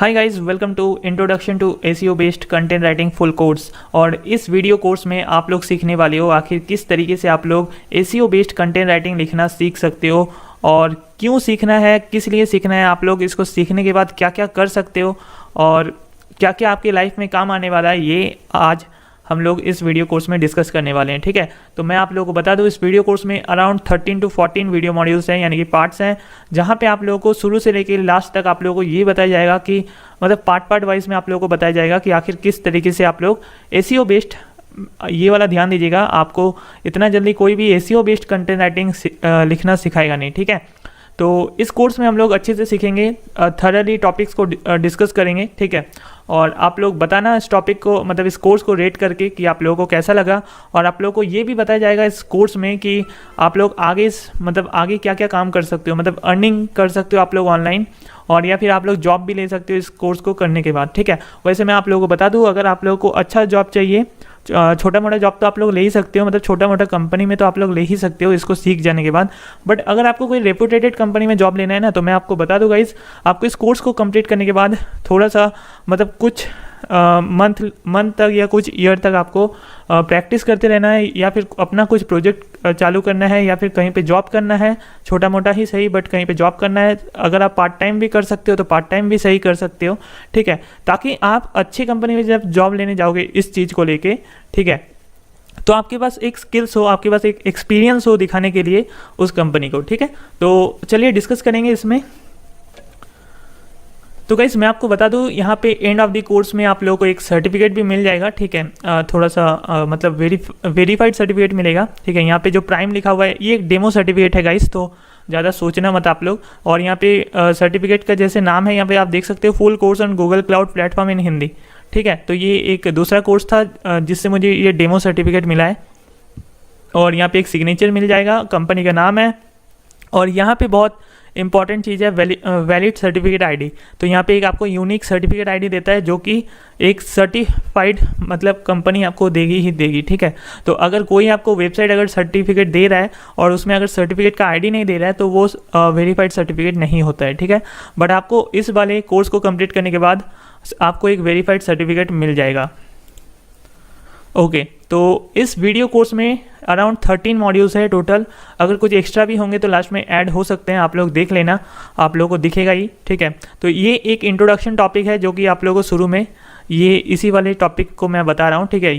Hi guys, welcome to introduction to SEO based content writing full course. और इस video course में आप लोग सीखने वाले हो आखिर किस तरीके से आप लोग एसईओ बेस्ड कंटेंट राइटिंग लिखना सीख सकते हो और क्यों सीखना है, किस लिए सीखना है, आप लोग इसको सीखने के बाद क्या क्या कर सकते हो और क्या क्या आपकी लाइफ में काम आने वाला है, ये आज हम लोग इस वीडियो कोर्स में डिस्कस करने वाले हैं। ठीक है, तो मैं आप लोगों को बता दूं, इस वीडियो कोर्स में अराउंड 13 to 14 वीडियो मॉड्यूल्स हैं, यानी कि पार्ट्स हैं, जहां पे आप लोगों को शुरू से लेकर लास्ट तक आप लोगों को ये बताया जाएगा कि मतलब पार्ट वाइज में आप लोगों को बताया जाएगा कि आखिर किस तरीके से आप लोग एसईओ बेस्ड, ये वाला ध्यान दीजिएगा, आपको इतना जल्दी कोई भी एसईओ बेस्ड कंटेंट राइटिंग लिखना सिखाएगा नहीं। ठीक है, तो इस कोर्स में हम लोग अच्छे से सीखेंगे, थरली टॉपिक्स को डिस्कस करेंगे। ठीक है, और आप लोग बताना इस टॉपिक को, मतलब इस कोर्स को रेट करके कि आप लोगों को कैसा लगा। और आप लोगों को ये भी बताया जाएगा इस कोर्स में कि आप लोग आगे मतलब आगे क्या क्या काम कर सकते हो, मतलब अर्निंग कर सकते हो आप लोग ऑनलाइन, और या फिर आप लोग जॉब भी ले सकते हो इस कोर्स को करने के बाद। ठीक है, वैसे मैं आप लोगों को बता दूं, अगर आप लोगों को अच्छा जॉब चाहिए, छोटा मोटा जॉब तो आप लोग ले ही सकते हो, मतलब छोटा मोटा कंपनी में तो आप लोग ले ही सकते हो इसको सीख जाने के बाद। बट अगर आपको कोई रेपुटेटेड कंपनी में जॉब लेना है ना, तो मैं आपको बता दूं गाइस, आपको इस कोर्स को कंप्लीट करने के बाद थोड़ा सा मतलब कुछ मंथ तक या कुछ ईयर तक आपको प्रैक्टिस करते रहना है, या फिर अपना कुछ प्रोजेक्ट चालू करना है, या फिर कहीं पे जॉब करना है, छोटा मोटा ही सही बट कहीं पे जॉब करना है। अगर आप पार्ट टाइम भी कर सकते हो तो पार्ट टाइम भी सही कर सकते हो। ठीक है, ताकि आप अच्छी कंपनी में जब जॉब लेने जाओगे इस चीज़ को लेके, ठीक है, तो आपके पास एक स्किल्स हो, आपके पास एक एक्सपीरियंस हो दिखाने के लिए उस कंपनी को। ठीक है, तो चलिए डिस्कस करेंगे इसमें। तो गाइस मैं आपको बता दूं, यहाँ पे एंड ऑफ द कोर्स में आप लोगों को एक सर्टिफिकेट भी मिल जाएगा। ठीक है, थोड़ा सा मतलब वेरीफाइड सर्टिफिकेट मिलेगा। ठीक है, यहाँ पे जो प्राइम लिखा हुआ है ये एक डेमो सर्टिफिकेट है गाइस, तो ज़्यादा सोचना मत आप लोग। और यहाँ पे सर्टिफिकेट का जैसे नाम है, यहाँ पे आप देख सकते हो, full course on Google cloud platform इन हिंदी। ठीक है, तो ये एक दूसरा कोर्स था जिससे मुझे ये डेमो सर्टिफिकेट मिला है। और यहाँ पे एक सिग्नेचर मिल जाएगा, कंपनी का नाम है। और यहाँ पे बहुत इंपॉर्टेंट चीज़ है वैलिड सर्टिफिकेट आईडी। तो यहाँ पे एक आपको यूनिक सर्टिफिकेट आईडी देता है, जो कि एक सर्टिफाइड मतलब कंपनी आपको देगी ही देगी। ठीक है, तो अगर कोई आपको वेबसाइट अगर सर्टिफिकेट दे रहा है और उसमें अगर सर्टिफिकेट का आईडी नहीं दे रहा है, तो वो वेरीफाइड सर्टिफिकेट नहीं होता है। ठीक है, बट आपको इस वाले कोर्स को कंप्लीट करने के बाद आपको एक वेरीफाइड सर्टिफिकेट मिल जाएगा। ओके, तो इस वीडियो कोर्स में अराउंड 13 मॉड्यूल्स है टोटल। अगर कुछ एक्स्ट्रा भी होंगे तो लास्ट में ऐड हो सकते हैं, आप लोग देख लेना, आप लोगों को दिखेगा ही। ठीक है, तो ये एक इंट्रोडक्शन टॉपिक है जो कि आप लोगों को शुरू में ये इसी वाले टॉपिक को मैं बता रहा हूँ। ठीक है,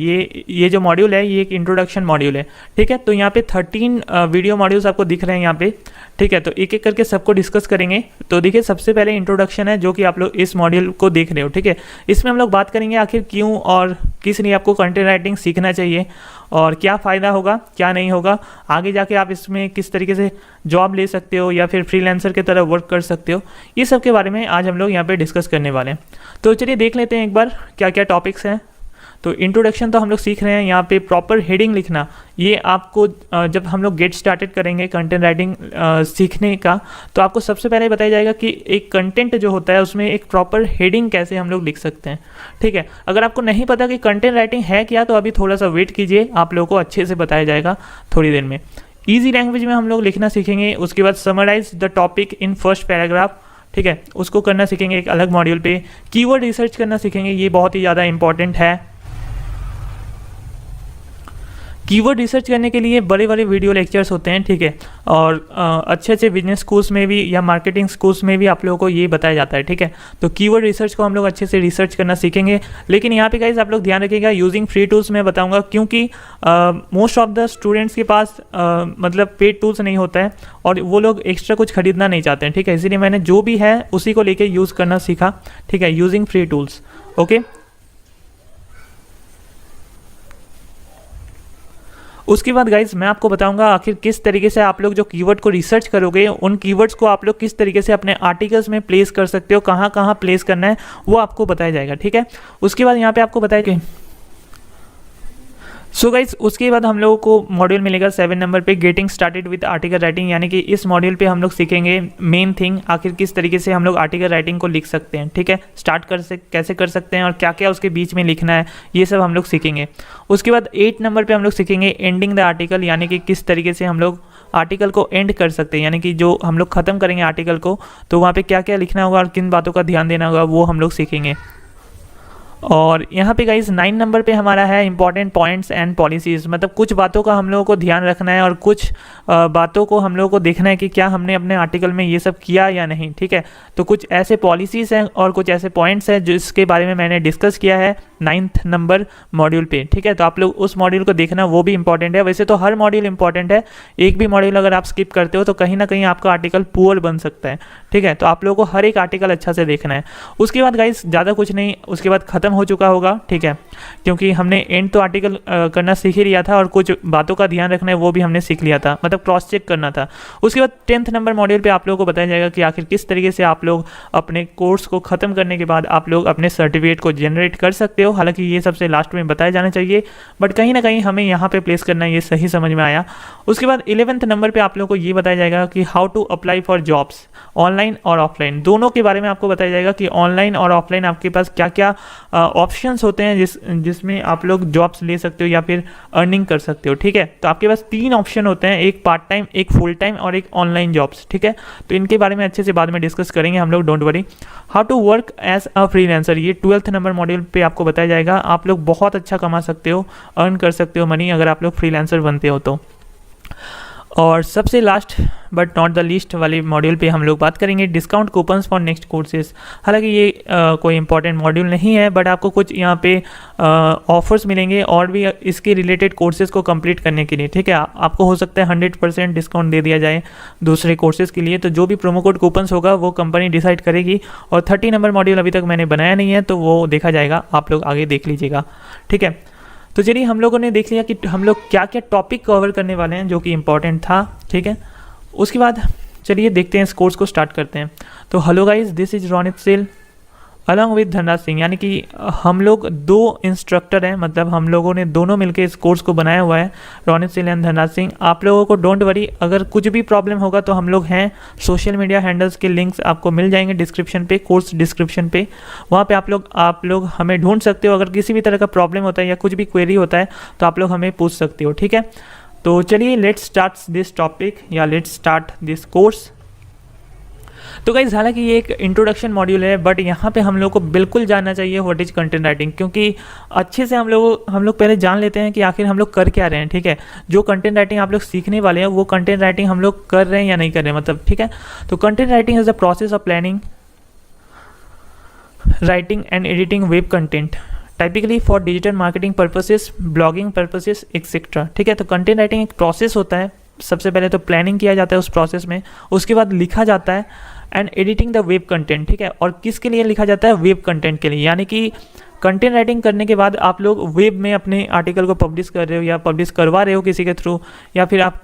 ये जो मॉड्यूल है ये एक इंट्रोडक्शन मॉड्यूल है। ठीक है, तो यहाँ पे 13 वीडियो मॉड्यूल्स आपको दिख रहे हैं यहाँ पे। ठीक है, तो एक एक करके सबको डिस्कस करेंगे। तो देखिए, सबसे पहले इंट्रोडक्शन है जो कि आप लोग इस मॉड्यूल को देख रहे हो। ठीक है, इसमें हम लोग बात करेंगे आखिर क्यों और किस लिए आपको कंटेंट राइटिंग सीखना चाहिए और क्या फ़ायदा होगा क्या नहीं होगा, आगे जाके आप इसमें किस तरीके से जॉब ले सकते हो या फिर फ्रीलांसर की तरह वर्क कर सकते हो, ये सब के बारे में आज हम लोग यहाँ पे डिस्कस करने वाले हैं। तो चलिए देख लेते हैं एक बार क्या क्या टॉपिक्स हैं। तो इंट्रोडक्शन तो हम लोग सीख रहे हैं, यहाँ पे प्रॉपर हेडिंग लिखना, ये आपको जब हम लोग गेट स्टार्टेड करेंगे कंटेंट राइटिंग सीखने का, तो आपको सबसे पहले बताया जाएगा कि एक कंटेंट जो होता है उसमें एक प्रॉपर हेडिंग कैसे हम लोग लिख सकते हैं। ठीक है, अगर आपको नहीं पता कि कंटेंट राइटिंग है क्या, तो अभी थोड़ा सा वेट कीजिए, आप लोगों को अच्छे से बताया जाएगा थोड़ी देर में। ईजी लैंग्वेज में हम लोग लिखना सीखेंगे। उसके बाद summarise the topic in first paragraph, ठीक है, उसको करना सीखेंगे एक अलग मॉड्यूल पे। कीवर्ड रिसर्च करना सीखेंगे, ये बहुत ही ज़्यादा इंपॉर्टेंट है। कीवर्ड रिसर्च करने के लिए बड़े बड़े वीडियो लेक्चर्स होते हैं। ठीक है, और अच्छे अच्छे बिजनेस स्कूल्स में भी या मार्केटिंग स्कूल्स में भी आप लोगों को ये बताया जाता है। ठीक है, तो कीवर्ड रिसर्च को हम लोग अच्छे से रिसर्च करना सीखेंगे। लेकिन यहाँ पे गाइस आप लोग ध्यान रखिएगा, यूजिंग फ्री टूल्स मैं बताऊँगा, क्योंकि मोस्ट ऑफ द स्टूडेंट्स के पास मतलब पेड टूल्स नहीं होता है और वो लोग एक्स्ट्रा कुछ खरीदना नहीं चाहते हैं। ठीक है, इसीलिए मैंने जो भी है उसी को लेके यूज़ करना सीखा। ठीक है, यूजिंग फ्री टूल्स। ओके, उसके बाद गाइज मैं आपको बताऊंगा आखिर किस तरीके से आप लोग जो कीवर्ड को रिसर्च करोगे, उन कीवर्ड्स को आप लोग किस तरीके से अपने आर्टिकल्स में प्लेस कर सकते हो, कहाँ कहाँ प्लेस करना है वो आपको बताया जाएगा। ठीक है, उसके बाद यहाँ पे आपको बताया सो गाइज उसके बाद हम लोगों को मॉड्यूल मिलेगा 7 नंबर पे, getting started with article writing, यानी कि इस मॉड्यूल पे हम लोग सीखेंगे मेन थिंग, आखिर किस तरीके से हम लोग आर्टिकल राइटिंग को लिख सकते हैं। ठीक है, स्टार्ट कैसे कर सकते हैं और क्या क्या उसके बीच में लिखना है, ये सब हम लोग सीखेंगे। उसके बाद 8 नंबर पर हम लोग सीखेंगे एंडिंग द आर्टिकल, यानी कि किस तरीके से हम लोग आर्टिकल को एंड कर सकते हैं, यानी कि जो हम लोग ख़त्म करेंगे आर्टिकल को, तो वहाँ पे क्या क्या लिखना होगा और किन बातों का ध्यान देना होगा वो हम लोग सीखेंगे। और यहाँ पे गाइस 9 नंबर पे हमारा है इंपॉर्टेंट पॉइंट्स एंड पॉलिसीज़, मतलब कुछ बातों का हम लोगों को ध्यान रखना है और कुछ बातों को हम लोगों को देखना है कि क्या हमने अपने आर्टिकल में ये सब किया या नहीं, ठीक है। तो कुछ ऐसे पॉलिसीज़ हैं और कुछ ऐसे पॉइंट्स हैं जिसके बारे में मैंने डिस्कस किया है 9th नंबर मॉड्यूल पे, ठीक है। तो आप लोग उस मॉड्यूल को देखना, वो भी इंपॉर्टेंट है। वैसे तो हर मॉड्यूल इंपॉर्टेंट है, एक भी मॉड्यूल अगर आप स्किप करते हो तो कहीं ना कहीं आपका आर्टिकल पुअर बन सकता है, ठीक है। तो आप लोगों को हर एक आर्टिकल अच्छा से देखना है। उसके बाद गाइस ज़्यादा कुछ नहीं, उसके बाद ख़त्म हो चुका होगा, ठीक है, क्योंकि हमने एंड तो आर्टिकल करना सीख ही लिया था और कुछ बातों का ध्यान रखना है वो भी हमने सीख लिया था, मतलब क्रॉस चेक करना था। उसके बाद 10th नंबर मॉड्यूल पे आप लोगों को बताया जाएगा कि आखिर किस तरीके से आप लोग अपने कोर्स को ख़त्म करने के बाद आप लोग अपने सर्टिफिकेट को जनरेट कर सकते हो। हालांकि ये सबसे लास्ट में बताया जाना चाहिए, बट कहीं ना कहीं हमें यहाँ पे प्लेस करना ये सही समझ में आया। उसके बाद 11th नंबर पे आप लोगों को ये बताया जाएगा कि how to apply for jobs, online और ऑफलाइन दोनों के बारे में आपको बताया जाएगा कि ऑनलाइन और ऑफलाइन आपके पास क्या क्या ऑप्शंस होते हैं जिसमें आप लोग जॉब्स ले सकते हो या फिर अर्निंग कर सकते हो, ठीक है। तो आपके पास 3 ऑप्शन होते हैं, एक पार्ट टाइम, एक फुल टाइम और एक ऑनलाइन जॉब्स, ठीक है। तो इनके बारे में अच्छे से बाद में डिस्कस करेंगे हम लोग, don't worry. How to work as a freelancer, ये 12th नंबर मॉड्यूल पे आपको बताया जाएगा। आप लोग बहुत अच्छा कमा सकते हो, अर्न कर सकते हो मनी अगर आप लोग फ्रीलांसर बनते हो तो। और सबसे last but not the least वाले मॉड्यूल पे हम लोग बात करेंगे discount coupons for next courses. हालांकि ये कोई इंपॉर्टेंट मॉड्यूल नहीं है, बट आपको कुछ यहाँ पे ऑफर्स मिलेंगे और भी इसके रिलेटेड कोर्सेज को कंप्लीट करने के लिए, ठीक है। आपको हो सकता है 100% डिस्काउंट दे दिया जाए दूसरे कोर्सेज के लिए। तो जो भी प्रोमो कोड कूपन्स होगा वो कंपनी डिसाइड करेगी। और 30 नंबर मॉड्यूल अभी तक मैंने बनाया नहीं है, तो वो देखा जाएगा, आप लोग आगे देख लीजिएगा, ठीक है। तो चलिए हम लोगों ने देख लिया कि हम लोग क्या क्या टॉपिक कवर करने वाले हैं जो कि इम्पॉर्टेंट था, ठीक है। उसके बाद चलिए देखते हैं, इस कोर्स को स्टार्ट करते हैं। तो hello guys, this is Ronit सिल अलॉन्ग विद धनराज सिंह, यानी कि हम लोग 2 इंस्ट्रक्टर हैं, मतलब हम लोगों ने दोनों मिलकर इस कोर्स को बनाया हुआ है, रोनित सिल एंड धनराज सिंह। आप लोगों को डोंट वरी, अगर कुछ भी प्रॉब्लम होगा तो हम लोग हैं, सोशल मीडिया हैंडल्स के लिंक्स आपको मिल जाएंगे डिस्क्रिप्शन पे, कोर्स डिस्क्रिप्शन पे, वहाँ पे आप लोग हमें ढूंढ सकते हो। अगर किसी भी तरह का प्रॉब्लम होता है या कुछ भी क्वेरी होता है तो आप लोग हमें पूछ सकते हो, ठीक है। तो चलिए लेट्स स्टार्ट दिस टॉपिक या लेट्स स्टार्ट दिस कोर्स। तो गाइस, हालांकि ये एक इंट्रोडक्शन मॉड्यूल है, बट यहाँ पे हम लोग को बिल्कुल जानना चाहिए व्हाट इज कंटेंट राइटिंग, क्योंकि अच्छे से हम लोग पहले जान लेते हैं कि आखिर हम लोग कर क्या रहे हैं, ठीक है। जो कंटेंट राइटिंग आप लोग सीखने वाले हैं वो कंटेंट राइटिंग हम लोग कर रहे हैं या नहीं कर रहे हैं, मतलब, ठीक है। तो content writing is the process of planning, writing and editing web content typically for digital marketing purposes, blogging purposes etcetera, ठीक है। तो कंटेंट राइटिंग एक प्रोसेस होता है। सबसे पहले तो प्लानिंग किया जाता है उस प्रोसेस में, उसके बाद लिखा जाता है and editing the web content, ठीक है। और किसके लिए लिखा जाता है? वेब कंटेंट के लिए, यानी कि कंटेंट राइटिंग करने के बाद आप लोग वेब में अपने आर्टिकल को पब्लिश कर रहे हो या पब्लिश करवा रहे हो किसी के थ्रू, या फिर आप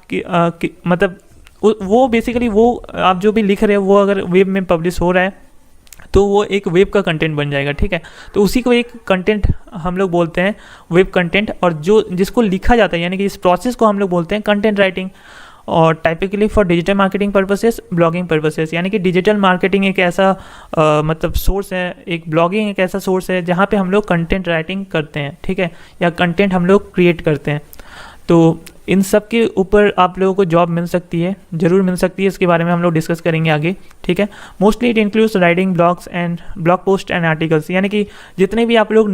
मतलब वो बेसिकली वो आप जो भी लिख रहे हो वो अगर वेब में पब्लिश हो रहा है तो वो एक वेब का कंटेंट बन जाएगा, ठीक है। तो उसी को एक कंटेंट हम लोग बोलते हैं वेब कंटेंट, और जो जिसको लिखा जाता है यानी कि इस प्रोसेस को हम लोग बोलते हैं कंटेंट राइटिंग। और typically for digital marketing purposes, blogging purposes, यानी कि डिजिटल मार्केटिंग एक ऐसा मतलब सोर्स है, एक ब्लॉगिंग एक ऐसा सोर्स है जहाँ पे हम लोग कंटेंट राइटिंग करते हैं, ठीक है, या कंटेंट हम लोग क्रिएट करते हैं। तो इन सब के ऊपर आप लोगों को जॉब मिल सकती है, ज़रूर मिल सकती है, इसके बारे में हम लोग डिस्कस करेंगे आगे, ठीक है। Mostly it includes writing blogs and blog post and articles, यानी कि जितने भी आप लोग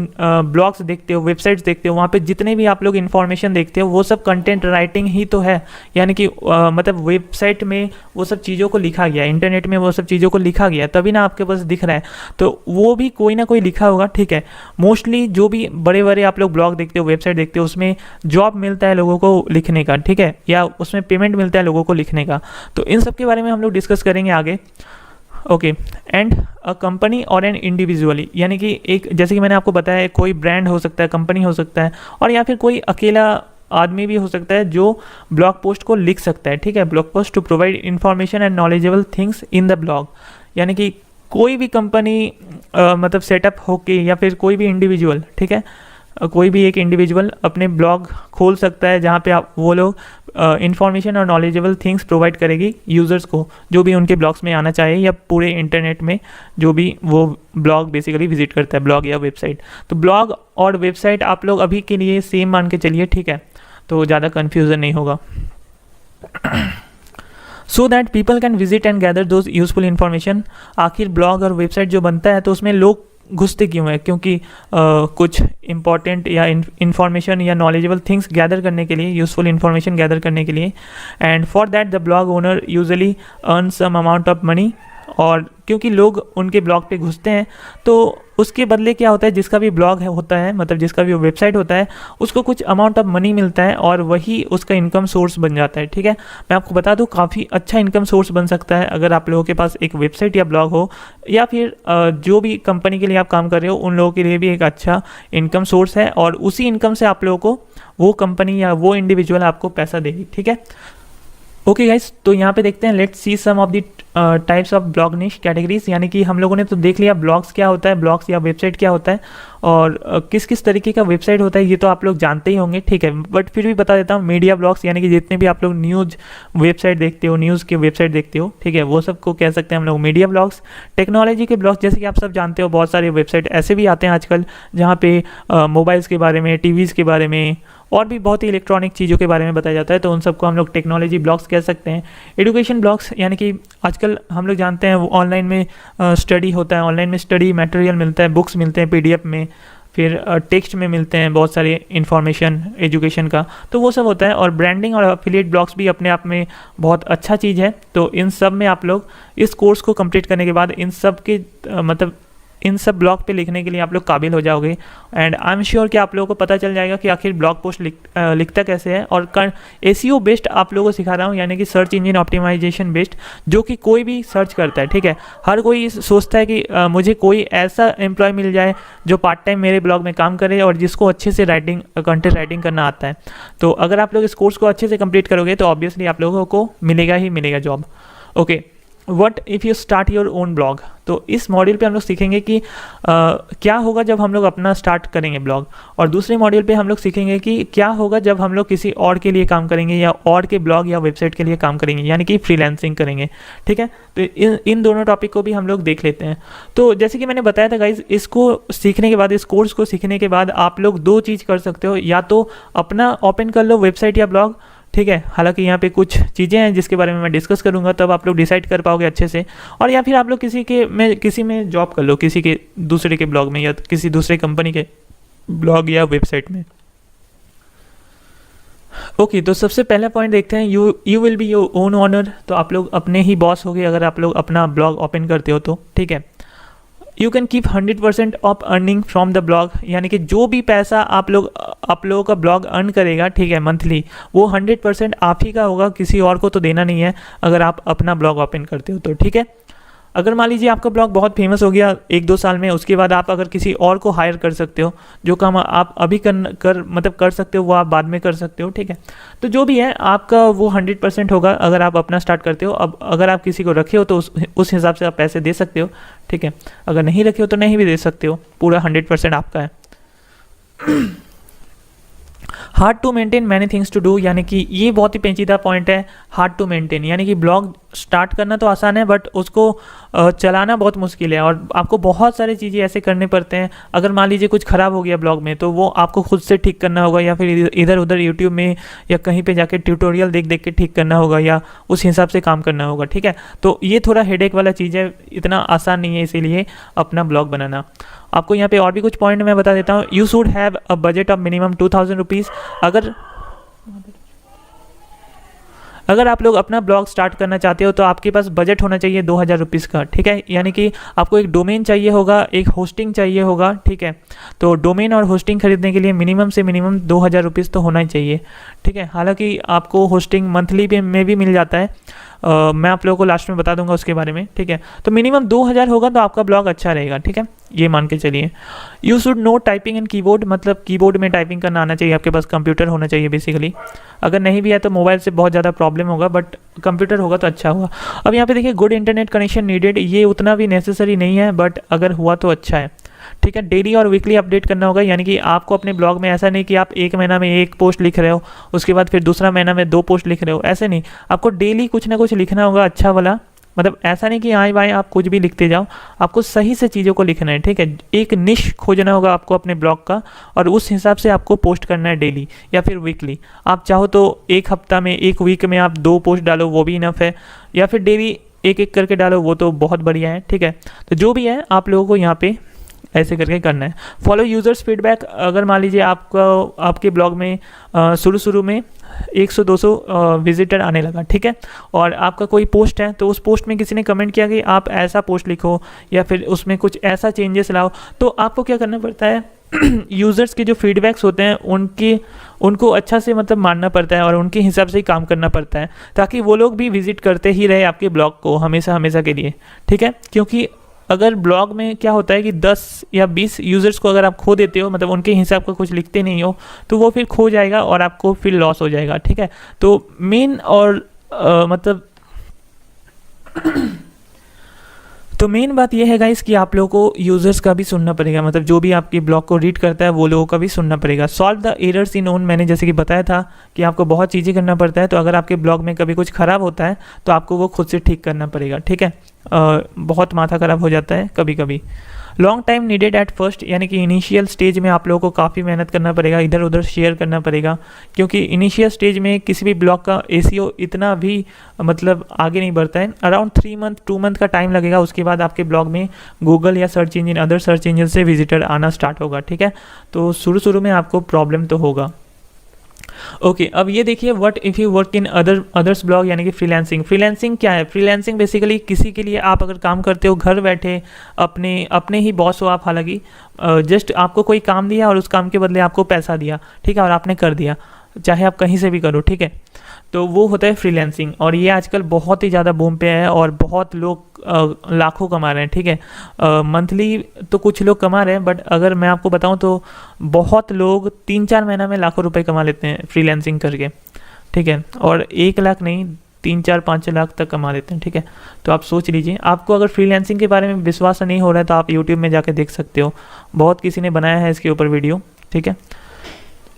ब्लॉग्स देखते हो, वेबसाइट्स देखते हो, वहाँ पे जितने भी आप लोग इन्फॉर्मेशन देखते हो वो सब कंटेंट राइटिंग ही तो है। यानी कि मतलब वेबसाइट में वो सब चीज़ों को लिखा गया, इंटरनेट में वो सब चीज़ों को लिखा गया, तभी ना आपके पास दिख रहा है, तो वो भी कोई ना कोई लिखा होगा, ठीक है। मोस्टली जो भी बड़े बड़े आप लोग ब्लॉग देखते हो, वेबसाइट देखते हो, उसमें जॉब मिलता है लोगों को लिखने का, ठीक है, या उसमें पेमेंट मिलता है लोगों को लिखने का। तो इन सब के बारे में हम लोग डिस्कस करेंगे आगे, ओके। एंड अ कंपनी और एन इंडिविजुअली, यानी कि एक, जैसे कि मैंने आपको बताया, कोई ब्रांड हो सकता है, कंपनी हो सकता है, और या फिर कोई अकेला आदमी भी हो सकता है जो ब्लॉग पोस्ट को लिख सकता है, ठीक है। Blog post to provide information and knowledgeable things in the blog, यानी कि कोई भी कंपनी मतलब सेटअप होके, या फिर कोई भी इंडिविजुअल, ठीक है, कोई भी एक इंडिविजुअल अपने ब्लॉग खोल सकता है जहाँ पे आप वो लोग इंफॉर्मेशन और नॉलेजेबल थिंग्स प्रोवाइड करेगी यूज़र्स को, जो भी उनके ब्लॉग्स में आना चाहिए, या पूरे इंटरनेट में जो भी वो ब्लॉग बेसिकली विजिट करता है, ब्लॉग या वेबसाइट। तो ब्लॉग और वेबसाइट आप लोग अभी के लिए सेम मान के चलिए, ठीक है, तो ज़्यादा कन्फ्यूज़न नहीं होगा। So that people can visit and gather those useful information. आखिर ब्लॉग और वेबसाइट जो बनता है तो उसमें लोग घुसते क्यों हैं? क्योंकि कुछ इंपॉर्टेंट या इन्फॉर्मेशन या नॉलेजेबल थिंग्स गैदर करने के लिए, यूजफुल इन्फॉर्मेशन गैदर करने के लिए। And for that the blog owner usually earn some amount of money. और क्योंकि लोग उनके ब्लॉग पे घुसते हैं तो उसके बदले क्या होता है, जिसका भी ब्लॉग होता है, मतलब जिसका भी वेबसाइट होता है, उसको कुछ अमाउंट ऑफ मनी मिलता है और वही उसका इनकम सोर्स बन जाता है। ठीक है, मैं आपको बता दूं काफ़ी अच्छा इनकम सोर्स बन सकता है अगर आप लोगों के पास एक वेबसाइट या ब्लॉग हो, या फिर जो भी कंपनी के लिए आप काम कर रहे हो उन लोगों के लिए भी एक अच्छा इनकम सोर्स है, और उसी इनकम से आप लोगों को वो कंपनी या वो इंडिविजुअल आपको पैसा देगी। ठीक है, ओके गाइस, तो यहाँ पे देखते हैं, let's see some of the types of blog niche categories. यानी कि हम लोगों ने तो देख लिया ब्लॉग्स क्या होता है, ब्लॉग्स या वेबसाइट क्या होता है, और किस किस तरीके का वेबसाइट होता है ये तो आप लोग जानते ही होंगे। ठीक है, बट फिर भी बता देता हूँ, मीडिया ब्लॉग्स यानी कि जितने भी आप लोग न्यूज़ वेबसाइट देखते हो, न्यूज़ के वेबसाइट देखते हो, ठीक है, वो सब को कह सकते हैं हम लोग मीडिया ब्लॉग्स। टेक्नोलॉजी के ब्लॉग्स, जैसे कि आप सब जानते हो बहुत सारे वेबसाइट ऐसे भी आते हैं आजकल जहाँ पे मोबाइल्स के बारे में, टीवीज़ के बारे में और भी बहुत ही इलेक्ट्रॉनिक चीज़ों के बारे में बताया जाता है, तो उन सबको हम लोग टेक्नोलॉजी ब्लॉग्स कह सकते हैं। एजुकेशन ब्लॉग्स यानी कि आजकल हम लोग जानते हैं ऑनलाइन में स्टडी होता है, ऑनलाइन में स्टडी मटेरियल मिलता है, बुक्स मिलते हैं पीडीएफ में, फिर टेक्स्ट में मिलते हैं बहुत सारे इन्फॉर्मेशन एजुकेशन का, तो वो सब होता है। और ब्रांडिंग और अफिलिएट ब्लॉग्स भी अपने आप में बहुत अच्छा चीज़ है। तो इन सब में आप लोग इस कोर्स को कंप्लीट करने के बाद इन सब के मतलब इन सब ब्लॉग पे लिखने के लिए आप लोग काबिल हो जाओगे। एंड आई एम श्योर कि आप लोगों को पता चल जाएगा कि आखिर ब्लॉग पोस्ट लिखता कैसे है। और एसईओ बेस्ड आप लोगों को सिखा रहा हूँ, यानी कि सर्च इंजन ऑप्टिमाइजेशन बेस्ड, जो कि कोई भी सर्च करता है। ठीक है, हर कोई सोचता है कि मुझे कोई ऐसा एम्प्लॉय मिल जाए जो पार्ट टाइम मेरे ब्लॉग में काम करे और जिसको अच्छे से कंटेंट राइटिंग करना आता है। तो अगर आप लोग इस कोर्स को अच्छे से कंप्लीट करोगे तो ऑब्वियसली आप लोगों को मिलेगा ही मिलेगा job. Okay, what if you start your own blog. तो इस मॉड्यूल पे हम लोग सीखेंगे कि क्या होगा जब हम लोग अपना स्टार्ट करेंगे ब्लॉग, और दूसरे मॉड्यूल पे हम लोग सीखेंगे कि क्या होगा जब हम लोग किसी और के लिए काम करेंगे या और के ब्लॉग या वेबसाइट के लिए काम करेंगे, यानी कि फ्रीलांसिंग करेंगे। ठीक है, तो इन दोनों टॉपिक को भी हम लोग देख लेते हैं। तो जैसे कि मैंने बताया था गाइज, इसको सीखने के बाद, इस कोर्स को सीखने के बाद आप लोग दो चीज़ कर सकते हो, या तो अपना ओपन कर लो वेबसाइट या ब्लॉग। ठीक है, हालांकि यहाँ पे कुछ चीज़ें हैं जिसके बारे में मैं डिस्कस करूँगा, तब आप लोग डिसाइड कर पाओगे अच्छे से। और या फिर आप लोग किसी में जॉब कर लो, किसी के दूसरे के ब्लॉग में या किसी दूसरे कंपनी के ब्लॉग या वेबसाइट में। ओके, तो सबसे पहला पॉइंट देखते हैं, you will be your own owner. तो आप लोग अपने ही बॉस होगे अगर आप लोग अपना ब्लॉग ओपन करते हो तो। ठीक है, you can keep 100% of earning from the blog, यानी कि जो भी पैसा आप लोगों का ब्लॉग अर्न करेगा, ठीक है, मंथली, वो 100% आप ही का होगा, किसी और को तो देना नहीं है अगर आप अपना ब्लॉग ओपन करते हो तो। ठीक है, अगर मान लीजिए आपका ब्लॉग बहुत फेमस हो गया 1-2 साल में, उसके बाद आप अगर किसी और को हायर कर सकते हो, जो काम आप अभी कर सकते हो वो आप बाद में कर सकते हो। ठीक है, तो जो भी है आपका वो 100% होगा अगर आप अपना स्टार्ट करते हो। अब अगर आप किसी को रखे हो तो उस हिसाब से आप पैसे दे सकते हो। ठीक है, अगर नहीं रखे हो तो नहीं भी दे सकते हो, पूरा 100% आपका है। Hard to maintain many things to do, यानी कि ये बहुत ही पेचीदा पॉइंट है, हार्ड टू मेंटेन, यानी कि ब्लॉग स्टार्ट करना तो आसान है बट उसको चलाना बहुत मुश्किल है, और आपको बहुत सारी चीज़ें ऐसे करने पड़ते हैं। अगर मान लीजिए कुछ ख़राब हो गया ब्लॉग में तो वो आपको खुद से ठीक करना होगा, या फिर इधर उधर यूट्यूब में या कहीं पे जाके ट्यूटोरियल देख देख के ठीक करना होगा, या उस हिसाब से काम करना होगा। ठीक है, तो ये थोड़ा हेडेक वाला चीज़ है, इतना आसान नहीं है इसीलिए अपना ब्लॉग बनाना। आपको यहाँ पे और भी कुछ पॉइंट मैं बता देता हूँ। You should have a budget of minimum 2000 rupees. अगर आप लोग अपना ब्लॉग स्टार्ट करना चाहते हो तो आपके पास बजट होना चाहिए 2000 रुपीज़ का। ठीक है, यानी कि आपको एक डोमेन चाहिए होगा, एक होस्टिंग चाहिए होगा। ठीक है, तो डोमेन और होस्टिंग खरीदने के लिए मिनिमम से मिनिमम 2000 रुपीज़ तो होना ही चाहिए। ठीक है, हालांकि आपको होस्टिंग मंथली में भी मिल जाता है, मैं आप लोगों को लास्ट में बता दूंगा उसके बारे में। ठीक है, तो मिनिमम 2000 होगा तो आपका ब्लॉग अच्छा रहेगा। ठीक है, ये मान के चलिए। You should know typing and keyboard, मतलब कीबोर्ड में टाइपिंग करना आना चाहिए, आपके पास कंप्यूटर होना चाहिए बेसिकली। अगर नहीं भी है तो मोबाइल से बहुत ज़्यादा प्रॉब्लम होगा, बट कंप्यूटर होगा तो अच्छा होगा। अब यहाँ पे देखिए, गुड इंटरनेट कनेक्शन नीडेड, ये उतना भी नेसेसरी नहीं है, बट अगर हुआ तो अच्छा है। ठीक है, डेली और वीकली अपडेट करना होगा, यानी कि आपको अपने ब्लॉग में ऐसा नहीं कि आप एक महीना में 1 पोस्ट लिख रहे हो, उसके बाद फिर दूसरा महीना में 2 पोस्ट लिख रहे हो, ऐसे नहीं, आपको डेली कुछ ना कुछ लिखना होगा अच्छा वाला, मतलब ऐसा नहीं कि हाँ भाई आप कुछ भी लिखते जाओ, आपको सही से चीज़ों को लिखना है, ठीक है। एक निश खोजना होगा आपको अपने ब्लॉग का, और उस हिसाब से आपको पोस्ट करना है डेली या फिर वीकली। आप चाहो तो एक हफ्ता में, एक वीक में आप 2 पोस्ट डालो, वो भी इनफ है, या फिर डेली एक एक करके डालो, वो तो बहुत बढ़िया है, ठीक है। तो जो भी है आप लोगों को यहाँ पे ऐसे करके करना है। Follow users feedback. अगर मान लीजिए आपके ब्लॉग में शुरू में 100-200 विजिटर आने लगा, ठीक है, और आपका कोई पोस्ट है, तो उस पोस्ट में किसी ने कमेंट किया कि आप ऐसा पोस्ट लिखो या फिर उसमें कुछ ऐसा चेंजेस लाओ, तो आपको क्या करना पड़ता है यूज़र्स के जो फीडबैक्स होते हैं उनको अच्छा से मतलब मानना पड़ता है और उनके हिसाब से ही काम करना पड़ता है, ताकि वो लोग भी विजिट करते ही रहे आपके ब्लॉग को हमेशा हमेशा के लिए, ठीक है। क्योंकि अगर ब्लॉग में क्या होता है कि 10 या 20 यूज़र्स को अगर आप खो देते हो, मतलब उनके हिसाब का कुछ लिखते नहीं हो, तो वो फिर खो जाएगा और आपको फिर लॉस हो जाएगा, ठीक है। तो मेन और तो मेन बात यह है गाइस कि आप लोगों को यूज़र्स का भी सुनना पड़ेगा, मतलब जो भी आपके ब्लॉग को रीड करता है वो लोगों का भी सुनना पड़ेगा। Solve the errors in own, मैंने जैसे कि बताया था कि आपको बहुत चीज़ें करना पड़ता है, तो अगर आपके ब्लॉग में कभी कुछ ख़राब होता है तो आपको वो खुद से ठीक करना पड़ेगा, ठीक है। बहुत माथा ख़राब हो जाता है कभी कभी। Long time needed at first, यानी कि इनिशियल स्टेज में आप लोगों को काफ़ी मेहनत करना पड़ेगा, इधर उधर शेयर करना पड़ेगा, क्योंकि इनिशियल स्टेज में किसी भी ब्लॉग का एसीओ इतना भी मतलब आगे नहीं बढ़ता है। अराउंड 2 मंथ का टाइम लगेगा, उसके बाद आपके ब्लॉग में गूगल या search engine, other search engine से विजिटर आना स्टार्ट होगा, ठीक है। तो शुरू में आपको प्रॉब्लम तो होगा। ओके, अब ये देखिए, what if you work in others blog, यानी कि फ्रीलांसिंग क्या है। फ्रीलांसिंग बेसिकली किसी के लिए आप अगर काम करते हो घर बैठे, अपने ही बॉस हो आप, हालांकि जस्ट आपको कोई काम दिया और उस काम के बदले आपको पैसा दिया, ठीक है, और आपने कर दिया, चाहे आप कहीं से भी करो, ठीक है। तो वो होता है फ्रीलांसिंग, और ये आजकल बहुत ही ज़्यादा बूम पे है और बहुत लोग लाखों कमा रहे हैं, ठीक है। मंथली तो कुछ लोग कमा रहे हैं, बट अगर मैं आपको बताऊं तो बहुत लोग 3-4 महीना में लाखों रुपए कमा लेते हैं फ्रीलांसिंग करके, ठीक है। और 1 लाख नहीं, 3-4-5 लाख तक कमा लेते हैं, ठीक है। तो आप सोच लीजिए, आपको अगर फ्रीलांसिंग के बारे में विश्वास नहीं हो रहा है तो आप यूट्यूब में जाके देख सकते हो, बहुत किसी ने बनाया है इसके ऊपर वीडियो, ठीक है।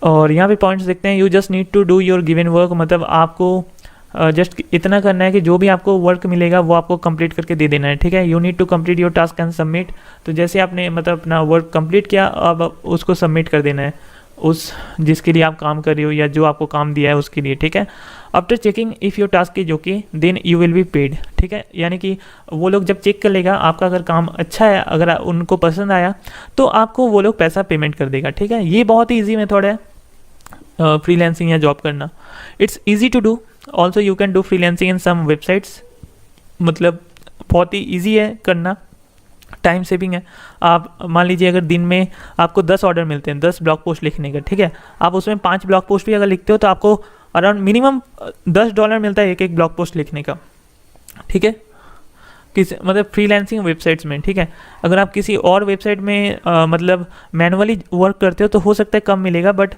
और यहाँ पे पॉइंट्स देखते हैं। You just need to do your given work, मतलब आपको जस्ट इतना करना है कि जो भी आपको वर्क मिलेगा वो आपको कंप्लीट करके दे देना है, ठीक है। You need to complete your task and submit, तो जैसे आपने मतलब अपना वर्क कंप्लीट किया, अब उसको सबमिट कर देना है उस जिसके लिए आप काम कर रहे हो या जो आपको काम दिया है उसके लिए, ठीक है। After checking if your task is okay then you will be paid, ठीक है। यानी कि वो लोग जब चेक कर लेगा आपका अगर काम अच्छा है, अगर उनको पसंद आया तो आपको वो लोग पैसा पेमेंट कर देगा, ठीक है। ये बहुत ही ईजी मेथड है फ्रीलांसिंग या जॉब करना। It's easy to do, also you can do freelancing in some websites, मतलब बहुत ही ईजी है करना, टाइम सेविंग है। आप मान लीजिए अगर दिन में आपको 10 ऑर्डर मिलते हैं 10 ब्लॉग पोस्ट लिखने का, ठीक है, आप उसमें 5 ब्लॉग पोस्ट भी अगर लिखते हो तो आपको अराउंड मिनिमम $10 मिलता है एक ब्लॉग पोस्ट लिखने का, ठीक है, मतलब फ्रीलांसिंग वेबसाइट्स में, ठीक है। अगर आप किसी और वेबसाइट में मतलब मैनुअली वर्क करते हो तो हो सकता है कम मिलेगा, बट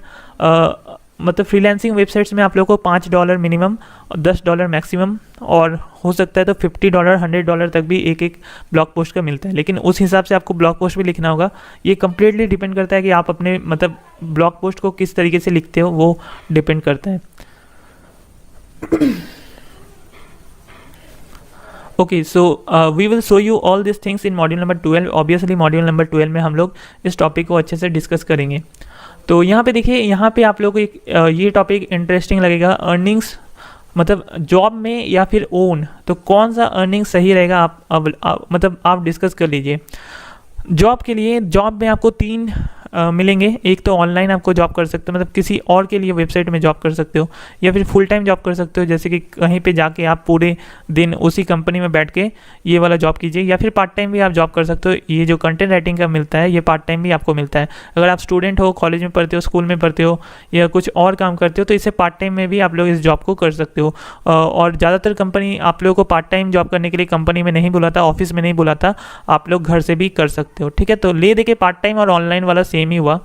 मतलब फ्रीलांसिंग वेबसाइट्स में आप लोगों को $5 मिनिमम, $10 मैक्सिमम, और हो सकता है तो $50 $100 तक भी एक ब्लॉग पोस्ट का मिलता है। लेकिन उस हिसाब से आपको ब्लॉग पोस्ट भी लिखना होगा। ये कम्प्लीटली डिपेंड करता है कि आप अपने मतलब ब्लॉग पोस्ट को किस तरीके से लिखते हो, वो डिपेंड करता है। Okay, so we will show you all this things in module number 12। Obviously module number 12 में हम लोग इस टॉपिक को अच्छे से डिस्कस करेंगे। तो यहाँ पे देखिए, यहाँ पे आप लोगों को ये टॉपिक इंटरेस्टिंग लगेगा, अर्निंग्स, मतलब जॉब में या फिर ओन, तो कौन सा अर्निंग सही रहेगा मतलब आप डिस्कस कर लीजिए। जॉब के लिए, जॉब में आपको 3 मिलेंगे। एक तो ऑनलाइन आपको जॉब कर सकते हो, मतलब किसी और के लिए वेबसाइट में जॉब कर सकते हो, या फिर फुल टाइम जॉब कर सकते हो, जैसे कि कहीं पे जाके आप पूरे दिन उसी कंपनी में बैठ के ये वाला जॉब कीजिए, या फिर पार्ट टाइम भी आप जॉब कर सकते हो। ये जो कंटेंट राइटिंग का मिलता है ये पार्ट टाइम भी आपको मिलता है। अगर आप स्टूडेंट हो, कॉलेज में पढ़ते हो, स्कूल में पढ़ते हो, या कुछ और काम करते हो, तो इसे पार्ट टाइम में भी आप लोग इस जॉब को कर सकते हो। और ज़्यादातर कंपनी आप लोगों को पार्ट टाइम जॉब करने के लिए कंपनी में नहीं बुलाता, ऑफिस में नहीं बुलाता, आप लोग घर से भी कर सकते हो, ठीक है। तो ले दे के पार्ट टाइम और ऑनलाइन वाला सेम ही हुआ।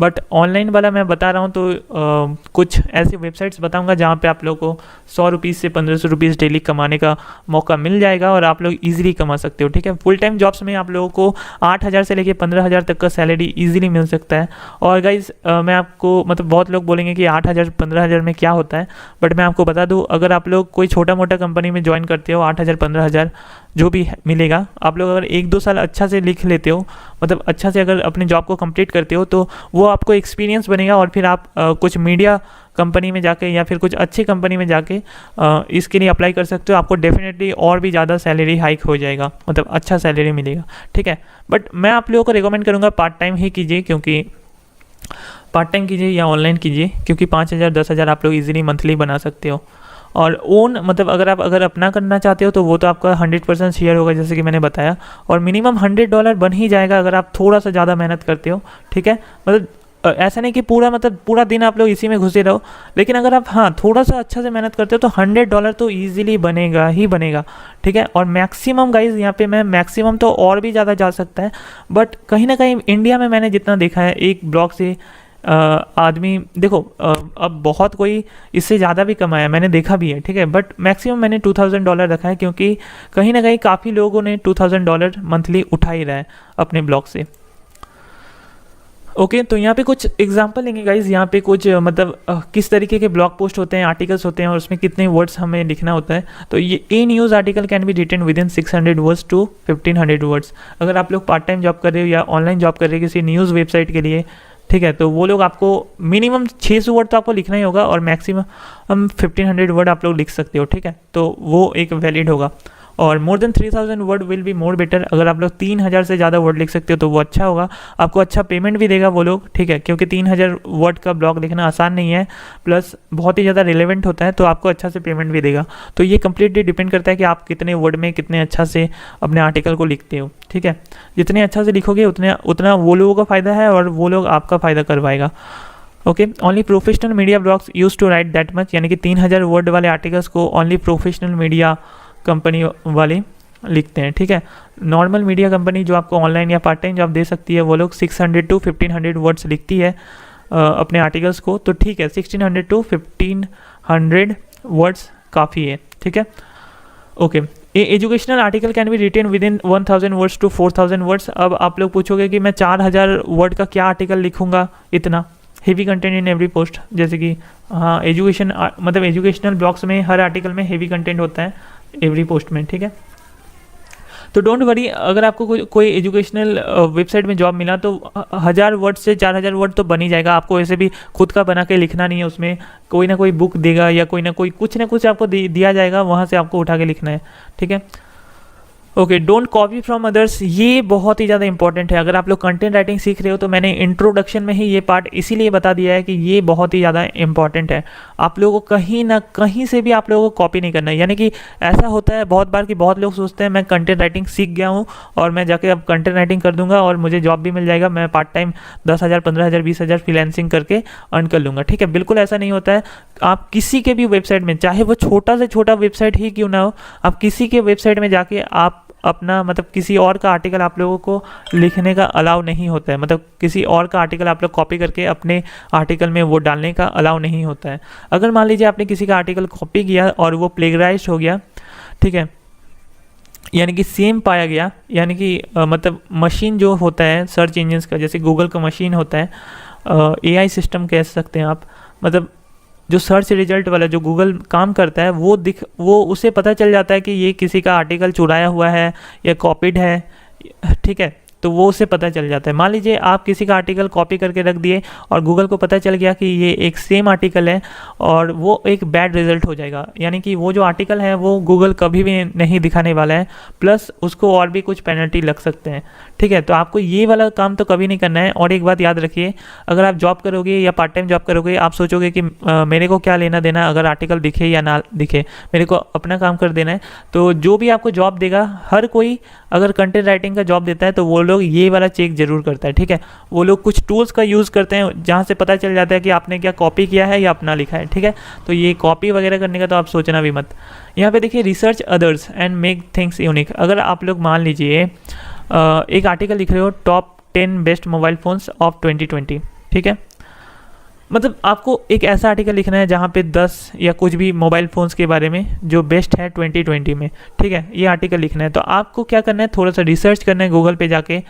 बट ऑनलाइन वाला मैं बता रहा हूँ तो कुछ ऐसी वेबसाइट्स बताऊँगा जहाँ पे आप लोगों को 100 रुपीज़ से 1500 रुपीज़ डेली कमाने का मौका मिल जाएगा और आप लोग ईजिली कमा सकते हो। ठीक है, फुल टाइम जॉब्स में आप लोगों को 8,000 से लेके 15,000 तक का सैलरी ईजिली मिल सकता है। और गाइज मैं आपको मतलब बहुत लोग बोलेंगे कि 8,000 15,000 में क्या होता है, बट मैं आपको बता दूँ, अगर आप लोग कोई छोटा मोटा कंपनी में ज्वाइन करते हो 8,000 15,000 जो भी मिलेगा, आप लोग अगर 1-2 साल अच्छा से लिख लेते हो, मतलब अच्छा से अगर अपने जॉब को कंप्लीट करते हो, तो वो आपको एक्सपीरियंस बनेगा और फिर आप कुछ मीडिया कंपनी में जाके या फिर कुछ अच्छी कंपनी में जाके इसके लिए अप्लाई कर सकते हो। आपको डेफिनेटली और भी ज़्यादा सैलरी हाइक हो जाएगा, मतलब अच्छा सैलरी मिलेगा। ठीक है, बट मैं आप लोगों को रिकमेंड करूँगा पार्ट टाइम ही कीजिए, क्योंकि पार्ट टाइम कीजिए या ऑनलाइन कीजिए, क्योंकि 5,000 10,000 आप लोग ईजिली मंथली बना सकते हो। और ओन मतलब अगर अपना करना चाहते हो तो वो तो आपका 100% शेयर होगा, जैसे कि मैंने बताया, और मिनिमम $100 बन ही जाएगा अगर आप थोड़ा सा ज़्यादा मेहनत करते हो। ठीक है, मतलब ऐसा नहीं कि पूरा दिन आप लोग इसी में घुसे रहो, लेकिन अगर आप थोड़ा सा अच्छा से मेहनत करते हो तो $100 तो ईजिली बनेगा ही बनेगा। ठीक है, और मैक्सिमम गाइज यहाँ पे मैं मैक्सिमम तो और भी ज़्यादा जा सकता है, बट कहीं ना कहीं इंडिया में मैंने जितना देखा है एक ब्लॉग से आदमी देखो अब बहुत कोई इससे ज़्यादा भी कमाया, मैंने देखा भी है। ठीक है, बट मैक्सिमम मैंने $2,000 रखा है, क्योंकि कहीं ना कहीं काफ़ी लोगों ने $2,000 मंथली उठा ही रहा है अपने ब्लॉग से। ओके, तो यहाँ पे कुछ एग्जांपल लेंगे गाइज, यहाँ पे कुछ मतलब किस तरीके के ब्लॉग पोस्ट होते हैं, आर्टिकल्स होते हैं और उसमें कितने वर्ड्स हमें लिखना होता है। तो ये a news article can be written within 600 words to 1500 words. अगर आप लोग पार्ट टाइम जॉब कर रहे हो या ऑनलाइन जॉब कर रहे हो किसी न्यूज़ वेबसाइट के लिए, ठीक है, तो वो लोग आपको मिनिमम 600 वर्ड तो आपको लिखना ही होगा और मैक्सिमम 1500 वर्ड आप लोग लिख सकते हो। ठीक है, तो वो एक वैलिड होगा। और more than 3,000 word will be more better. अगर आप लोग 3,000 से ज़्यादा वर्ड लिख सकते हो तो वो अच्छा होगा, आपको अच्छा पेमेंट भी देगा वो लोग। ठीक है, क्योंकि 3,000 वर्ड का ब्लॉग लिखना आसान नहीं है, प्लस बहुत ही ज़्यादा रिलेवेंट होता है, तो आपको अच्छा से पेमेंट भी देगा। तो ये कम्प्लीटली डिपेंड करता है कि आप कितने वर्ड में कितने अच्छा से अपने आर्टिकल को लिखते हो। ठीक है, जितने अच्छा से लिखोगे उतना वो लोगों का फ़ायदा है और वो लोग आपका फ़ायदा करवाएगा। Okay, only professional media blogs use to write that much, यानी कि 3,000 वर्ड वाले आर्टिकल्स को ओनली प्रोफेशनल मीडिया कंपनी वाले लिखते हैं। ठीक है, नॉर्मल मीडिया कंपनी जो आपको ऑनलाइन या पार्ट टाइम जॉब दे सकती है वो लोग 600 to 1500 वर्ड्स लिखती है अपने आर्टिकल्स को। तो ठीक है, 1600 to 1500 वर्ड्स काफ़ी है। ठीक है, okay. Educational article can be written within 1000 words to 4000 words. अब आप लोग पूछोगे कि मैं 4000 वर्ड का क्या आर्टिकल लिखूंगा, इतना heavy content in every post. जैसे कि एजुकेशन मतलब एजुकेशनल ब्लॉग्स में हर आर्टिकल में हेवी कंटेंट होता है एवरी पोस्ट में। ठीक है, तो डोंट वरी, अगर आपको कोई एजुकेशनल वेबसाइट में जॉब मिला तो 1000 वर्ड से 4000 वर्ड तो बन ही जाएगा। आपको ऐसे भी खुद का बना के लिखना नहीं है, उसमें कोई ना कोई बुक देगा या कोई ना कोई कुछ ना कुछ आपको दिया जाएगा, वहाँ से आपको उठा के लिखना है। ठीक है, okay, don't copy from others, ये बहुत ही ज़्यादा इंपॉर्टेंट है। अगर आप लोग कंटेंट राइटिंग सीख रहे हो तो मैंने इंट्रोडक्शन में ही ये पार्ट इसीलिए बता दिया है कि ये बहुत ही ज़्यादा इंपॉर्टेंट है। आप लोगों को कहीं ना कहीं से भी आप लोगों को कॉपी नहीं करना है। यानी कि ऐसा होता है बहुत बार कि बहुत लोग सोचते हैं मैं कंटेंट राइटिंग सीख गया हूँ और मैं जाके अब कंटेंट राइटिंग कर दूंगा और मुझे जॉब भी मिल जाएगा, मैं पार्ट टाइम 10,000 15,000 20,000 फ्रीलांसिंग करके अर्न कर लूँगा। ठीक है, बिल्कुल ऐसा नहीं होता है। आप किसी के भी वेबसाइट में, चाहे वो छोटा से छोटा वेबसाइट ही क्यों ना हो, आप किसी के वेबसाइट में जाके आप अपना मतलब किसी और का आर्टिकल आप लोगों को लिखने का अलाउ नहीं होता है। मतलब किसी और का आर्टिकल आप लोग कॉपी करके अपने आर्टिकल में वो डालने का अलाउ नहीं होता है। अगर मान लीजिए आपने किसी का आर्टिकल कॉपी किया और वो प्लेगराइज्ड हो गया, ठीक है, यानी कि सेम पाया गया, यानी कि मतलब मशीन जो होता है सर्च इंजन्स का, जैसे गूगल का मशीन होता है, AI सिस्टम कह सकते हैं आप, मतलब जो सर्च रिजल्ट वाला जो गूगल काम करता है वो उसे पता चल जाता है कि ये किसी का आर्टिकल चुराया हुआ है या कॉपीड है। ठीक है, तो वो उसे पता चल जाता है। मान लीजिए आप किसी का आर्टिकल कॉपी करके रख दिए और गूगल को पता चल गया कि ये एक सेम आर्टिकल है, और वो एक बैड रिजल्ट हो जाएगा। यानी कि वो जो आर्टिकल है वो गूगल कभी भी नहीं दिखाने वाला है, प्लस उसको और भी कुछ पेनल्टी लग सकते हैं। ठीक है, तो आपको ये वाला काम तो कभी नहीं करना है। और एक बात याद रखिए, अगर आप जॉब करोगे या पार्ट टाइम जॉब करोगे, आप सोचोगे कि मेरे को क्या लेना देना अगर आर्टिकल दिखे या ना दिखे, मेरे को अपना काम कर देना है। तो जो भी आपको जॉब देगा, हर कोई अगर कंटेंट राइटिंग का जॉब देता है तो वो लोग ये वाला चेक जरूर करता है। ठीक है, वो लोग कुछ टूल्स का यूज़ करते हैं जहाँ से पता चल जाता है कि आपने क्या कॉपी किया है या अपना लिखा है। ठीक है, तो ये कॉपी वगैरह करने का तो आप सोचना भी मत। यहाँ पे देखिए, research others and make things unique. अगर आप लोग मान लीजिए एक आर्टिकल लिख रहे हो top 10 best mobile phones of 2020, ठीक है। मतलब आपको एक ऐसा आर्टिकल लिखना है जहाँ पे 10 या कुछ भी मोबाइल फ़ोन्स के बारे में जो बेस्ट है 2020 में, ठीक है, ये आर्टिकल लिखना है। तो आपको क्या करना है, थोड़ा सा रिसर्च करना है गूगल पे जाके,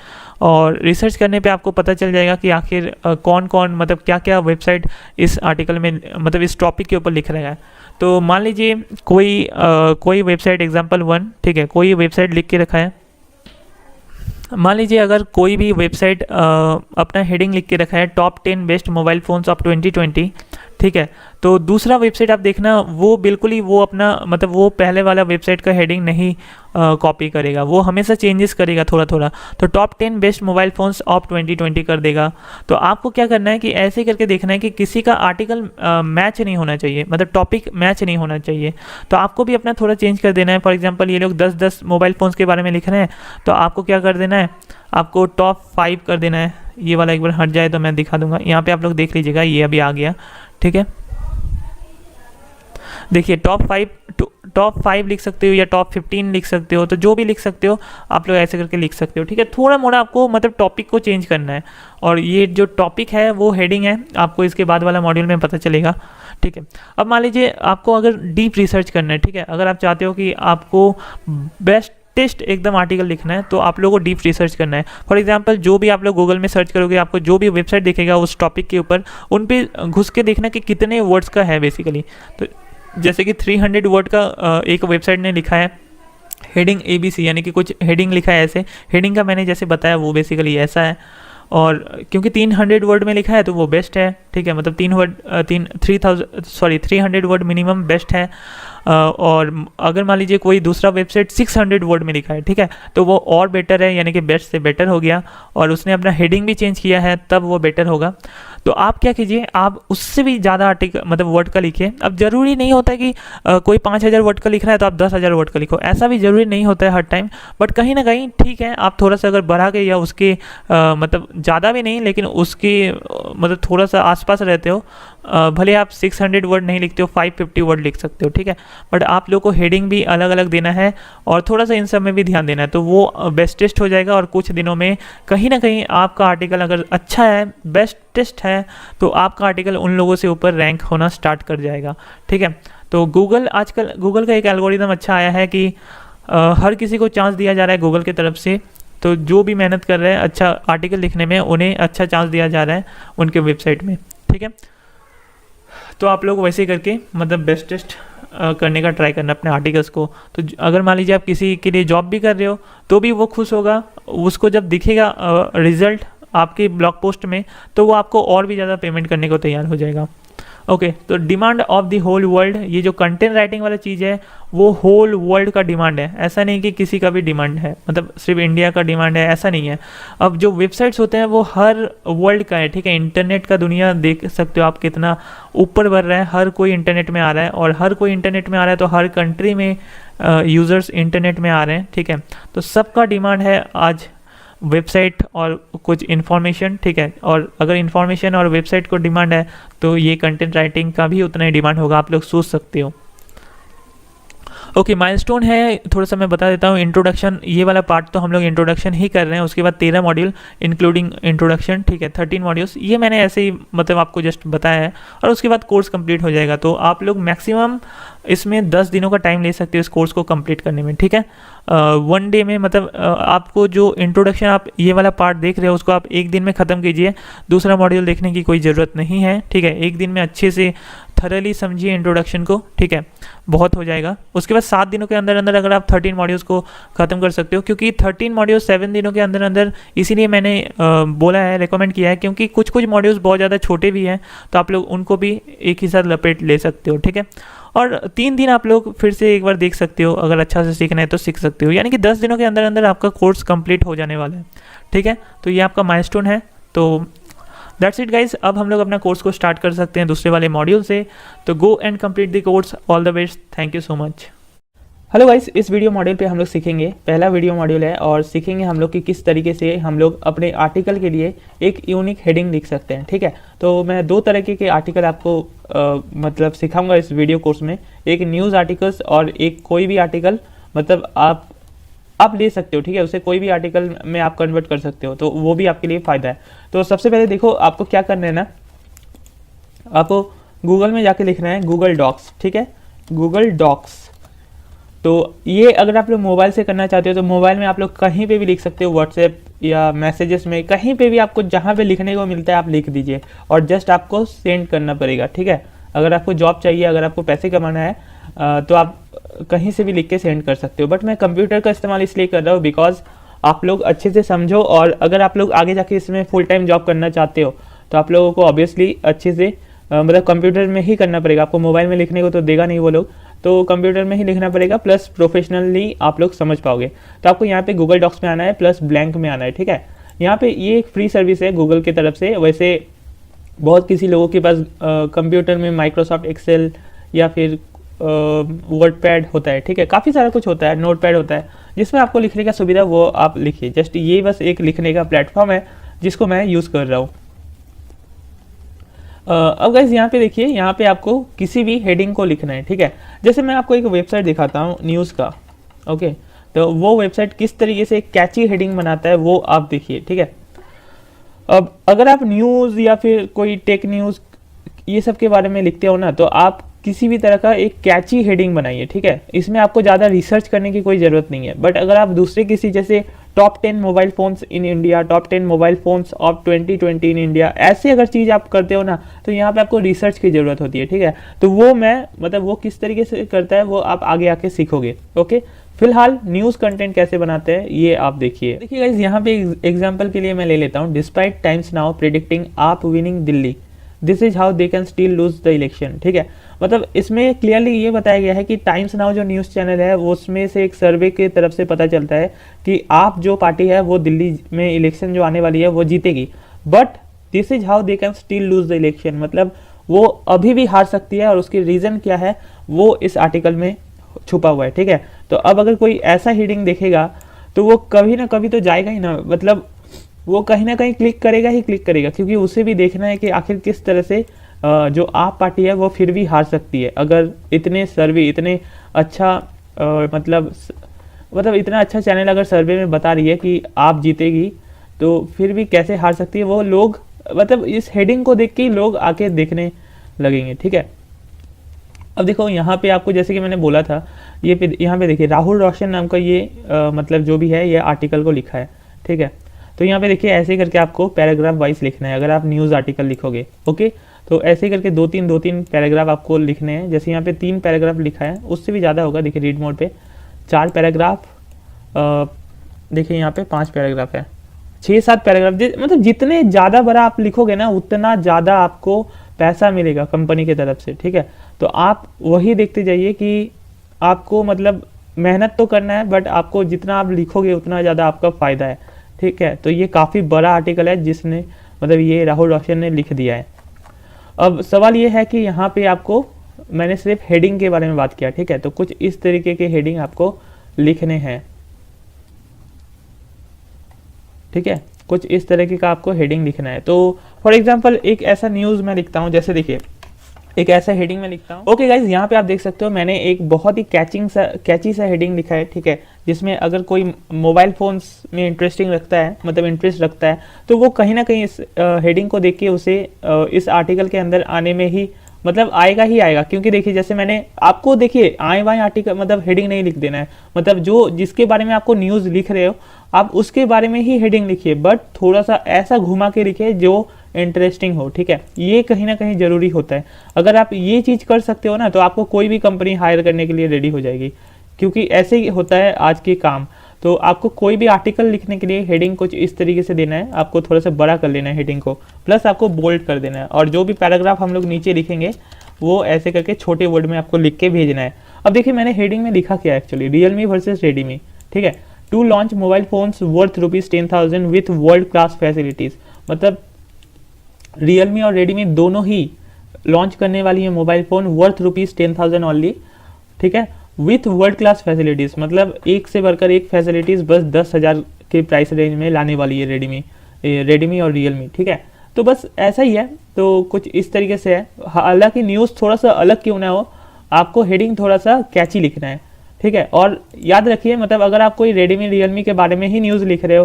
और रिसर्च करने पे आपको पता चल जाएगा कि आखिर कौन कौन मतलब क्या क्या वेबसाइट इस आर्टिकल में मतलब इस टॉपिक के ऊपर लिख रहा है। तो मान लीजिए कोई वेबसाइट एग्जाम्पल 1, ठीक है, कोई वेबसाइट लिख के रखा है। मान लीजिए अगर कोई भी वेबसाइट अपना हेडिंग लिख के रखा है top 10 best mobile phones of 2020, ठीक है, तो दूसरा वेबसाइट आप देखना वो बिल्कुल ही वो अपना मतलब वो पहले वाला वेबसाइट का हेडिंग नहीं कॉपी करेगा, वो हमेशा चेंजेस करेगा थोड़ा थोड़ा। तो top 10 best mobile phones of 2020 कर देगा। तो आपको क्या करना है कि ऐसे करके देखना है कि किसी का आर्टिकल मैच नहीं होना चाहिए, मतलब टॉपिक मैच नहीं होना चाहिए। तो आपको भी अपना थोड़ा चेंज कर देना है। फॉर एग्जाम्पल ये लोग 10 मोबाइल फ़ोन्स के बारे में लिख रहे हैं, तो आपको क्या कर देना है, आपको टॉप 5 कर देना है। ये वाला एक बार हट जाए तो मैं दिखा दूंगा, यहाँ पे आप लोग देख लीजिएगा, ये अभी आ गया, ठीक है। देखिए टॉप 5 लिख सकते हो या टॉप 15 लिख सकते हो, तो जो भी लिख सकते हो आप लोग ऐसे करके लिख सकते हो, ठीक है। थोड़ा मोड़ा आपको मतलब टॉपिक को चेंज करना है, और ये जो टॉपिक है वो हेडिंग है, आपको इसके बाद वाला मॉड्यूल में पता चलेगा, ठीक है। अब मान लीजिए आपको अगर डीप रिसर्च करना है, ठीक है, अगर आप चाहते हो कि आपको बेस्टेस्ट एकदम आर्टिकल लिखना है, तो आप लोगों को डीप रिसर्च करना है। फॉर एग्जांपल जो भी आप लोग गूगल में सर्च करोगे, आपको जो भी वेबसाइट दिखेगा उस टॉपिक के ऊपर, उन पे घुस के देखना कि कितने वर्ड्स का है बेसिकली। तो जैसे कि 300 वर्ड का एक वेबसाइट ने लिखा है हेडिंग ABC, यानी कि कुछ हेडिंग लिखा है ऐसे। हेडिंग का मैंने जैसे बताया वो बेसिकली ऐसा है, और क्योंकि 300 वर्ड में लिखा है तो वो बेस्ट है, ठीक है, मतलब 300 वर्ड मिनिमम बेस्ट है। और अगर मान लीजिए कोई दूसरा वेबसाइट 600 वर्ड में लिखा है, ठीक है, तो वो और बेटर है, यानी कि बेस्ट से बेटर हो गया, और उसने अपना हेडिंग भी चेंज किया है, तब वो बेटर होगा। तो आप क्या कीजिए, आप उससे भी ज़्यादा आर्टिकल मतलब वर्ड का लिखिए। अब ज़रूरी नहीं होता है कि कोई 5000 वर्ड का लिख रहा है तो आप 10,000 वर्ड का लिखो, ऐसा भी ज़रूरी नहीं होता है हर टाइम, बट कहीं ना कहीं ठीक है, आप थोड़ा सा अगर बढ़ा के या उसके मतलब ज़्यादा भी नहीं, लेकिन उसके मतलब थोड़ा सा आसपास रहते हो, भले आप 600 वर्ड नहीं लिखते हो, 550 वर्ड लिख सकते हो, ठीक है, बट आप लोग को हेडिंग भी अलग अलग देना है, और थोड़ा सा इन सब में भी ध्यान देना है, तो वो बेस्टेस्ट हो जाएगा। और कुछ दिनों में कहीं ना कहीं आपका आर्टिकल अगर अच्छा है, बेस्टेस्ट है, तो आपका आर्टिकल उन लोगों से ऊपर रैंक होना स्टार्ट कर जाएगा, ठीक है। तो आजकल गूगल का एक एल्गोरिदम अच्छा आया है कि हर किसी को चांस दिया जा रहा है गूगल की तरफ से, तो जो भी मेहनत कर रहे हैं अच्छा आर्टिकल लिखने में, उन्हें अच्छा चांस दिया जा रहा है उनके वेबसाइट में, ठीक है। तो आप लोग वैसे करके मतलब बेस्टेस्ट करने का ट्राई करना अपने आर्टिकल्स को। तो अगर मान लीजिए आप किसी के लिए जॉब भी कर रहे हो तो भी वो खुश होगा, उसको जब दिखेगा रिजल्ट आपके ब्लॉग पोस्ट में, तो वो आपको और भी ज़्यादा पेमेंट करने को तैयार हो जाएगा। ओके, तो demand of the whole world, ये जो कंटेंट राइटिंग वाला चीज़ है वो होल वर्ल्ड का डिमांड है, ऐसा नहीं कि किसी का भी डिमांड है, मतलब सिर्फ इंडिया का डिमांड है, ऐसा नहीं है। अब जो वेबसाइट्स होते हैं वो हर वर्ल्ड का है, ठीक है। इंटरनेट का दुनिया देख सकते हो आप कितना ऊपर बढ़ रहा है, हर कोई इंटरनेट में आ रहा है, और हर कोई इंटरनेट में आ रहा है तो हर कंट्री में यूज़र्स इंटरनेट में आ रहे हैं, ठीक है। तो सबका डिमांड है आज वेबसाइट और कुछ इन्फॉर्मेशन, ठीक है। और अगर इन्फॉर्मेशन और वेबसाइट को डिमांड है तो ये कंटेंट राइटिंग का भी उतना ही डिमांड होगा, आप लोग सोच सकते हो। ओके, माइलस्टोन है, थोड़ा सा मैं बता देता हूँ। इंट्रोडक्शन, ये वाला पार्ट तो हम लोग इंट्रोडक्शन ही कर रहे हैं, उसके बाद 13 मॉड्यूल इंक्लूडिंग इंट्रोडक्शन, ठीक है, 13 मॉड्यूल्स, ये मैंने ऐसे ही मतलब आपको जस्ट बताया है, और उसके बाद कोर्स कंप्लीट हो जाएगा। तो आप लोग मैक्सिमम इसमें 10 दिनों का टाइम ले सकते हो इस कोर्स को कंप्लीट करने में, ठीक है। 1 डे में मतलब आपको जो इंट्रोडक्शन आप ये वाला पार्ट देख रहे हो उसको आप 1 दिन में ख़त्म कीजिए, दूसरा मॉड्यूल देखने की कोई ज़रूरत नहीं है, ठीक है। 1 दिन में अच्छे से थरली समझिए इंट्रोडक्शन को, ठीक है, बहुत हो जाएगा। उसके बाद 7 दिनों के अंदर अंदर अगर आप 13 मॉड्यूल्स को ख़त्म कर सकते हो, क्योंकि 13 मॉड्यूल 7 दिनों के अंदर अंदर, इसीलिए मैंने बोला है, रिकमेंड किया है, क्योंकि कुछ कुछ मॉड्यूल्स बहुत ज़्यादा छोटे भी हैं, तो आप लोग उनको भी एक ही साथ लपेट ले सकते हो, ठीक है। और 3 दिन आप लोग फिर से एक बार देख सकते हो, अगर अच्छा से सीखना है तो सीख सकते हो, यानी कि 10 दिनों के अंदर अंदर आपका कोर्स कंप्लीट हो जाने वाला है, ठीक है। तो ये आपका माइलस्टोन है। तो दैट्स इट गाइज, अब हम लोग अपना कोर्स को स्टार्ट कर सकते हैं दूसरे वाले मॉड्यूल से। तो go and complete the course, all the best, thank you so much. Hello guys, इस वीडियो मॉड्यूल पे हम लोग सीखेंगे, पहला वीडियो मॉड्यूल है, और सीखेंगे हम लोग कि किस तरीके से हम लोग अपने आर्टिकल के लिए एक यूनिक हेडिंग लिख सकते हैं, ठीक है। तो मैं 2 तरीके के आर्टिकल आपको मतलब सिखाऊंगा इस वीडियो कोर्स में, एक न्यूज़ आर्टिकल्स और एक कोई भी आर्टिकल, मतलब आप आप ले सकते हो, ठीक है, उसे कोई भी आर्टिकल में आप कन्वर्ट कर सकते हो, तो वो भी आपके लिए फ़ायदा है। तो सबसे पहले देखो आपको क्या करना है ना, आपको गूगल में जाके लिखना है गूगल डॉक्स, ठीक है, गूगल डॉक्स। तो ये अगर आप लोग मोबाइल से करना चाहते हो तो मोबाइल में आप लोग कहीं पे भी लिख सकते हो, व्हाट्सएप या मैसेजेस में, कहीं पे भी आपको जहाँ पे लिखने को मिलता है आप लिख दीजिए और जस्ट आपको सेंड करना पड़ेगा, ठीक है। अगर आपको जॉब चाहिए, अगर आपको पैसे कमाना है तो आप कहीं से भी लिख के सेंड कर सकते हो। बट मैं कंप्यूटर का इस्तेमाल इसलिए कर रहा हूँ बिकॉज आप लोग अच्छे से समझो, और अगर आप लोग आगे जाके इसमें फुल टाइम जॉब करना चाहते हो तो आप लोगों को ऑब्वियसली अच्छे से मतलब कंप्यूटर में ही करना पड़ेगा। आपको मोबाइल में लिखने को तो देगा नहीं वो लोग, तो कंप्यूटर में ही लिखना पड़ेगा, प्लस प्रोफेशनली आप लोग समझ पाओगे। तो आपको यहाँ पे गूगल डॉक्स में आना है, प्लस ब्लैंक में आना है, ठीक है। यहाँ पे ये एक फ्री सर्विस है गूगल की तरफ से। वैसे बहुत किसी लोगों के पास कंप्यूटर में माइक्रोसॉफ्ट एक्सेल या फिर वर्ड पैड होता है, ठीक है, काफ़ी सारा कुछ होता है, नोट पैड होता है जिसमें आपको लिखने का सुविधा, वो आप लिखिए। जस्ट ये बस एक लिखने का प्लेटफॉर्म है जिसको मैं यूज़ कर रहा हूँ। अब गाइस यहाँ पे देखिए, यहाँ पे आपको किसी भी हेडिंग को लिखना है, ठीक है। जैसे मैं आपको एक वेबसाइट दिखाता हूँ न्यूज़ का, ओके, तो वो वेबसाइट किस तरीके से कैची हेडिंग बनाता है वो आप देखिए, ठीक है। अब अगर आप न्यूज़ या फिर कोई टेक न्यूज़ ये सब के बारे में लिखते हो ना, तो आप किसी भी तरह का एक कैची हेडिंग बनाइए, ठीक है। इसमें आपको ज़्यादा रिसर्च करने की कोई ज़रूरत नहीं है। बट अगर आप दूसरे किसी जैसे top 10 mobile phones in India, top 10 mobile phones of 2020 in India, ऐसे अगर चीज़ आप करते हो ना, तो यहाँ पे आपको रिसर्च की ज़रूरत होती है, ठीक है। तो वो मैं मतलब वो किस तरीके से करता है वो आप आगे आके सीखोगे, ओके। फिलहाल न्यूज़ कंटेंट कैसे बनाते हैं ये आप देखिए। देखिए गाइस, यहाँ पे एग्जाम्पल के लिए मैं ले लेता हूँ, डिस्पाइट टाइम्स नाउ प्रेडिक्टिंग आप winning Delhi, this is how they can still lose the election, ठीक है। मतलब इसमें क्लियरली ये बताया गया है कि टाइम्स नाउ जो न्यूज़ चैनल है वो उसमें से एक सर्वे की तरफ से पता चलता है कि आप जो पार्टी है वो दिल्ली में इलेक्शन जो आने वाली है वो जीतेगी, but this is how they can still lose the election, मतलब वो अभी भी हार सकती है और उसकी रीज़न क्या है वो इस आर्टिकल में छुपा हुआ है, ठीक है। तो अब अगर कोई ऐसा हेडिंग देखेगा तो वो कभी ना कभी तो जाएगा ही ना, मतलब वो कहीं ना कहीं क्लिक करेगा ही क्लिक करेगा, क्योंकि उसे भी देखना है कि आखिर किस तरह से जो आप पार्टी है वो फिर भी हार सकती है। अगर इतने सर्वे, इतने अच्छा मतलब इतना अच्छा चैनल अगर सर्वे में बता रही है कि आप जीतेगी, तो फिर भी कैसे हार सकती है, वो लोग मतलब इस हेडिंग को देख के ही लोग आके देखने लगेंगे, ठीक है। अब देखो यहाँ पे आपको जैसे कि मैंने बोला था, ये यहाँ पे देखिए राहुल रोशन नाम का ये मतलब जो भी है ये आर्टिकल को लिखा है, ठीक है। तो यहाँ पे देखिए ऐसे करके आपको पैराग्राफ वाइज लिखना है अगर आप न्यूज़ आर्टिकल लिखोगे, ओके। तो ऐसे करके दो तीन पैराग्राफ आपको लिखने हैं। जैसे यहाँ पे 3 पैराग्राफ लिखा है, उससे भी ज़्यादा होगा, देखिए रीड मोड पे 4 पैराग्राफ, देखिए यहाँ पे 5 पैराग्राफ है, 6-7 पैराग्राफ, मतलब जितने ज़्यादा बड़ा आप लिखोगे ना उतना ज़्यादा आपको पैसा मिलेगा कंपनी की तरफ से, ठीक है। तो आप वही देखते जाइए कि आपको मतलब मेहनत तो करना है, बट आपको जितना आप लिखोगे उतना ज़्यादा आपका फ़ायदा है, ठीक है। तो ये काफ़ी बड़ा आर्टिकल है जिसने मतलब ये राहुल रोशन ने लिख दिया है। अब सवाल ये है कि यहाँ पे आपको मैंने सिर्फ हेडिंग के बारे में बात किया, ठीक है। तो कुछ इस तरीके के हेडिंग आपको लिखने हैं, ठीक है, कुछ इस तरीके का आपको हेडिंग लिखना है। तो फॉर एग्जांपल एक ऐसा न्यूज़ मैं लिखता हूँ, जैसे देखिए एक ऐसा हेडिंग में लिखता हूँ, ओके गाइज, यहाँ पे आप देख सकते हो मैंने एक बहुत ही कैची सा हेडिंग लिखा है, ठीक है, जिसमें अगर कोई मोबाइल फोन्स में इंटरेस्टिंग रखता है, मतलब इंटरेस्ट रखता है, तो वो कहीं ना कहीं इस हेडिंग को देख के उसे इस आर्टिकल के अंदर आने में ही मतलब आएगा ही आएगा। क्योंकि देखिए जैसे मैंने आपको देखिए आए वाए आर्टिकल मतलब हेडिंग नहीं लिख देना है, मतलब जो जिसके बारे में आपको न्यूज़ लिख रहे हो आप उसके बारे में ही हेडिंग लिखिए, बट थोड़ा सा ऐसा घुमा के लिखिए जो इंटरेस्टिंग हो, ठीक है। ये कहीं ना कहीं ज़रूरी होता है। अगर आप ये चीज़ कर सकते हो ना तो आपको कोई भी कंपनी हायर करने के लिए रेडी हो जाएगी, क्योंकि ऐसे ही होता है आज के काम। तो आपको कोई भी आर्टिकल लिखने के लिए हेडिंग कुछ इस तरीके से देना है, आपको थोड़ा सा बड़ा कर लेना है हेडिंग को, प्लस आपको बोल्ड कर देना है, और जो भी पैराग्राफ हम लोग नीचे लिखेंगे वो ऐसे करके छोटे वर्ड में आपको लिख के भेजना है। अब देखिए मैंने हेडिंग में लिखा क्या एक्चुअली, रियलमी वर्सेस रेडमी, ठीक है, two launch mobile phones worth ₹10,000 with world class facilities. मतलब रियलमी और रेडमी दोनों ही लॉन्च करने वाली है मोबाइल फ़ोन वर्थ ₹10,000 ओनली, ठीक है, विथ वर्ल्ड क्लास फैसिलिटीज़, मतलब एक से बढ़कर एक फैसिलिटीज़ बस 10,000 के प्राइस रेंज में लाने वाली है रेडमी और रियलमी, ठीक है। तो बस ऐसा ही है, तो कुछ इस तरीके से है। हालांकि न्यूज़ थोड़ा सा अलग क्यों ना हो, आपको हेडिंग थोड़ा सा कैची लिखना है, ठीक है। और याद रखिए मतलब अगर आप कोई रेडमी रियलमी के बारे में ही न्यूज़ लिख रहे हो,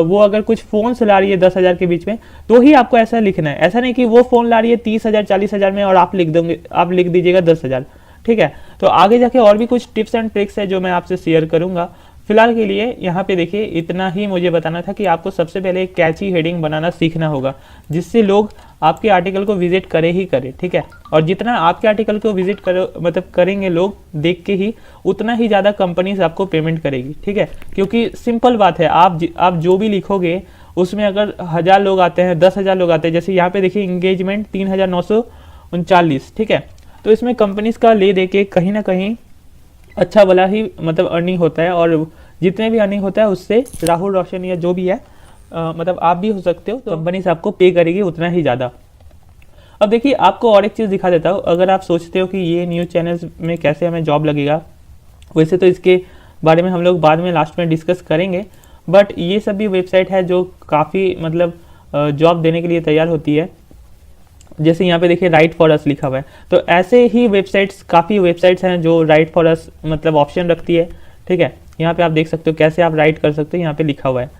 वो अगर कुछ फ़ोन ला रही है 10,000 के बीच में, तो ही आपको ऐसा लिखना है। ऐसा नहीं कि वो फ़ोन ला रही है 30,000 40,000 में और आप लिख दोगे, आप लिख दीजिएगा 10,000। ठीक है। तो आगे जाके और भी कुछ टिप्स एंड ट्रिक्स है जो मैं आपसे शेयर करूंगा। फिलहाल के लिए यहाँ पे देखिए इतना ही मुझे बताना था कि आपको सबसे पहले एक कैची हेडिंग बनाना सीखना होगा, जिससे लोग आपके आर्टिकल को विजिट करे ही करे। ठीक है। और जितना आपके आर्टिकल को विजिट करो मतलब करेंगे लोग देख के ही, उतना ही ज़्यादा कंपनीज आपको पेमेंट करेगी। ठीक है। क्योंकि सिंपल बात है, आप जो भी लिखोगे उसमें अगर 1,000 लोग आते हैं, 10,000 लोग आते हैं, जैसे यहाँ पे देखिए इंगेजमेंट 3,939। ठीक है। तो इसमें कंपनीज का ले दे के कहीं ना कहीं अच्छा भला ही मतलब अर्निंग होता है, और जितने भी अर्निंग होता है उससे राहुल रोशन या जो भी है मतलब आप भी हो सकते हो, तो कंपनी से आपको पे करेगी उतना ही ज़्यादा। अब देखिए आपको और एक चीज़ दिखा देता हूँ। अगर आप सोचते हो कि ये न्यूज़ चैनल्स में कैसे हमें जॉब लगेगा, वैसे तो इसके बारे में हम लोग बाद में लास्ट में डिस्कस करेंगे, बट ये सब भी वेबसाइट है जो काफ़ी मतलब जॉब देने के लिए तैयार होती है। जैसे यहाँ पे देखिए राइट फॉर अस लिखा हुआ है, तो ऐसे ही वेबसाइट्स काफ़ी वेबसाइट्स हैं जो राइट फॉर अस मतलब ऑप्शन रखती है। ठीक है। यहाँ पे आप देख सकते हो कैसे आप राइट कर सकते हो, यहाँ पे लिखा हुआ है।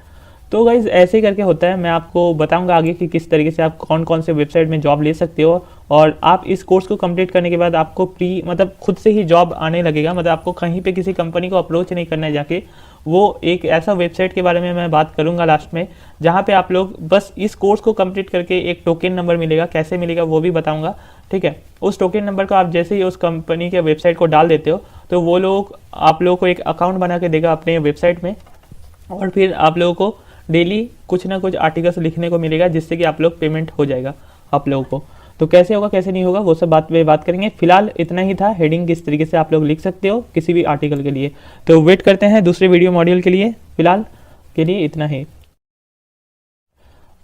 तो गाइज ऐसे ही करके होता है। मैं आपको बताऊंगा आगे कि किस तरीके से आप कौन कौन से वेबसाइट में जॉब ले सकते हो, और आप इस कोर्स को कंप्लीट करने के बाद आपको प्री मतलब खुद से ही जॉब आने लगेगा। मतलब आपको कहीं पे किसी कंपनी को अप्रोच नहीं करना है जाके। वो एक ऐसा वेबसाइट के बारे में मैं बात करूंगा लास्ट में, जहाँ पे आप लोग बस इस कोर्स को कंप्लीट करके एक टोकन नंबर मिलेगा, कैसे मिलेगा वो भी बताऊंगा। ठीक है। उस टोकन नंबर को आप जैसे ही उस कंपनी के वेबसाइट को डाल देते हो, तो वो लोग आप लोगों को एक अकाउंट बना के देगा अपने वेबसाइट में, और फिर आप लोगों को डेली कुछ ना कुछ आर्टिकल्स लिखने को मिलेगा, जिससे कि आप लोग पेमेंट हो जाएगा आप लोगों को। तो कैसे होगा कैसे नहीं होगा वो सब बात पे बात करेंगे। फिलहाल इतना ही था, हेडिंग किस तरीके से आप लोग लिख सकते हो किसी भी आर्टिकल के लिए। तो वेट करते हैं दूसरे वीडियो मॉड्यूल के लिए। फिलहाल के लिए इतना ही।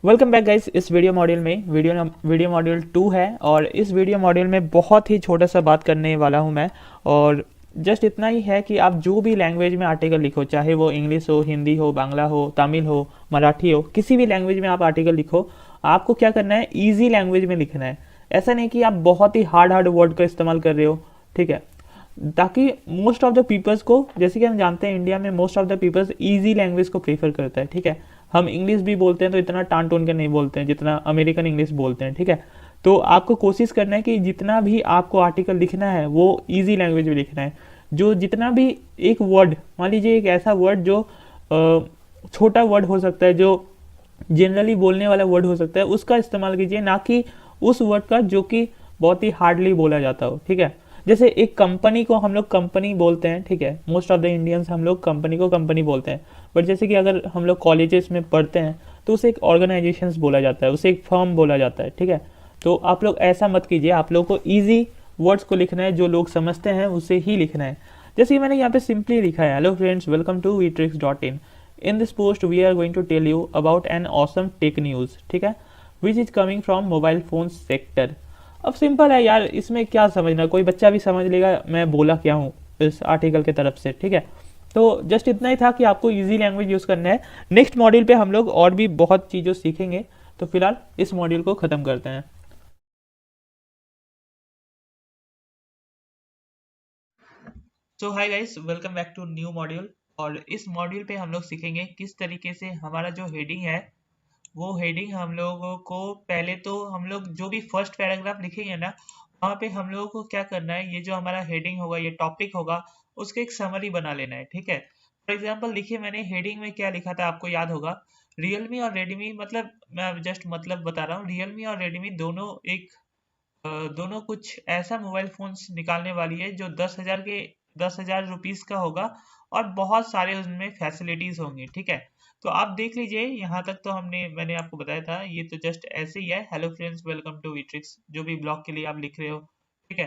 Welcome back guys. इस वीडियो मॉड्यूल में वीडियो मॉड्यूल 2 है, और इस वीडियो मॉड्यूल में बहुत ही छोटा सा बात करने वाला हूँ मैं। और जस्ट इतना ही है कि आप जो भी लैंग्वेज में आर्टिकल लिखो, चाहे वो इंग्लिश हो, हिंदी हो, बांग्ला हो, तमिल हो, मराठी हो, किसी भी लैंग्वेज में आप आर्टिकल लिखो, आपको क्या करना है, ईजी लैंग्वेज में लिखना है। ऐसा नहीं कि आप बहुत ही हार्ड वर्ड का इस्तेमाल कर रहे हो। ठीक है। ताकि मोस्ट ऑफ द पीपल्स को, जैसे कि हम जानते हैं इंडिया में most of the peoples easy language को प्रीफर करता है। ठीक है। हम इंग्लिश भी बोलते हैं तो इतना टान टून के नहीं बोलते हैं जितना अमेरिकन इंग्लिश बोलते हैं। ठीक है। तो आपको कोशिश करना है कि जितना भी आपको आर्टिकल लिखना है वो ईजी लैंग्वेज में लिखना है। जो जितना भी एक वर्ड, मान लीजिए एक ऐसा वर्ड जो छोटा वर्ड हो सकता है, जो जनरली बोलने वाला वर्ड हो सकता है, उसका इस्तेमाल कीजिए, ना कि उस वर्ड का जो कि बहुत ही हार्डली बोला जाता हो। ठीक है। जैसे एक कंपनी को हम लोग कंपनी बोलते हैं। ठीक है। मोस्ट ऑफ द इंडियंस हम लोग कंपनी को कंपनी बोलते हैं, बट जैसे कि अगर हम लोग कॉलेजेस में पढ़ते हैं तो उसे एक ऑर्गेनाइजेशंस बोला जाता है, उसे एक फर्म बोला जाता है। ठीक है। तो आप लोग ऐसा मत कीजिए, आप लोग को ईजी वर्ड्स को लिखना है, जो लोग समझते हैं उसे ही लिखना है। जैसे कि मैंने यहाँ पे सिंपली लिखा है, hello friends, welcome to wetrix.in। In this post we are going to tell you about an awesome tech news. ठीक है। Which is coming from mobile phone sector. अब सिंपल है यार, इसमें क्या समझना, कोई बच्चा भी समझ लेगा मैं बोला क्या हूँ इस आर्टिकल की तरफ से। ठीक है। तो जस्ट इतना ही था कि आपको इजी लैंग्वेज यूज़ करना है। नेक्स्ट मॉड्यूल पे हम लोग और भी बहुत चीज़ों सीखेंगे। तो फिलहाल इस मॉड्यूल को ख़त्म करते हैं। तो hi guys, welcome back to new module. और इस मॉड्यूल पे हम लोग सीखेंगे किस तरीके से हमारा जो हेडिंग है, वो हेडिंग हम लोगों को पहले तो हम लोग जो भी फर्स्ट पैराग्राफ लिखेंगे ना, वहाँ पे हम लोगों को क्या करना है, ये जो हमारा हेडिंग होगा, ये टॉपिक होगा, उसका एक समरी बना लेना है। ठीक है। फॉर एग्जांपल देखिए, मैंने हेडिंग में क्या लिखा था आपको याद होगा, रियलमी और रेडमी, मतलब मैं जस्ट मतलब बता रहा हूँ, रियलमी और रेडमी दोनों दोनों कुछ ऐसा मोबाइल फोन्स निकालने वाली है जो 10,000 रुपीज का होगा, और बहुत सारे उसमें फैसिलिटीज होंगी। ठीक है। तो आप देख लीजिए, यहाँ तक तो मैंने आपको बताया था, ये तो जस्ट ऐसे ही है, हेलो फ्रेंड्स, वेलकम टू वीट्रिक्स, जो भी ब्लॉग के लिए आप लिख रहे हो। ठीक है।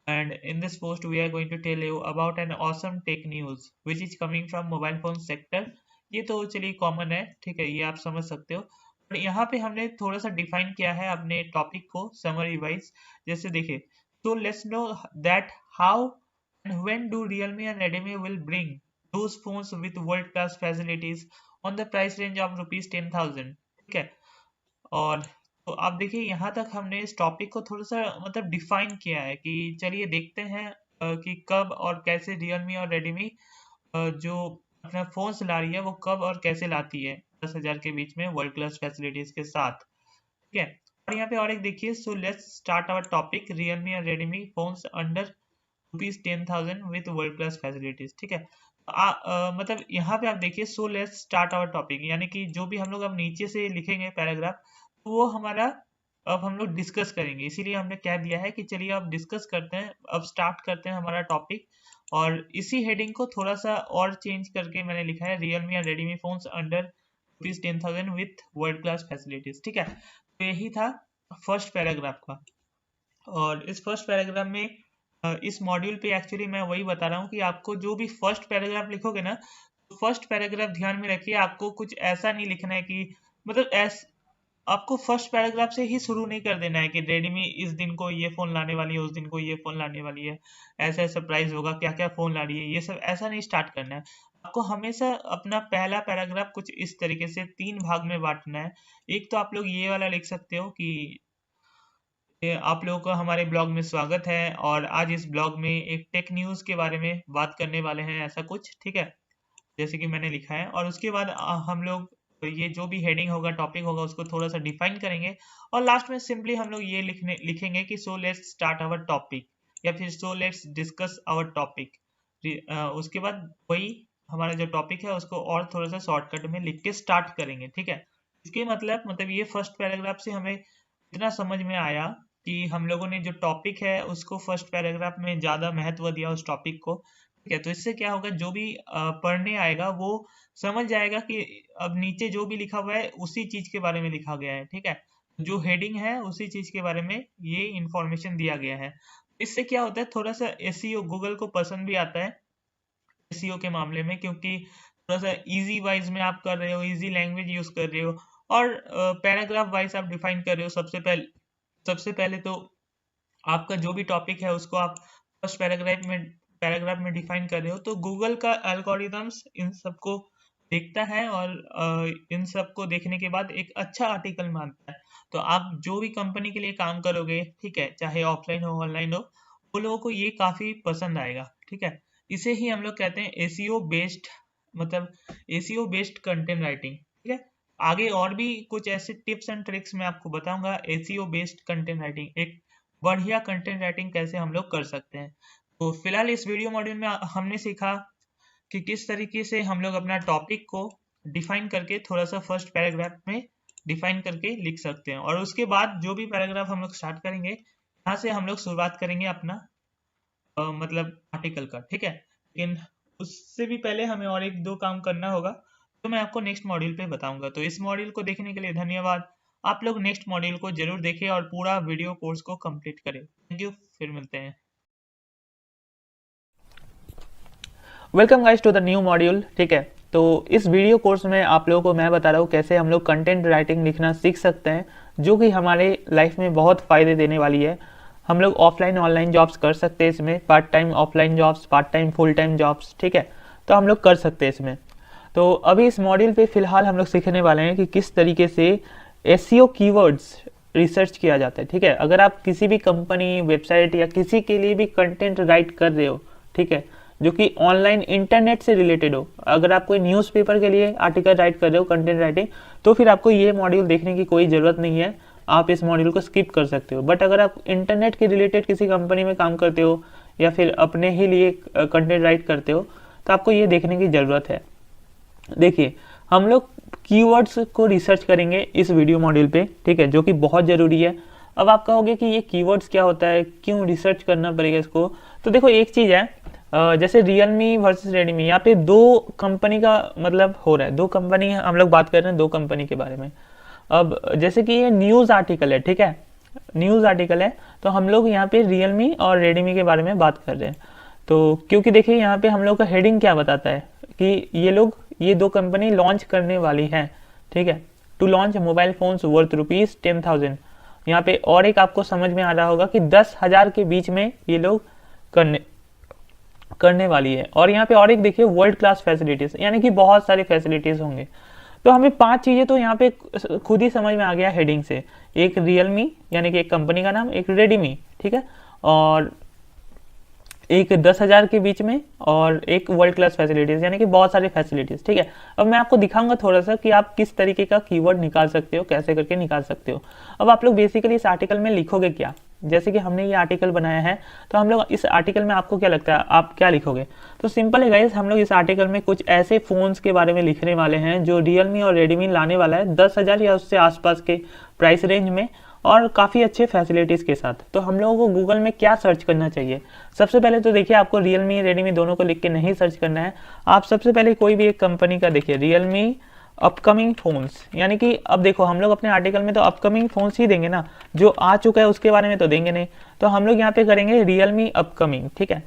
And in this post we are going to tell you about an awesome tech news which is coming from mobile phone sector. ये तो चलिए कॉमन है। ठीक है। ये आप समझ सकते हो। और यहाँ पे हमने थोड़ा सा डिफाइन किया है अपने टॉपिक को समरी वाइज। जैसे देखिए, so let's know that how and when do Realme and Redmi will bring those phones with world class facilities on the price range of rupees 10,000। ठीक है। और तो आप देखिए, यहाँ तक हमने इस टॉपिक को थोड़ा सा मतलब डिफाइन किया है कि चलिए देखते हैं कि कब और कैसे रियलमी और रेडमी जो अपना फोन्स ला रही है वो कब और कैसे लाती है 10,000 के बीच में वर्ल्ड क्लास फैसिलिटीज के साथ, ठीक है। और यहाँ पे और एक देखिए, so let's start our topic, Realme और Redmi phones under ₹10,000 with world class facilities, ठीक है। मतलब यहाँ पे आप देखिए, so let's start our topic, यानी कि जो भी हम लोग अब नीचे से लिखेंगे पैराग्राफ, तो वो हमारा अब हम लोग डिस्कस करेंगे, इसीलिए हमने क्या दिया है कि चलिए अब डिस्कस करते हैं, अब स्टार्ट करते हैं हमारा टॉपिक। और इसी हेडिंग को थोड़ा सा और चेंज करके मैंने लिखा है, रियलमी और Redmi phones under ₹10,000 with world class facilities, ठीक है। तो यही था फर्स्ट पैराग्राफ का। और इस फर्स्ट पैराग्राफ में इस मॉड्यूल पे एक्चुअली मैं वही बता रहा हूँ कि आपको जो भी फर्स्ट पैराग्राफ लिखोगे ना, तो फर्स्ट पैराग्राफ ध्यान में रखिए, आपको कुछ ऐसा नहीं लिखना है कि मतलब आपको फर्स्ट पैराग्राफ से ही शुरू नहीं कर देना है कि रेडमी इस दिन को ये फोन लाने वाली है, उस दिन को ये फोन लाने वाली है, ऐसा ऐसा प्राइस होगा, क्या क्या फोन ला रही है, ये सब ऐसा नहीं स्टार्ट करना है। आपको हमेशा अपना पहला पैराग्राफ कुछ इस तरीके से 3 भाग में बांटना है। एक तो आप लोग ये वाला लिख सकते हो कि आप लोगों का हमारे ब्लॉग में स्वागत है और आज इस ब्लॉग में एक टेक न्यूज़ के बारे में बात करने वाले हैं, ऐसा कुछ, ठीक है, जैसे कि मैंने लिखा है। और उसके बाद हम लोग ये जो भी हेडिंग होगा, टॉपिक होगा, उसको थोड़ा सा डिफाइन करेंगे और लास्ट में सिंपली हम लोग ये लिखेंगे कि so let's start our topic, या फिर so let's discuss our topic. उसके बाद वही हमारा जो टॉपिक है उसको और थोड़ा सा शॉर्टकट में लिख के स्टार्ट करेंगे, ठीक है। इसके मतलब ये फर्स्ट पैराग्राफ से हमें इतना समझ में आया कि हम लोगों ने जो टॉपिक है उसको फर्स्ट पैराग्राफ में ज्यादा महत्व दिया उस टॉपिक को, ठीक है। तो इससे क्या होगा, जो भी पढ़ने आएगा वो समझ जाएगा कि अब नीचे जो भी लिखा हुआ है उसी चीज के बारे में लिखा गया है, ठीक है। जो हेडिंग है उसी चीज के बारे में ये इंफॉर्मेशन दिया गया है। इससे क्या होता है, थोड़ा सा एसईओ गूगल को पसंद भी आता है एसईओ के मामले में, क्योंकि थोड़ा सा इजी वाइज में आप कर रहे हो, इजी लैंग्वेज यूज कर रहे हो और पैराग्राफ वाइज आप डिफाइन कर रहे हो। सबसे पहले तो आपका जो भी टॉपिक है उसको आप फर्स्ट पैराग्राफ में डिफाइन कर रहे हो, तो गूगल का एल्गोरिदम्स इन सबको देखता है और इन सबको देखने के बाद एक अच्छा आर्टिकल मानता है। तो आप जो भी कंपनी के लिए काम करोगे, ठीक है, चाहे ऑफलाइन हो ऑनलाइन हो, वो लोगों को ये काफी पसंद आएगा, ठीक है। इसे ही हम लोग कहते हैं एसीओ बेस्ड, मतलब एसीओ बेस्ड कंटेंट राइटिंग, ठीक है। आगे और भी कुछ ऐसे टिप्स एंड ट्रिक्स मैं आपको बताऊंगा एसीओ बेस्ड कंटेंट राइटिंग, एक बढ़िया कंटेंट राइटिंग कैसे हम लोग कर सकते हैं। तो फिलहाल इस वीडियो मॉड्यूल में हमने सीखा कि किस तरीके से हम लोग अपना टॉपिक को डिफाइन करके थोड़ा सा फर्स्ट पैराग्राफ में डिफाइन करके लिख सकते हैं, और उसके बाद जो भी पैराग्राफ हम लोग स्टार्ट करेंगे, यहाँ से हम लोग शुरुआत करेंगे अपना मतलब आर्टिकल का, ठीक है। लेकिन उससे भी पहले हमें और एक दो काम करना होगा, तो मैं आपको नेक्स्ट मॉड्यूल पे बताऊंगा। तो इस मॉड्यूल को देखने के लिए धन्यवाद। आप लोग नेक्स्ट मॉड्यूल को जरूर देखें और पूरा वीडियो कोर्स को कंप्लीट करें। थैंक यू, फिर मिलते हैं। Welcome guys to the new module, ठीक है। तो इस वीडियो कोर्स में आप लोगों को मैं बता रहा हूँ कैसे हम लोग कंटेंट राइटिंग लिखना सीख सकते हैं, जो कि हमारे लाइफ में बहुत फ़ायदे देने वाली है। हम लोग ऑफलाइन ऑनलाइन जॉब्स कर सकते हैं इसमें, part time offline jobs, part time full time jobs, ठीक है। तो हम लोग कर सकते हैं इसमें। तो अभी इस मॉड्यूल पे फिलहाल हम लोग सीखने वाले हैं कि किस तरीके से एसईओ कीवर्ड्स रिसर्च किया जाता है, ठीक है। अगर आप किसी भी कंपनी, वेबसाइट या किसी के लिए भी कंटेंट राइट कर रहे हो, ठीक है, जो कि ऑनलाइन इंटरनेट से रिलेटेड हो, अगर आप कोई न्यूज़पेपर के लिए आर्टिकल राइट कर रहे हो, कंटेंट राइटिंग, तो फिर आपको ये मॉड्यूल देखने की कोई ज़रूरत नहीं है, आप इस मॉड्यूल को स्किप कर सकते हो। बट अगर आप इंटरनेट के रिलेटेड किसी कंपनी में काम करते हो या फिर अपने ही लिए कंटेंट राइट करते हो, तो आपको ये देखने की ज़रूरत है। देखिए, हम लोग कीवर्ड्स को रिसर्च करेंगे इस वीडियो मॉड्यूल पे, ठीक है, जो कि बहुत ज़रूरी है। अब आप कहोगे कि ये कीवर्ड्स क्या होता है, क्यों रिसर्च करना पड़ेगा इसको। तो देखो, एक चीज़ है, जैसे रियलमी वर्सेस रेडमी, यहाँ पे दो कंपनी का मतलब हो रहा है, दो कंपनी हम लोग बात कर रहे हैं, दो कंपनी के बारे में। अब जैसे कि ये न्यूज़ आर्टिकल है, ठीक है, न्यूज़ आर्टिकल है, तो हम लोग यहाँ पे रियलमी और रेडमी के बारे में बात कर रहे हैं। तो क्योंकि देखिए यहाँ पे हम लोग का हेडिंग क्या बताता है कि ये दो कंपनी लॉन्च करने वाली है, ठीक है, two launch mobile phones worth ₹10,000। यहाँ पे और एक आपको समझ में आ रहा होगा कि 10,000 के बीच में ये लोग करने वाली है। और यहाँ पे और एक देखिए, वर्ल्ड क्लास फैसिलिटीज, यानी कि बहुत सारी फैसिलिटीज होंगे। तो हमें 5 चीजें तो यहाँ पे खुद ही समझ में आ गया हेडिंग से। एक रियलमी यानी कि एक कंपनी का नाम, एक रेडमी, ठीक है, और एक 10,000 के बीच में और एक वर्ल्ड क्लास फैसिलिटीज़, यानी कि बहुत सारी फैसिलिटीज़। ठीक है, अब मैं आपको दिखाऊंगा थोड़ा सा कि आप किस तरीके का कीवर्ड निकाल सकते हो, कैसे करके निकाल सकते हो। अब आप लोग बेसिकली इस आर्टिकल में लिखोगे क्या, जैसे कि हमने ये आर्टिकल बनाया है, तो हम लोग इस आर्टिकल में आपको क्या लगता है आप क्या लिखोगे? तो सिंपल है गाइस, हम लोग इस आर्टिकल में कुछ ऐसे फ़ोन्स के बारे में लिखने वाले हैं जो रियलमी और रेडमी लाने वाला है 10,000 या उससे आसपास के प्राइस रेंज में और काफ़ी अच्छे फैसिलिटीज़ के साथ। तो हम लोगों को गूगल में क्या सर्च करना चाहिए? सबसे पहले तो देखिए, आपको रियलमी रेडमी दोनों को लिख के नहीं सर्च करना है। आप सबसे पहले कोई भी एक कंपनी का देखिए, रियलमी अपकमिंग फ़ोन्स, यानी कि अब देखो हम लोग अपने आर्टिकल में तो अपकमिंग फ़ोन्स ही देंगे ना, जो आ चुका है उसके बारे में तो देंगे नहीं। तो हम लोग यहाँ पे करेंगे रियलमी अपकमिंग। ठीक है,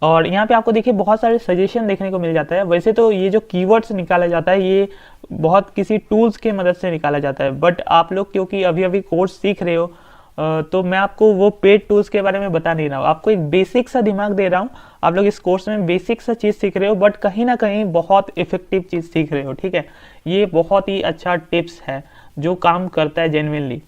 और यहाँ पे आपको देखिए बहुत सारे सजेशन देखने को मिल जाता है। वैसे तो ये जो कीवर्ड्स निकाला जाता है ये बहुत किसी टूल्स के मदद से निकाला जाता है, बट आप लोग क्योंकि अभी अभी कोर्स सीख रहे हो तो मैं आपको वो पेड टूल्स के बारे में बता नहीं रहा हूँ, आपको एक बेसिक सा दिमाग दे रहा हूँ। आप लोग इस कोर्स में बेसिक सा चीज़ सीख रहे हो, बट कहीं ना कहीं बहुत इफेक्टिव चीज़ सीख रहे हो। ठीक है, ये बहुत ही अच्छा टिप्स है जो काम करता है जेन्युइनली।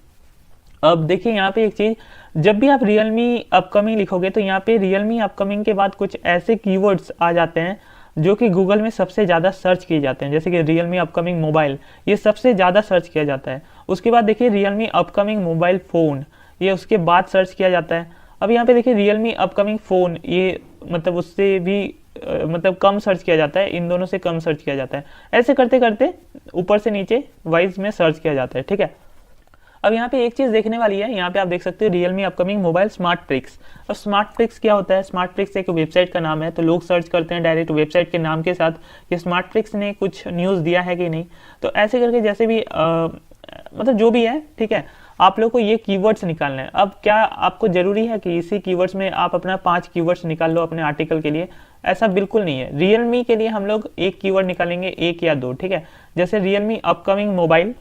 अब देखिए यहाँ पे एक चीज़, जब भी आप रियलमी अपकमिंग लिखोगे तो यहाँ पे रियलमी अपकमिंग के बाद कुछ ऐसे कीवर्ड्स आ जाते हैं जो कि गूगल में सबसे ज़्यादा सर्च किए जाते हैं, जैसे कि रियलमी अपकमिंग मोबाइल, ये सबसे ज़्यादा सर्च किया जाता है। उसके बाद देखिए रियलमी अपकमिंग मोबाइल फ़ोन, ये उसके बाद सर्च किया जाता है। अब यहाँ पे देखिए रियलमी अपकमिंग फ़ोन, ये मतलब उससे भी मतलब कम सर्च किया जाता है, इन दोनों से कम सर्च किया जाता है। ऐसे करते करते ऊपर से नीचे वाइज में सर्च किया जाता है। ठीक है, अब यहाँ पे एक चीज़ देखने वाली है, यहाँ पे आप देख सकते हो Realme upcoming mobile smart tricks. अब स्मार्ट ट्रिक्स क्या होता है? स्मार्ट ट्रिक्स एक वेबसाइट का नाम है, तो लोग सर्च करते हैं डायरेक्ट वेबसाइट के नाम के साथ कि स्मार्ट ट्रिक्स ने कुछ न्यूज़ दिया है कि नहीं। तो ऐसे करके जैसे भी मतलब जो भी है, ठीक है, आप लोग को ये कीवर्ड्स निकालना है। अब क्या आपको ज़रूरी है कि इसी कीवर्ड्स में आप अपना 5 कीवर्ड्स निकाल लो अपने आर्टिकल के लिए? ऐसा बिल्कुल नहीं है। रियलमी के लिए हम लोग एक कीवर्ड निकालेंगे, 1 या 2। ठीक है, जैसे रियलमी अपकमिंग मोबाइल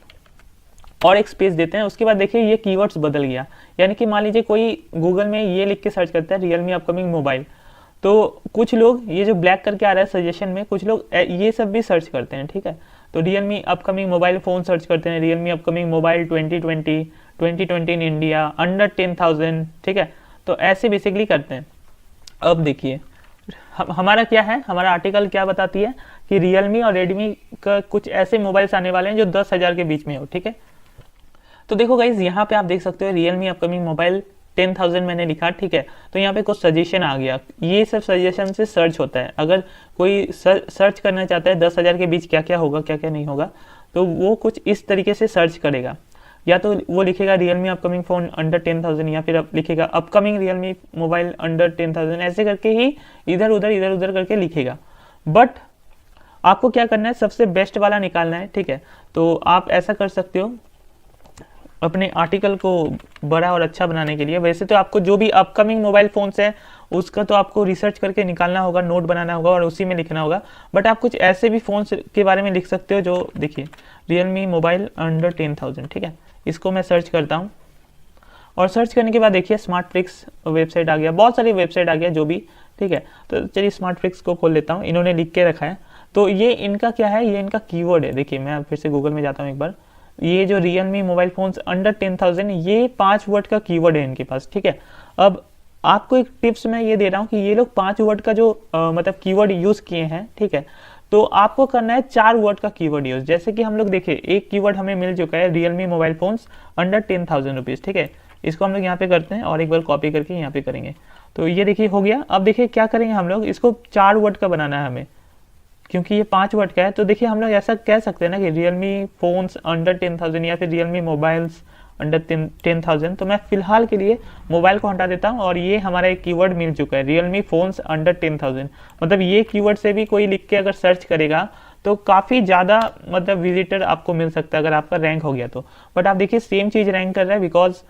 और एक स्पेस देते हैं। उसके बाद देखिए ये कीवर्ड्स बदल गया, यानी कि मान लीजिए कोई गूगल में ये लिख के सर्च करता है रियलमी अपकमिंग मोबाइल, तो कुछ लोग ये जो ब्लैक करके आ रहा है सजेशन में, कुछ लोग ये सब भी सर्च करते हैं। ठीक है, तो Realme upcoming mobile phone search करते हैं, Realme upcoming mobile 2020 in India, under 10,000। ठीक है, तो ऐसे बेसिकली करते हैं। अब देखिए हमारा क्या है, हमारा आर्टिकल क्या बताती है कि रियलमी और रेडमी का कुछ ऐसे मोबाइल्स आने वाले हैं जो 10,000 के बीच में हो। ठीक है, तो देखो गाइज यहाँ पे आप देख सकते हो रियलमी अपकमिंग मोबाइल 10,000 मैंने लिखा। ठीक है, तो यहाँ पे कुछ सजेशन आ गया, ये सब सजेशन से सर्च होता है। अगर कोई सर्च करना चाहता है 10,000 के बीच क्या क्या होगा क्या क्या नहीं होगा, तो वो कुछ इस तरीके से सर्च करेगा। या तो वो लिखेगा रियलमी अपकमिंग फ़ोन अंडर 10,000, या फिर लिखेगा अपकमिंग रियलमी मोबाइल अंडर 10,000, ऐसे करके ही इधर उधर करके लिखेगा। बट आपको क्या करना है, सबसे बेस्ट वाला निकालना है। ठीक है, तो आप ऐसा कर सकते हो अपने आर्टिकल को बड़ा और अच्छा बनाने के लिए। वैसे तो आपको जो भी अपकमिंग मोबाइल फ़ोन्स है उसका तो आपको रिसर्च करके निकालना होगा, नोट बनाना होगा और उसी में लिखना होगा। बट आप कुछ ऐसे भी फ़ोन्स के बारे में लिख सकते हो जो देखिए रियलमी मोबाइल अंडर 10,000। ठीक है, इसको मैं सर्च करता हूँ और सर्च करने के बाद देखिए स्मार्ट ट्रिक्स वेबसाइट आ गया, बहुत सारी वेबसाइट आ गया जो भी। ठीक है, तो चलिए स्मार्ट ट्रिक्स को खोल लेता हूँ, इन्होंने लिख के रखा है। तो ये इनका क्या है, ये इनका कीवर्ड है। देखिए मैं फिर से गूगल में जाता हूँ एक बार, ये जो रियलमी मोबाइल फोन्स अंडर 10,000, ये 5 वर्ड का कीवर्ड है इनके पास। ठीक है, अब आपको एक टिप्स मैं ये दे रहा हूँ कि ये लोग 5 वर्ड का जो मतलब कीवर्ड यूज़ किए हैं, ठीक है, तो आपको करना है 4 वर्ड का कीवर्ड यूज़। जैसे कि हम लोग देखिए एक कीवर्ड हमें मिल चुका है Realme mobile phones under 10,000 rupees. ठीक है, इसको हम लोग यहाँ पे करते हैं और एक बार कॉपी करके यहाँ पे करेंगे, तो ये देखिए हो गया। अब देखिए क्या करेंगे हम लोग, इसको 4 वर्ड का बनाना है हमें, क्योंकि ये 5 वर्ड का है। तो देखिए हम लोग ऐसा कह सकते हैं ना कि रियलमी फ़ोन्स अंडर 10,000 या फिर रियलमी मोबाइल्स अंडर 10,000। तो मैं फिलहाल के लिए मोबाइल को हटा देता हूँ और ये हमारा एक कीवर्ड मिल चुका है रियलमी फ़ोन्स अंडर 10,000। मतलब ये कीवर्ड से भी कोई लिख के अगर सर्च करेगा तो काफ़ी ज़्यादा मतलब विजिटर आपको मिल सकता है अगर आपका रैंक हो गया तो। बट आप देखिए सेम चीज़ रैंक कर रहा है, बिकॉज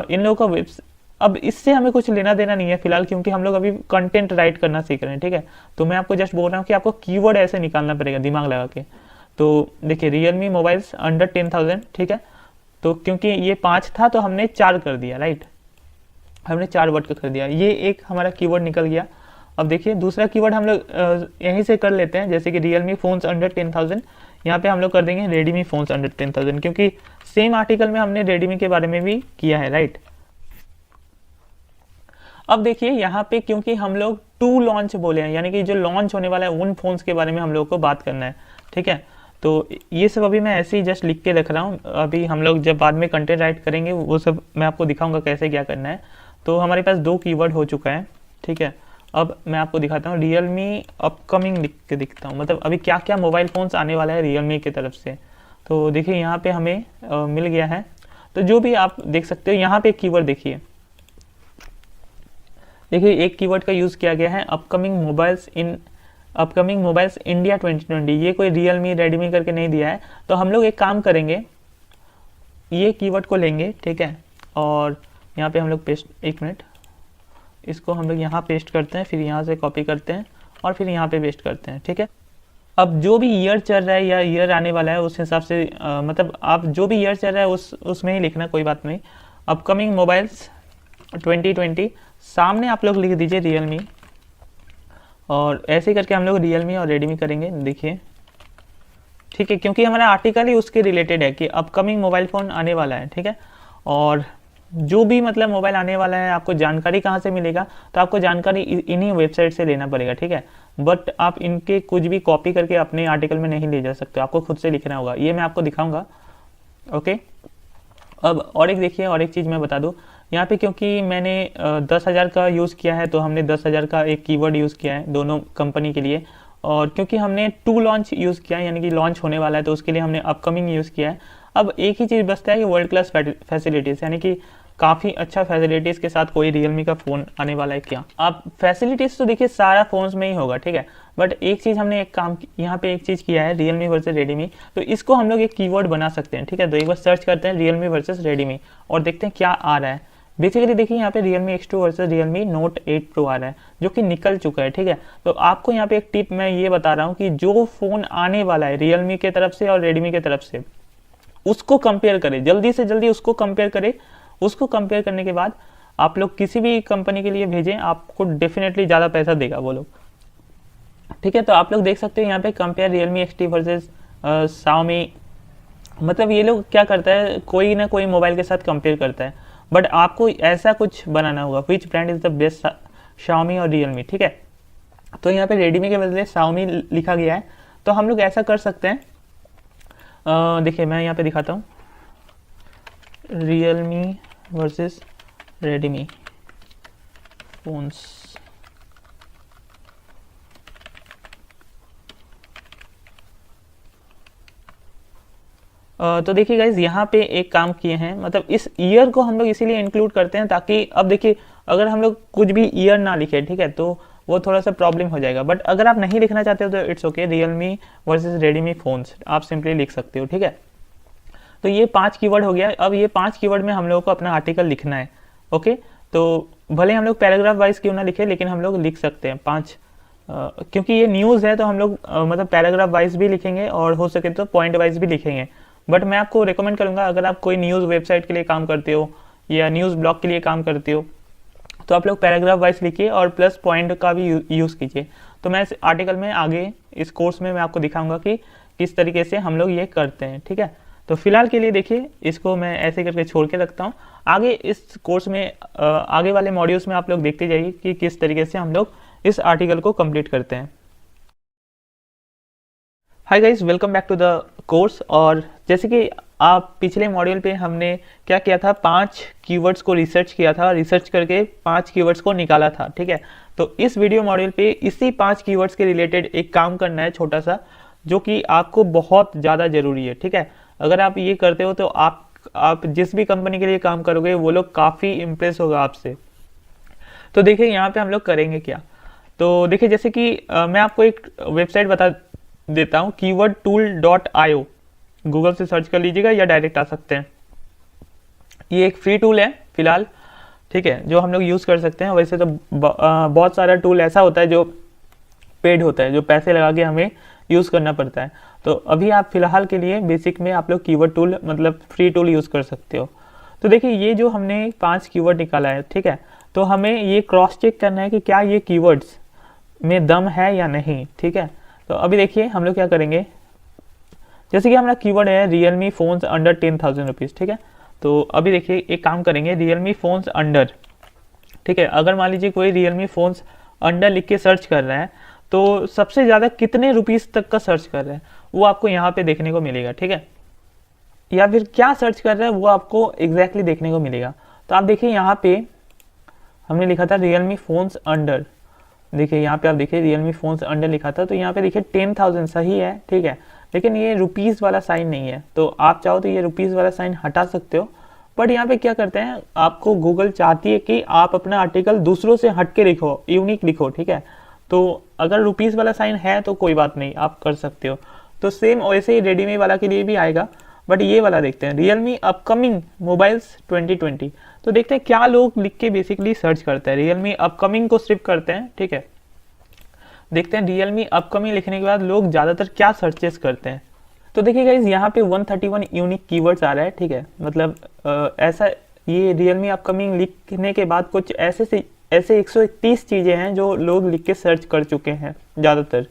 इन लोगों का अब इससे हमें कुछ लेना देना नहीं है फिलहाल, क्योंकि हम लोग अभी कंटेंट राइट करना सीख रहे हैं। ठीक है, तो मैं आपको जस्ट बोल रहा हूँ कि आपको कीवर्ड ऐसे निकालना पड़ेगा दिमाग लगा के। तो देखिए रियलमी मोबाइल्स अंडर 10,000, ठीक है, तो क्योंकि ये 5 था तो हमने 4 कर दिया, राइट, हमने 4 वर्ड का कर दिया, ये एक हमारा कीवर्ड निकल गया। अब देखिए दूसरा कीवर्ड हम लोग यहीं से कर लेते हैं, जैसे कि रियलमी फ़ोन्स अंडर 10,000, यहाँ पे हम लोग कर देंगे रेडमी फ़ोन्स अंडर 10,000, क्योंकि सेम आर्टिकल में हमने रेडमी के बारे में भी किया है, राइट। अब देखिए यहाँ पे क्योंकि हम लोग टू लॉन्च बोले हैं, यानी कि जो लॉन्च होने वाला है उन फोन्स के बारे में हम लोग को बात करना है, ठीक है। तो ये सब अभी मैं ऐसे ही जस्ट लिख के रख रहा हूँ, अभी हम लोग जब बाद में कंटेंट राइट करेंगे वो सब मैं आपको दिखाऊंगा कैसे क्या करना है। तो हमारे पास 2 कीवर्ड हो चुका है, ठीक है। अब मैं आपको दिखाता हूँ रियलमी अपकमिंग लिख के दिखता हूँ, मतलब अभी क्या क्या मोबाइल फ़ोन्स आने वाला है रियलमी की तरफ से। तो देखिए यहाँ पे हमें मिल गया है। तो जो भी आप देख सकते हो यहाँ पे एक कीवर्ड देखिए एक कीवर्ड का यूज़ किया गया है अपकमिंग मोबाइल्स इंडिया 2020। ये कोई रियलमी रेडमी करके नहीं दिया है। तो हम लोग एक काम करेंगे, ये कीवर्ड को लेंगे, ठीक है, और यहाँ पे हम लोग पेस्ट, एक मिनट, इसको हम लोग यहाँ पेस्ट करते हैं, फिर यहाँ से कॉपी करते हैं और फिर यहाँ पे पेस्ट करते हैं, ठीक है। अब जो भी ईयर चल रहा है या ईयर आने वाला है उस हिसाब से मतलब आप जो भी ईयर चल रहा है उसमें ही लिखना, कोई बात नहीं। अपकमिंग मोबाइल्स 2020 सामने आप लोग लिख दीजिए रियलमी, और ऐसे करके हम लोग रियलमी और रेडमी करेंगे, देखिए, ठीक है, क्योंकि हमारा आर्टिकल ही उसके रिलेटेड है कि अपकमिंग मोबाइल फ़ोन आने वाला है, ठीक है। और जो भी मतलब मोबाइल आने वाला है आपको जानकारी कहाँ से मिलेगा, तो आपको जानकारी इन्हीं वेबसाइट से लेना पड़ेगा, ठीक है। बट आप इनके कुछ भी कॉपी करके अपने आर्टिकल में नहीं ले जा सकते, आपको खुद से लिखना होगा, ये मैं आपको दिखाऊंगा, ओके। अब और एक देखिए, और एक चीज़ मैं बता दूं, यहाँ पे क्योंकि मैंने 10,000 का यूज़ किया है तो हमने 10,000 का एक कीवर्ड यूज़ किया है दोनों कंपनी के लिए। और क्योंकि हमने टू लॉन्च यूज़ किया है, यानी कि लॉन्च होने वाला है, तो उसके लिए हमने अपकमिंग यूज़ किया है। अब एक ही चीज़ बचता है कि वर्ल्ड क्लास फैसिलिटीज़, यानी कि काफ़ी अच्छा फैसिलिटीज़ के साथ कोई रियलमी का फ़ोन आने वाला है क्या। आप फैसिलिटीज़ तो देखिए सारा फ़ोन्स में ही होगा, ठीक है, बट एक चीज़ हमने एक काम यहाँ पे एक चीज़ किया है, रियलमी वर्सेस रेडमी, तो इसको हम लोग एक कीवर्ड बना सकते हैं, ठीक है। तो एक बार सर्च करते हैं रियलमी वर्सेस रेडमी और देखते हैं क्या आ रहा है। बेसिकली देखिए यहाँ पे Realme X2 versus Realme Note 8 Pro आ रहा है, जो कि निकल चुका है, ठीक है। तो आपको यहाँ पे एक टिप मैं ये बता रहा हूँ कि जो फ़ोन आने वाला है रियलमी के तरफ से और रेडमी के तरफ से, उसको कंपेयर करें, जल्दी से जल्दी उसको कंपेयर करें। उसको कंपेयर करने के बाद आप लोग किसी भी कंपनी के लिए भेजें, आपको डेफिनेटली ज़्यादा पैसा देगा वो लोग, ठीक है। तो आप लोग देख सकते हैं यहाँ पे compare Realme XT versus Xiaomi, मतलब ये लोग क्या करता है, कोई ना कोई मोबाइल के साथ कंपेयर करता है, बट आपको ऐसा कुछ बनाना होगा, which brand is the best, Xiaomi और रियलमी, ठीक है। तो यहाँ पे रेडमी के बदले Xiaomi लिखा गया है। तो हम लोग ऐसा कर सकते हैं, देखिए मैं यहाँ पे दिखाता हूँ, रियलमी वर्सेस रेडमी फोन्स। तो देखिए गाइज यहाँ पे एक काम किए हैं, मतलब इस ईयर को हम लोग इसीलिए इंक्लूड करते हैं ताकि अब देखिए अगर हम लोग कुछ भी ईयर ना लिखे, ठीक है, तो वो थोड़ा सा प्रॉब्लम हो जाएगा। बट अगर आप नहीं लिखना चाहते हो तो it's okay, Realme versus Redmi phones आप सिंपली लिख सकते हो, ठीक है। तो ये 5 कीवर्ड हो गया। अब ये 5 कीवर्ड में हम लोगों को अपना आर्टिकल लिखना है, ओके। तो भले हम लोग पैराग्राफ वाइज क्यों ना लिखे, लेकिन हम लोग लिख सकते हैं 5, क्योंकि ये न्यूज़ है तो हम लोग मतलब पैराग्राफ वाइज भी लिखेंगे और हो सके तो पॉइंट वाइज भी लिखेंगे। बट मैं आपको रिकमेंड करूंगा, अगर आप कोई न्यूज़ वेबसाइट के लिए काम करते हो या न्यूज़ ब्लॉग के लिए काम करते हो, तो आप लोग पैराग्राफ वाइज लिखिए और प्लस पॉइंट का भी यूज़ कीजिए। तो मैं इस आर्टिकल में आगे इस कोर्स में मैं आपको दिखाऊंगा कि किस तरीके से हम लोग ये करते हैं, ठीक है। तो फिलहाल के लिए देखिए इसको मैं ऐसे करके छोड़ के रखता हूँ। आगे इस कोर्स में आगे वाले मॉड्यूल्स में आप लोग देखते जाइए कि किस तरीके से हम लोग इस आर्टिकल को कंप्लीट करते हैं। Hi guys, welcome back to the course. और जैसे कि आप पिछले मॉड्यूल पे हमने क्या किया था, 5 कीवर्ड्स को रिसर्च किया था, रिसर्च करके 5 कीवर्ड्स को निकाला था, ठीक है। तो इस वीडियो मॉड्यूल पे इसी 5 कीवर्ड्स के रिलेटेड एक काम करना है छोटा सा, जो कि आपको बहुत ज़्यादा ज़रूरी है, ठीक है। अगर आप ये करते हो तो आप जिस भी कंपनी के लिए काम करोगे वो लोग काफ़ी इम्प्रेस होगा आपसे। तो देखिए यहाँ पे हम लोग करेंगे क्या। तो देखिए जैसे कि मैं आपको एक वेबसाइट बता देता हूँ, keywordtool.io, गूगल से सर्च कर लीजिएगा या डायरेक्ट आ सकते हैं। ये एक फ्री टूल है फिलहाल, ठीक है, जो हम लोग यूज़ कर सकते हैं। वैसे तो बहुत सारा टूल ऐसा होता है जो पेड होता है, जो पैसे लगा के हमें यूज़ करना पड़ता है। तो अभी आप फिलहाल के लिए बेसिक में आप लोग कीवर्ड टूल मतलब फ्री टूल यूज़ कर सकते हो। तो देखिए ये जो हमने 5 कीवर्ड निकाला है, ठीक है, तो हमें ये क्रॉस चेक करना है कि क्या ये कीवर्ड्स में दम है या नहीं, ठीक है। तो अभी देखिए हम लोग क्या करेंगे, जैसे कि हमारा कीवर्ड है रियलमी फोन्स अंडर 10,000 रुपीज़, ठीक है। तो अभी देखिए एक काम करेंगे, रियलमी फोन्स अंडर ठीक है। अगर मान लीजिए कोई रियलमी फ़ोन्स अंडर लिख के सर्च कर रहा है तो सबसे ज़्यादा कितने रुपीज़ तक का सर्च कर रहा है वो आपको यहाँ पे देखने को मिलेगा, ठीक है। या फिर क्या सर्च कर रहा है वो आपको एग्जैक्टली देखने को मिलेगा। तो आप देखिए यहाँ पे हमने लिखा था रियलमी फ़ोन्स अंडर, देखिए यहाँ पे आप देखिए रियलमी फ़ोन्स अंडर लिखा था, तो यहाँ पे देखिए 10,000 सही है, ठीक है, लेकिन ये रुपीज़ वाला साइन नहीं है। तो आप चाहो तो ये रुपीज़ वाला साइन हटा सकते हो, बट यहाँ पे क्या करते हैं, आपको गूगल चाहती है कि आप अपना आर्टिकल दूसरों से हट के लिखो, यूनिक लिखो, ठीक है। तो अगर रुपीज़ वाला साइन है तो कोई बात नहीं, आप कर सकते हो। तो सेम वैसे ही रेडमी वाला के लिए भी आएगा, बट ये वाला देखते हैं, रियलमी अपकमिंग मोबाइल्स 2020। तो देखते हैं क्या लोग लिख के बेसिकली सर्च करते हैं, रियलमी अपकमिंग को सिर्फ करते हैं, ठीक है। देखते हैं रियलमी अपकमिंग लिखने के बाद लोग ज़्यादातर क्या सर्चेस करते हैं। तो देखिए गाइस यहाँ पे 131 यूनिक कीवर्ड्स आ रहा है, ठीक है, मतलब ऐसा ये रियलमी अपकमिंग लिखने के बाद कुछ ऐसे 131 चीज़ें हैं जो लोग लिख के सर्च कर चुके हैं ज़्यादातर,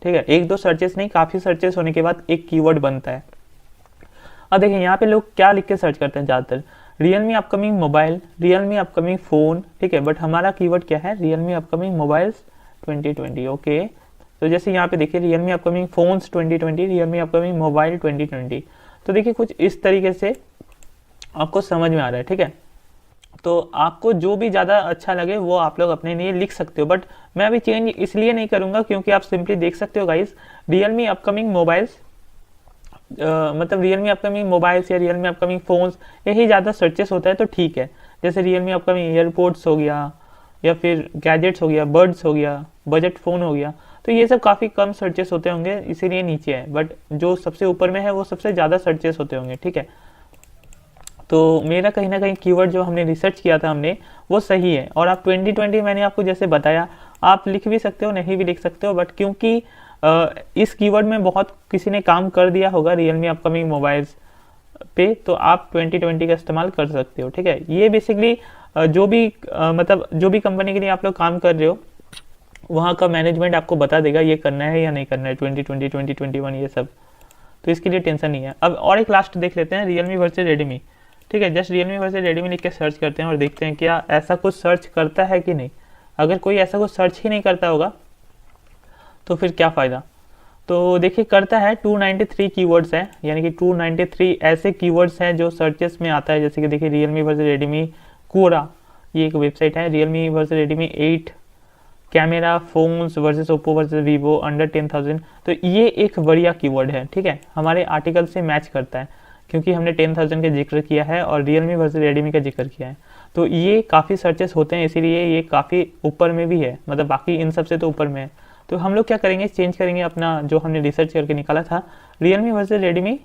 ठीक है। एक दो सर्चेस नहीं, काफ़ी सर्चेस होने के बाद एक कीवर्ड बनता है। अब देखिए यहाँ पे लोग क्या लिख के सर्च करते हैं ज़्यादातर, Realme upcoming mobile, Realme upcoming phone, ठीक है, बट हमारा कीवर्ड क्या है, रियलमी अपकमिंग मोबाइल्स 2020, ओके। तो जैसे यहाँ पे देखिए Realme upcoming phones 2020, Realme upcoming mobile 2020, तो देखिए कुछ इस तरीके से आपको समझ में आ रहा है, ठीक है। तो आपको जो भी ज़्यादा अच्छा लगे वो आप लोग अपने लिए लिख सकते हो, बट मैं अभी चेंज इसलिए नहीं करूँगा क्योंकि आप सिंपली देख सकते हो गाइस, रियलमी अपकमिंग मोबाइल्स मतलब रियलमी अपकमिंग मोबाइल्स या रियलमी अपकमिंग फ़ोन्स यही ज़्यादा सर्चेस होता है, तो ठीक है। जैसे रियलमी अपकमिंग एयरपोर्ट्स हो गया, या फिर गैजेट्स हो गया, बर्ड्स हो गया, बजट फ़ोन हो गया, तो ये सब काफ़ी कम सर्चेस होते होंगे, इसीलिए नीचे है, बट जो सबसे ऊपर में है वो सबसे ज़्यादा सर्चेस होते होंगे, ठीक है। तो मेरा कहीं ना कहीं कीवर्ड जो हमने रिसर्च किया था हमने वो सही है। और आप 2020 मैंने आपको जैसे बताया, आप लिख भी सकते हो, नहीं भी लिख सकते हो, बट क्योंकि इस कीवर्ड में बहुत किसी ने काम कर दिया होगा रियलमी अपकमिंग मोबाइल्स पे, तो आप 2020 का इस्तेमाल कर सकते हो, ठीक है। ये बेसिकली जो भी मतलब जो भी कंपनी के लिए आप लोग काम कर रहे हो वहाँ का मैनेजमेंट आपको बता देगा ये करना है या नहीं करना है, 2020 2021 ये सब, तो इसके लिए टेंशन नहीं है। अब और एक लास्ट देख लेते हैं, रियलमी वर्सेस रेडमी, ठीक है। जस्ट रियलमी वर्सेस रेडमी लिख के सर्च करते हैं और देखते हैं क्या ऐसा कुछ सर्च करता है कि नहीं। अगर कोई ऐसा कुछ सर्च ही नहीं करता होगा तो फिर क्या फ़ायदा। तो देखिए करता है, 293 कीवर्ड्स हैं, यानी कि 293 ऐसे कीवर्ड्स हैं जो सर्चेस में आता है। जैसे कि देखिए रियलमी वर्सेस रेडमी कोरा, ये एक वेबसाइट है, Realme versus Redmi 8 camera phones versus Oppo versus Vivo under 10,000, तो ये एक बढ़िया कीवर्ड है, ठीक है, हमारे आर्टिकल से मैच करता है क्योंकि हमने 10,000 का जिक्र किया है और रियलमी वर्सेस रेडमी का जिक्र किया है, तो ये काफ़ी सर्चेस होते हैं, इसीलिए ये काफ़ी ऊपर में भी है, मतलब बाकी इन सब से तो ऊपर में है। तो हम लोग क्या करेंगे, चेंज करेंगे अपना जो हमने रिसर्च करके निकाला था रियलमी वर्सेस रेडमी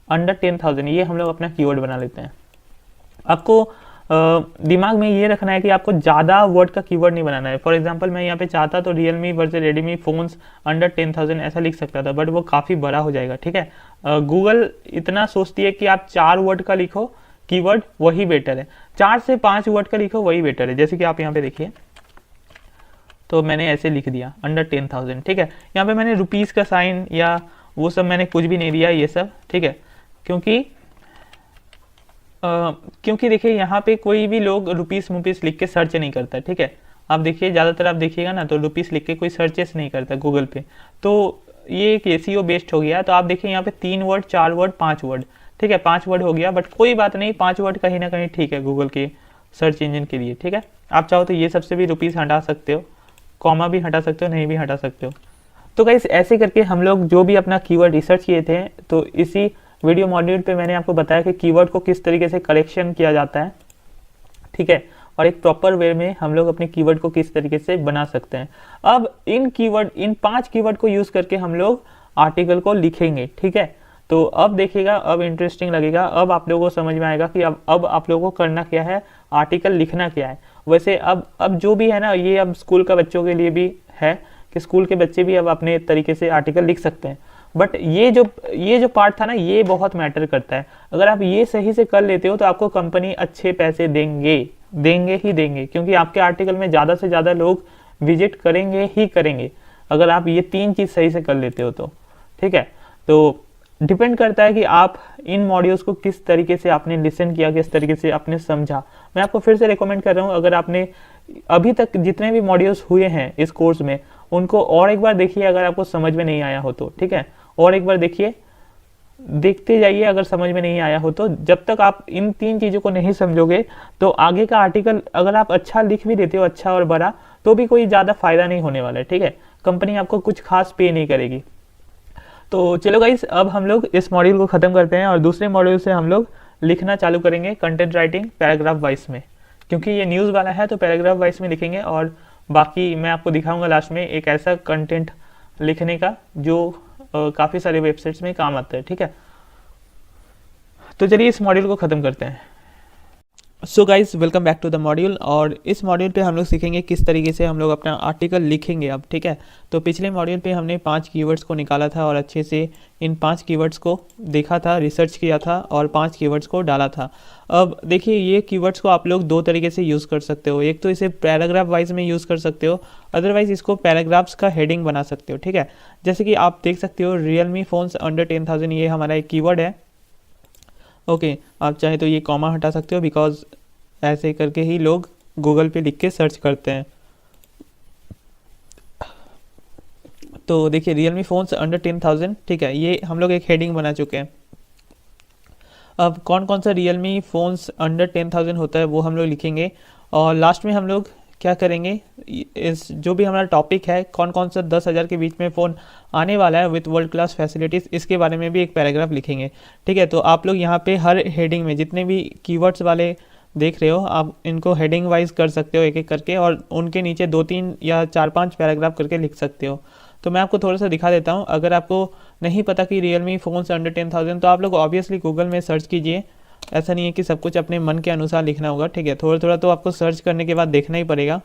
अंडर 10,000, ये हम लोग अपना कीवर्ड बना लेते हैं। आपको दिमाग में ये रखना है कि आपको ज़्यादा वर्ड का कीवर्ड नहीं बनाना है। फॉर एग्जांपल मैं यहाँ पे चाहता तो Realme versus Redmi phones under 10,000 ऐसा लिख सकता था, बट वो काफ़ी बड़ा हो जाएगा, ठीक है। गूगल इतना सोचती है कि आप 4 वर्ड का लिखो कीवर्ड, वही बेटर है, 4 से 5 वर्ड का लिखो वही बेटर है। जैसे कि आप यहाँ पे देखिए, तो मैंने ऐसे लिख दिया अंडर 10,000, ठीक है। यहाँ पे मैंने रुपीज़ का साइन या वो सब मैंने कुछ भी नहीं दिया ये सब, ठीक है, क्योंकि देखिए यहाँ पे कोई भी लोग रुपीस मुपीस लिख के सर्च नहीं करता, ठीक है। आप देखिए ज़्यादातर आप देखिएगा ना तो रुपीस लिख के कोई सर्चेस नहीं करता गूगल पे, तो ये एक एसीओ बेस्ड हो गया। तो आप देखिए यहाँ पे 3 वर्ड 4 वर्ड 5 वर्ड, ठीक है, 5 वर्ड हो गया, बट कोई बात नहीं, 5 वर्ड कहीं ना कहीं ठीक है गूगल के सर्च इंजन के लिए, ठीक है। आप चाहो तो ये सबसे भी रुपीस हटा सकते हो, कॉमा भी हटा सकते हो, नहीं भी हटा सकते हो। तो गाइस ऐसे करके हम लोग जो भी अपना कीवर्ड रिसर्च किए थे, तो इसी वीडियो मॉड्यूल पे मैंने आपको बताया कि कीवर्ड को किस तरीके से कलेक्शन किया जाता है, ठीक है, और एक प्रॉपर वे में हम लोग अपने कीवर्ड को किस तरीके से बना सकते हैं। अब इन 5 कीवर्ड को यूज करके हम लोग आर्टिकल को लिखेंगे, ठीक है। तो अब देखिएगा, अब इंटरेस्टिंग लगेगा, अब आप लोगों को समझ में आएगा कि अब आप लोगों को करना क्या है, आर्टिकल लिखना क्या है। वैसे अब जो भी है ना, ये अब स्कूल का बच्चों के लिए भी है कि स्कूल के बच्चे भी अब अपने तरीके से आर्टिकल लिख सकते हैं, बट ये जो पार्ट था ना, ये बहुत मैटर करता है। अगर आप ये सही से कर लेते हो तो आपको कंपनी अच्छे पैसे देंगे ही देंगे, क्योंकि आपके आर्टिकल में ज़्यादा से ज़्यादा लोग विजिट करेंगे ही करेंगे अगर आप ये 3 चीज़ सही से कर लेते हो तो, ठीक है। तो डिपेंड करता है कि आप इन मॉड्यूल्स को किस तरीके से आपने लिसन किया, किस तरीके से आपने समझा। मैं आपको फिर से रिकमेंड कर रहा हूँ, अगर आपने अभी तक जितने भी मॉड्यूल्स हुए हैं इस कोर्स में उनको और एक बार देखिए अगर आपको समझ में नहीं आया हो तो, ठीक है, और एक बार देखिए, देखते जाइए अगर समझ में नहीं आया हो तो। जब तक आप इन 3 चीज़ों को नहीं समझोगे तो आगे का आर्टिकल अगर आप अच्छा लिख भी देते हो, अच्छा और बड़ा, तो भी कोई ज़्यादा फायदा नहीं होने वाला है, ठीक है। कंपनी आपको कुछ खास पे नहीं करेगी। तो चलो गाइस, अब हम लोग इस मॉड्यूल को ख़त्म करते हैं और दूसरे मॉड्यूल से हम लोग लिखना चालू करेंगे कंटेंट राइटिंग पैराग्राफ वाइज में, क्योंकि ये न्यूज़ वाला है तो पैराग्राफ वाइज में लिखेंगे और बाकी मैं आपको दिखाऊंगा लास्ट में एक ऐसा कंटेंट लिखने का जो काफ़ी सारे वेबसाइट्स में काम आता है, ठीक है। तो चलिए इस मॉड्यूल को ख़त्म करते हैं। So guys, welcome back to the module. और इस मॉड्यूल पे हम लोग सीखेंगे किस तरीके से हम लोग अपना आर्टिकल लिखेंगे अब, ठीक है। तो पिछले मॉड्यूल पे हमने 5 कीवर्ड्स को निकाला था और अच्छे से इन 5 कीवर्ड्स को देखा था, रिसर्च किया था और 5 कीवर्ड्स को डाला था। अब देखिए, ये कीवर्ड्स को आप लोग 2 तरीके से यूज़ कर सकते हो। एक तो इसे पैराग्राफ वाइज में यूज़ कर सकते हो, अदरवाइज इसको पैराग्राफ्स का हेडिंग बना सकते हो, ठीक है। जैसे कि आप देख सकते हो रियलमी फ़ोन्स अंडर 10,000, ये हमारा एक कीवर्ड है। ओके, आप चाहे तो ये कॉमा हटा सकते हो, बिकॉज ऐसे करके ही लोग गूगल पे लिख के सर्च करते हैं। तो देखिए, रियलमी फ़ोन्स अंडर 10,000, ठीक है, ये हम लोग एक हेडिंग बना चुके हैं। अब कौन कौन सा रियलमी फ़ोन्स अंडर 10,000 होता है वो हम लोग लिखेंगे और लास्ट में हम लोग क्या करेंगे, इस जो भी हमारा टॉपिक है कौन कौन सा 10,000 के बीच में फ़ोन आने वाला है विथ वर्ल्ड क्लास फैसिलिटीज़, इसके बारे में भी एक पैराग्राफ लिखेंगे, ठीक है। तो आप लोग यहाँ पे हर हेडिंग में जितने भी कीवर्ड्स वाले देख रहे हो, आप इनको हेडिंग वाइज कर सकते हो एक एक करके और उनके नीचे 2-3 या 4-5 पैराग्राफ करके लिख सकते हो। तो मैं आपको थोड़ा सा दिखा देता हूँ। अगर आपको नहीं पता कि रियलमी फ़ोन्स अंडर 10,000, तो आप लोग ऑब्वियसली गूगल में सर्च कीजिए। ऐसा नहीं है कि सब कुछ अपने मन के अनुसार लिखना होगा, ठीक है। थोड़ा थोड़ा तो आपको सर्च करने के बाद देखना ही पड़ेगा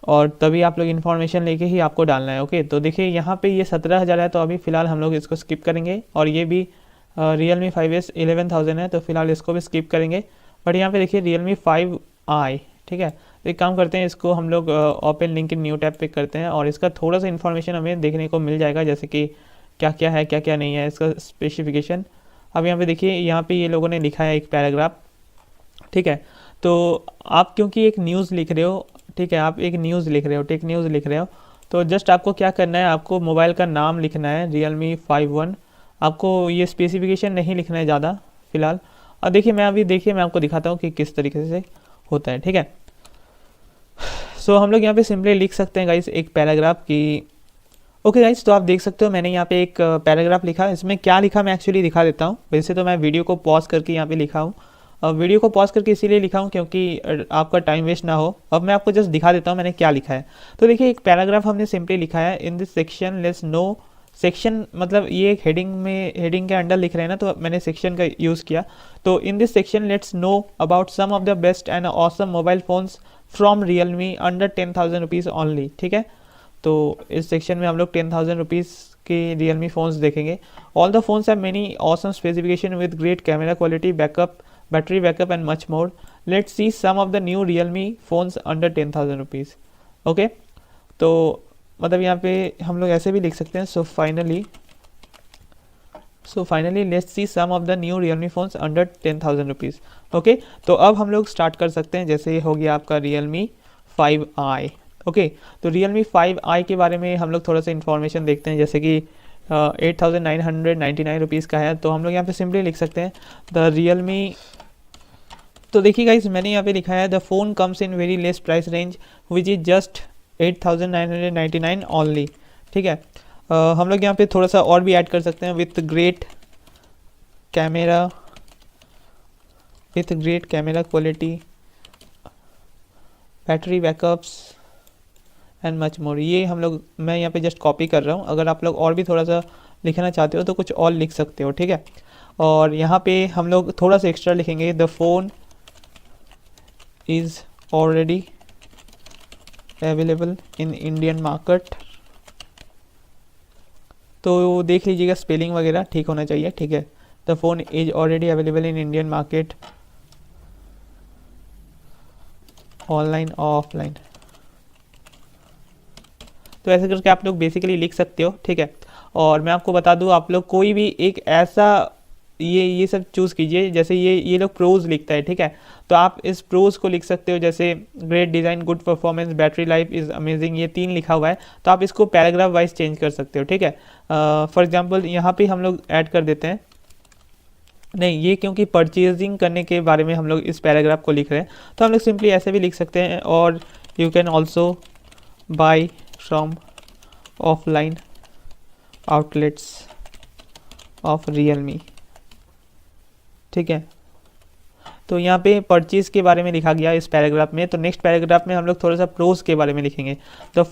और तभी आप लोग इन्फॉर्मेशन लेके ही आपको डालना है। ओके, तो देखिए यहाँ पे ये 17,000 है, तो अभी फ़िलहाल हम लोग इसको स्किप करेंगे। और ये भी रियलमी 5S 11,000 है, तो फिलहाल इसको भी स्किप करेंगे। बट यहाँ पे देखिए रियलमी 5i, ठीक है। तो एक काम करते हैं, इसको हम लोग open link in new tab पे करते हैं और इसका थोड़ा सा इन्फॉर्मेशन हमें देखने को मिल जाएगा, जैसे कि क्या क्या है क्या क्या नहीं है, इसका स्पेसिफिकेशन। अब यहाँ पे देखिए, यहाँ पे ये लोगों ने लिखा है एक पैराग्राफ, ठीक है। तो आप क्योंकि एक न्यूज़ लिख रहे हो, ठीक है, आप एक न्यूज़ लिख रहे हो, टेक न्यूज़ लिख रहे हो, तो जस्ट आपको क्या करना है, आपको मोबाइल का नाम लिखना है रियलमी 5I। आपको ये स्पेसिफिकेशन नहीं लिखना है ज़्यादा फ़िलहाल। और देखिए, मैं आपको दिखाता हूँ कि किस तरीके से होता है, ठीक है। सो हम लोग यहाँ पे सिंपली लिख सकते हैं गाइस एक पैराग्राफ की। ओके गाइस, तो आप देख सकते हो मैंने यहाँ पे एक पैराग्राफ लिखा। इसमें क्या लिखा मैं एक्चुअली दिखा देता हूँ। वैसे तो मैं वीडियो को पॉज करके यहाँ पे लिखा हूँ। वीडियो को पॉज करके इसीलिए लिखा हूँ क्योंकि आपका टाइम वेस्ट ना हो। अब मैं आपको जस्ट दिखा देता हूँ मैंने क्या लिखा है। तो देखिए, एक पैराग्राफ हमने सिंपली लिखा है, इन this section let's no. Section मतलब ये एक हेडिंग के अंडर लिख रहे हैं ना, तो मैंने सेक्शन का यूज़ किया। तो in this section let's know about some of the best and awesome mobile phones from Realme under 10,000 rupees only, ठीक है। तो इस सेक्शन में हम लोग 10,000 रुपीज़ के रियलमी फ़ोन्स देखेंगे। All the phones have many awesome specification with great camera quality, battery backup and much more. Let's see some of the new Realme phones under 10,000 rupees. Okay, तो मतलब यहाँ पे हम लोग ऐसे भी लिख सकते हैं, so finally let's see some of the new Realme phones under 10,000 rupees. Okay, तो अब हम लोग स्टार्ट कर सकते हैं। जैसे हो गया आपका रियलमी 5i। ओके, तो रियलमी 5i के बारे में हम लोग थोड़ा सा इन्फॉर्मेशन देखते हैं। जैसे कि 8,999 रुपीज़ का है, तो हम लोग यहाँ पे सिंपली लिख सकते हैं द रियलमी। तो देखिए गाइस, मैंने यहाँ पे लिखा है the phone comes in very less price range which is just 8,999 only, ठीक है। हम लोग यहाँ पे थोड़ा सा और भी ऐड कर सकते हैं, with great camera quality, battery backups and much मोर। ये मैं यहाँ पे जस्ट कॉपी कर रहा हूँ। अगर आप लोग और भी थोड़ा सा लिखना चाहते हो तो कुछ और लिख सकते हो, ठीक है। और यहाँ पे हम लोग थोड़ा सा एक्स्ट्रा लिखेंगे, the phone is already available in Indian market. तो देख लीजिएगा, स्पेलिंग वगैरह ठीक होना चाहिए, ठीक है। The phone is already available in Indian market, online offline. तो ऐसे करके आप लोग बेसिकली लिख सकते हो, ठीक है। और मैं आपको बता दूं, आप लोग कोई भी एक ऐसा ये सब चूज़ कीजिए। जैसे ये लोग प्रोज लिखता है, ठीक है, तो आप इस प्रोज को लिख सकते हो, जैसे great design, good performance, battery life is amazing, ये 3 लिखा हुआ है, तो आप इसको पैराग्राफ वाइज चेंज कर सकते हो, ठीक है। फॉर एग्जांपल यहाँ पे हम लोग ऐड कर देते हैं, नहीं ये क्योंकि परचेजिंग करने के बारे में हम लोग इस पैराग्राफ को लिख रहे हैं, तो हम लोग सिंपली ऐसे भी लिख सकते हैं, और you can also buy from offline outlets of Realme, ठीक है। तो यहाँ पे परचेज के बारे में लिखा गया इस पैराग्राफ में। तो नेक्स्ट पैराग्राफ में हम लोग थोड़ा सा प्रोज के बारे में लिखेंगे। The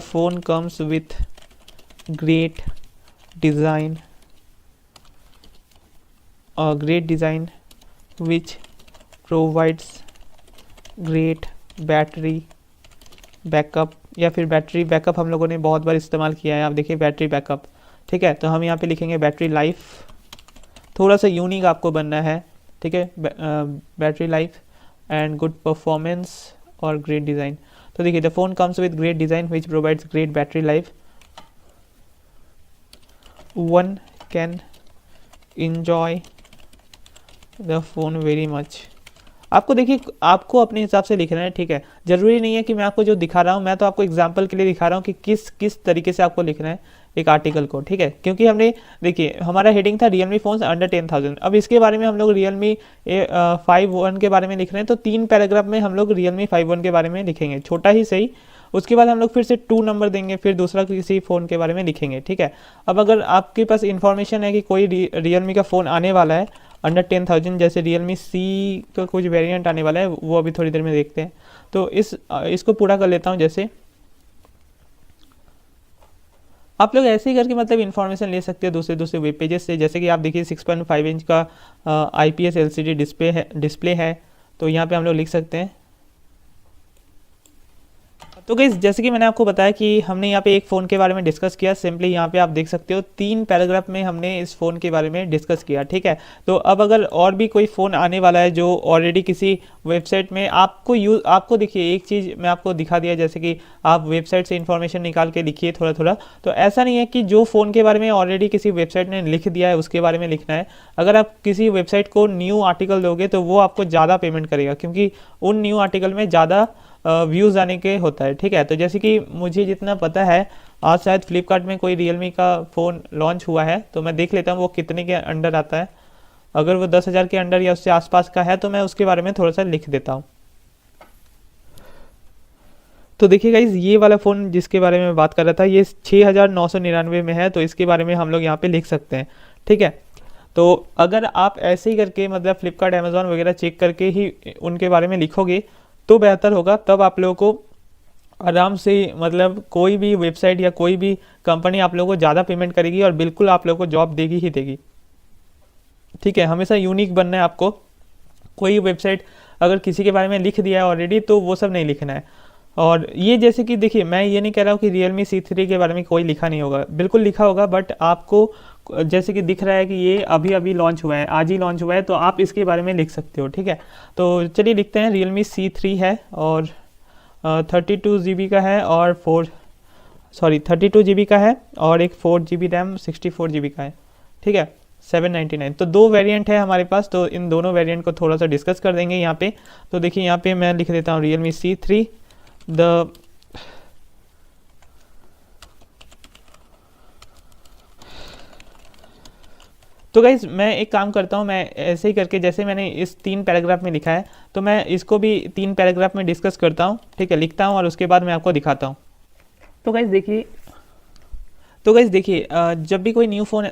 phone comes with great design which provides great battery backup, या फिर बैटरी बैकअप हम लोगों ने बहुत बार इस्तेमाल किया है, आप देखिए बैटरी बैकअप, ठीक है। तो हम यहाँ पे लिखेंगे बैटरी लाइफ, थोड़ा सा यूनिक आपको बनना है, ठीक है, battery life and good performance और ग्रेट डिज़ाइन। तो देखिए the phone comes with great design which provides great battery life, one can enjoy the phone very much. आपको देखिए आपको अपने हिसाब से लिखना है, ठीक है, ज़रूरी नहीं है कि मैं आपको जो दिखा रहा हूँ, मैं तो आपको एग्जांपल के लिए दिखा रहा हूँ कि किस तरीके से आपको लिखना है एक आर्टिकल को, ठीक है। क्योंकि हमने देखिए हमारा हेडिंग था रियलमी फ़ोन्स अंडर 10,000, अब इसके बारे में हम लोग रियलमी 5 के बारे में लिख रहे हैं, तो 3 पैराग्राफ में हम लोग रियलमी 5 के बारे में लिखेंगे, छोटा ही सही। उसके बाद हम लोग फिर से 2 नंबर देंगे, फिर दूसरा किसी फ़ोन के बारे में लिखेंगे, ठीक है। अब अगर आपके पास इन्फॉर्मेशन है कि कोई रियलमी का फ़ोन आने वाला है अंडर 10,000, जैसे रियलमी सी का कुछ वेरिएंट आने वाला है, वो अभी थोड़ी देर में देखते हैं, तो इसको पूरा कर लेता हूँ। जैसे आप लोग ऐसे ही करके मतलब इन्फॉर्मेशन ले सकते हो दूसरे वेब पेजेस से। जैसे कि आप देखिए 6.5 इंच का IPS LCD डिस्प्ले है, तो यहाँ पे हम लोग लिख सकते हैं। तो गाइस जैसे कि मैंने आपको बताया कि हमने यहाँ पे एक फ़ोन के बारे में डिस्कस किया, सिंपली यहाँ पे आप देख सकते हो 3 पैराग्राफ में हमने इस फ़ोन के बारे में डिस्कस किया, ठीक है। तो अब अगर और भी कोई फ़ोन आने वाला है जो ऑलरेडी किसी वेबसाइट में आपको देखिए एक चीज़ मैं आपको दिखा दिया, जैसे कि आप वेबसाइट से इन्फॉर्मेशन निकाल के लिखिए थोड़ा थोड़ा, तो ऐसा नहीं है कि जो फ़ोन के बारे में ऑलरेडी किसी वेबसाइट ने लिख दिया है उसके बारे में लिखना है। अगर आप किसी वेबसाइट को न्यू आर्टिकल दोगे तो वो आपको ज़्यादा पेमेंट करेगा, क्योंकि उन न्यू आर्टिकल में ज़्यादा व्यूज़ आने के होता है, ठीक है। तो जैसे कि मुझे जितना पता है आज शायद फ्लिपकार्ट में कोई रियलमी का फ़ोन लॉन्च हुआ है, तो मैं देख लेता हूँ वो कितने के अंडर आता है। अगर वो 10,000 के अंडर या उससे आसपास का है तो मैं उसके बारे में थोड़ा सा लिख देता हूँ। तो देखिए गाइस ये वाला फ़ोन जिसके बारे में बात कर रहा था ये 6,999 में है, तो इसके बारे में हम लोग यहाँ पे लिख सकते हैं, ठीक है। तो अगर आप ऐसे ही करके मतलब फ्लिपकार्ट अमेज़ॉन वगैरह चेक करके ही उनके बारे में लिखोगे तो बेहतर होगा, तब आप लोगों को आराम से मतलब कोई भी वेबसाइट या कोई भी कंपनी आप लोगों को ज़्यादा पेमेंट करेगी और बिल्कुल आप लोगों को जॉब देगी ही देगी, ठीक है। हमेशा यूनिक बनना है आपको। कोई वेबसाइट अगर किसी के बारे में लिख दिया है ऑलरेडी तो वो सब नहीं लिखना है। और ये जैसे कि देखिए मैं ये नहीं कह रहा हूँ कि रियलमी C3 के बारे में कोई लिखा नहीं होगा, बिल्कुल लिखा होगा, बट आपको जैसे कि दिख रहा है कि ये अभी अभी लॉन्च हुआ है, आज ही लॉन्च हुआ है, तो आप इसके बारे में लिख सकते हो, ठीक है। तो चलिए लिखते हैं रियलमी C3 है और 32 GB का है और 32 GB का है और एक 4 GB रैम 64 GB का है, ठीक है, 799। तो 2 वेरिएंट है हमारे पास, तो इन दोनों वेरिएंट को थोड़ा सा डिस्कस कर देंगे यहाँ पे। तो देखिए यहाँ पे मैं लिख देता हूँ रियलमी C3 तो गाइज मैं एक काम करता हूँ, मैं ऐसे ही करके जैसे मैंने इस 3 पैराग्राफ में लिखा है तो मैं इसको भी 3 पैराग्राफ में डिस्कस करता हूँ, ठीक है, लिखता हूँ और उसके बाद मैं आपको दिखाता हूँ। तो गाइज देखिए जब भी कोई न्यू फ़ोन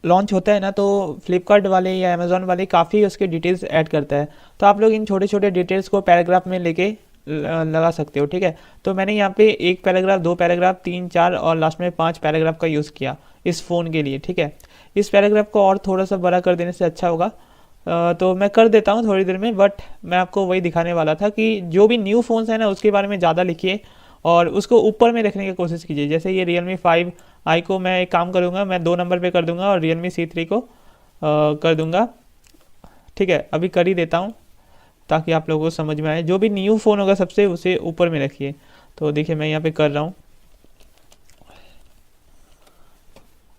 लॉन्च होता है ना तो फ्लिपकार्ट वाले या अमेज़ॉन वाले काफ़ी उसके डिटेल्स ऐड करता है, तो आप लोग इन छोटे छोटे डिटेल्स को पैराग्राफ में लेके लगा सकते हो, ठीक है। तो मैंने यहाँ पे 1 पैराग्राफ, 2 पैराग्राफ, 3, 4 और लास्ट में 5 पैराग्राफ का यूज़ किया इस फ़ोन के लिए, ठीक है। इस पैराग्राफ को और थोड़ा सा बड़ा कर देने से अच्छा होगा, तो मैं कर देता हूँ थोड़ी देर में, बट मैं आपको वही दिखाने वाला था कि जो भी न्यू फ़ोन्स है ना उसके बारे में ज़्यादा लिखिए और उसको ऊपर में रखने की कोशिश कीजिए। जैसे ये रियलमी 5i को मैं एक काम करूँगा, मैं 2 नंबर पे कर दूँगा और रियलमी C3 को कर दूँगा, ठीक है। अभी कर ही देता हूँ ताकि आप लोगों को समझ में आए। जो भी न्यू फ़ोन होगा सबसे उसे ऊपर में रखिए। तो देखिए मैं यहाँ पे कर रहा हूँ,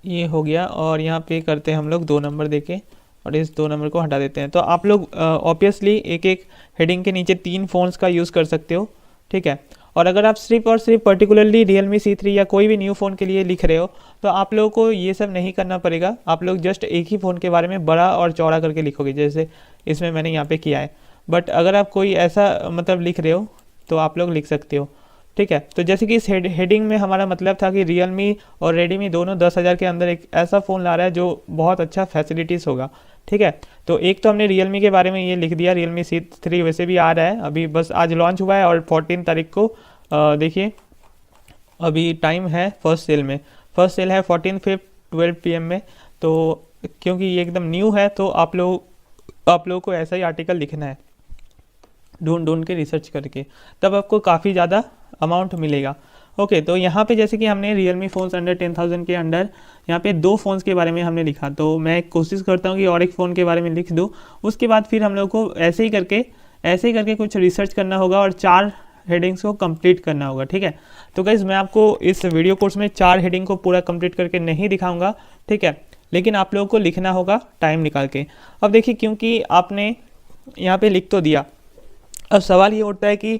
ये हो गया और यहाँ पे करते हैं हम लोग 2 नंबर देके और इस 2 नंबर को हटा देते हैं। तो आप लोग ऑब्वियसली एक एक हेडिंग के नीचे 3 फ़ॉन्ट्स का यूज़ कर सकते हो, ठीक है। और अगर आप सिर्फ और सिर्फ पर्टिकुलरली Realme C3 या कोई भी न्यू फ़ोन के लिए लिख रहे हो तो आप लोगों को ये सब नहीं करना पड़ेगा। आप लोग जस्ट एक ही फ़ोन के बारे में बड़ा और चौड़ा करके लिखोगे, जैसे इसमें मैंने यहाँ पे किया है। बट अगर आप कोई ऐसा मतलब लिख रहे हो तो आप लोग लिख सकते हो, ठीक है। तो जैसे कि इस हेडिंग में हमारा मतलब था कि Realme और Redmi दोनों 10,000 के अंदर एक ऐसा फ़ोन ला रहा है जो बहुत अच्छा फैसिलिटीज़ होगा, ठीक है। तो एक तो हमने Realme के बारे में ये लिख दिया। Realme C3 वैसे भी आ रहा है, अभी बस आज लॉन्च हुआ है और 14 तारीख को देखिए अभी टाइम है फर्स्ट सेल में। फर्स्ट सेल है 14/5 12 PM में। तो क्योंकि ये एकदम न्यू है तो आप लोगों को ऐसा ही आर्टिकल लिखना है, ढूंढ के रिसर्च करके, तब आपको काफ़ी ज़्यादा अमाउंट मिलेगा। ओके, तो यहाँ पे जैसे कि हमने Realme फ़ोन्स अंडर 10,000 के अंडर यहाँ पे 2 फ़ोन्स के बारे में हमने लिखा, तो मैं कोशिश करता हूँ कि और एक फ़ोन के बारे में लिख दूँ। उसके बाद फिर हम लोग को ऐसे ही करके कुछ रिसर्च करना होगा और 4 हेडिंग्स को कंप्लीट करना होगा, ठीक है। तो गाइस मैं आपको इस वीडियो कोर्स में 4 हेडिंग को पूरा कंप्लीट करके नहीं दिखाऊंगा, ठीक है, लेकिन आप लोगों को लिखना होगा टाइम निकाल के। अब देखिए, क्योंकि आपने यहाँ पे लिख तो दिया, अब सवाल ये उठता है कि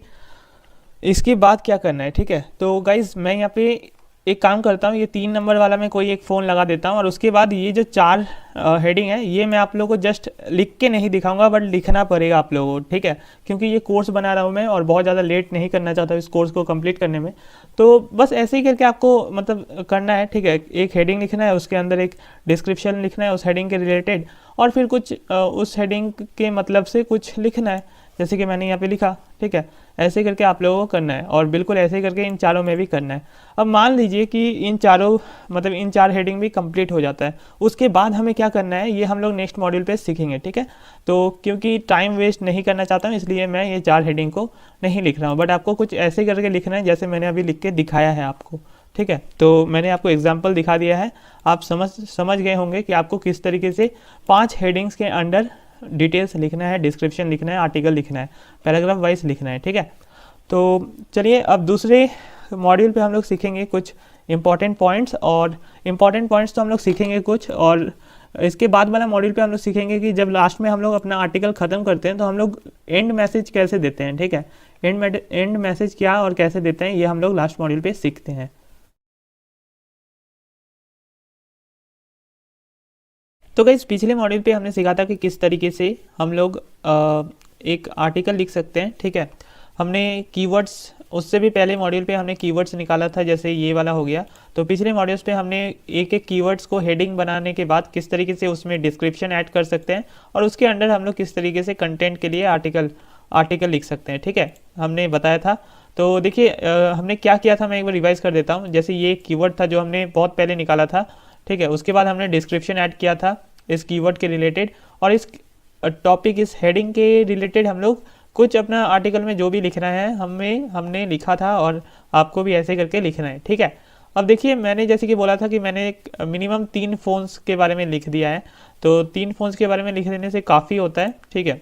इसके बाद क्या करना है, ठीक है। तो गाइज़ मैं यहाँ पे एक काम करता हूँ, ये 3 नंबर वाला मैं कोई एक फ़ोन लगा देता हूँ और उसके बाद ये जो 4 हेडिंग है ये मैं आप लोगों को जस्ट लिख के नहीं दिखाऊंगा, बट लिखना पड़ेगा आप लोगों को, ठीक है। क्योंकि ये कोर्स बना रहा हूँ मैं और बहुत ज़्यादा लेट नहीं करना चाहता इस कोर्स को कंप्लीट करने में। तो बस ऐसे ही करके आपको मतलब करना है, ठीक है। एक हेडिंग लिखना है, उसके अंदर एक डिस्क्रिप्शन लिखना है उस हेडिंग के रिलेटेड, और फिर कुछ उस हेडिंग के मतलब से कुछ लिखना है, जैसे कि मैंने यहाँ पे लिखा, ठीक है। ऐसे करके आप लोगों को करना है और बिल्कुल ऐसे ही करके इन चारों में भी करना है। अब मान लीजिए कि इन 4 हेडिंग भी कंप्लीट हो जाता है, उसके बाद हमें क्या करना है ये हम लोग नेक्स्ट मॉड्यूल पे सीखेंगे, ठीक है। तो क्योंकि टाइम वेस्ट नहीं करना चाहता हूँ इसलिए मैं ये 4 हेडिंग को नहीं लिख रहा हूँ, बट आपको कुछ ऐसे करके लिखना है जैसे मैंने अभी लिख के दिखाया है आपको, ठीक है। तो मैंने आपको एग्जाम्पल दिखा दिया है, आप समझ गए होंगे कि आपको किस तरीके से 5 हेडिंग्स के अंडर डिटेल्स लिखना है, डिस्क्रिप्शन लिखना है, आर्टिकल लिखना है, पैराग्राफ वाइज लिखना है, ठीक है। तो चलिए अब दूसरे मॉड्यूल पे हम लोग सीखेंगे कुछ इंपॉर्टेंट पॉइंट्स, और इंपॉर्टेंट पॉइंट्स तो हम लोग सीखेंगे कुछ, और इसके बाद वाला मॉड्यूल पे हम लोग सीखेंगे कि जब लास्ट में हम लोग अपना आर्टिकल ख़त्म करते हैं तो हम लोग एंड मैसेज कैसे देते हैं, ठीक है। एंड मैसेज क्या और कैसे देते हैं ये हम लोग लास्ट मॉड्यूल पे सीखते हैं। तो गाइस पिछले मॉड्यूल पे हमने सीखा था कि किस तरीके से हम लोग एक आर्टिकल लिख सकते हैं, ठीक है। हमने कीवर्ड्स, उससे भी पहले मॉड्यूल पे हमने कीवर्ड्स निकाला था, जैसे ये वाला हो गया। तो पिछले मॉड्यूल्स पे हमने एक एक कीवर्ड्स को हेडिंग बनाने के बाद किस तरीके से उसमें डिस्क्रिप्शन ऐड कर सकते हैं और उसके अंडर हम लोग किस तरीके से कंटेंट के लिए आर्टिकल लिख सकते हैं, ठीक है, हमने बताया था। तो देखिए हमने क्या किया था, मैं एक बार रिवाइज कर देता हूँ। जैसे ये कीवर्ड था जो हमने बहुत पहले निकाला था, ठीक है। उसके बाद हमने डिस्क्रिप्शन ऐड किया था इस कीवर्ड के रिलेटेड, और इस टॉपिक, इस हेडिंग के रिलेटेड हम लोग कुछ अपना आर्टिकल में जो भी लिखना है हमने लिखा था, और आपको भी ऐसे करके लिखना है, ठीक है। अब देखिए मैंने जैसे कि बोला था कि मैंने मिनिमम 3 फ़ोन्स के बारे में लिख दिया है, तो 3 फ़ोन्स के बारे में लिख देने से काफ़ी होता है, ठीक है।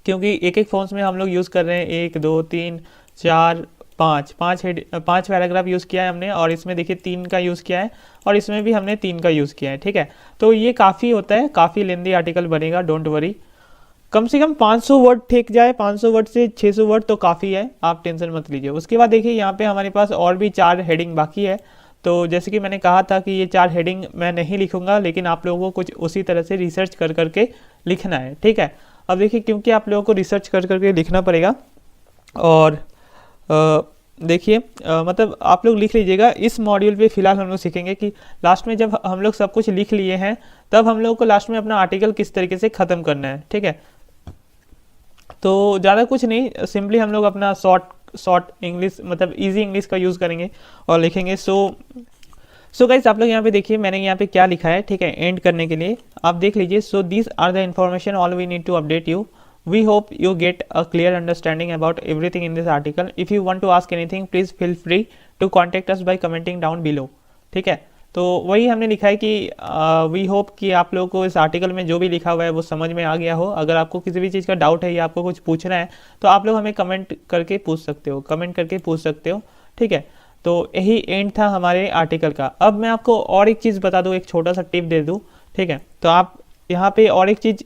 क्योंकि एक एक फ़ोन्स में हम लोग यूज़ कर रहे हैं 1 2 3 4 5 पैराग्राफ यूज़ किया है हमने, और इसमें देखिए 3 का यूज़ किया है, और इसमें भी हमने 3 का यूज़ किया है, ठीक है। तो ये काफ़ी होता है, काफ़ी लेंदी आर्टिकल बनेगा, डोंट वरी। कम से कम 500 वर्ड ठीक जाए, 500 वर्ड से 600 वर्ड तो काफ़ी है, आप टेंशन मत लीजिए। उसके बाद देखिए यहाँ पे हमारे पास और भी 4 हेडिंग बाकी है। तो जैसे कि मैंने कहा था कि ये 4 हेडिंग मैं नहीं लिखूंगा, लेकिन आप लोगों को कुछ उसी तरह से रिसर्च कर करके लिखना है, ठीक है। अब देखिए क्योंकि आप लोगों को रिसर्च कर करके लिखना पड़ेगा, और देखिए मतलब आप लोग लिख लीजिएगा। इस मॉड्यूल पे फिलहाल हम लोग सीखेंगे कि लास्ट में जब हम लोग सब कुछ लिख लिए हैं तब हम लोगों को लास्ट में अपना आर्टिकल किस तरीके से ख़त्म करना है, ठीक है। तो ज़्यादा कुछ नहीं, सिंपली हम लोग अपना शॉर्ट इंग्लिश, मतलब इजी इंग्लिश का यूज़ करेंगे और लिखेंगे। सो गाइस आप लोग यहाँ पे देखिए मैंने यहाँ पे क्या लिखा है, ठीक है, एंड करने के लिए आप देख लीजिए। So this are the information all we need to update you. We hope you get a clear understanding about everything in this article. If you want to ask anything, please feel free to contact us by commenting down below. ठीक है, तो वही हमने लिखा है कि we hope कि आप लोगों को इस आर्टिकल में जो भी लिखा हुआ है वो समझ में आ गया हो। अगर आपको किसी भी चीज़ का डाउट है या आपको कुछ पूछना है तो आप लोग हमें कमेंट करके पूछ सकते हो, ठीक है। तो यही एंड था हमारे आर्टिकल का। अब मैं आपको और एक चीज़ बता दूँ, एक छोटा सा टिप दे दूँ, ठीक है। तो आप यहाँ पे और एक चीज़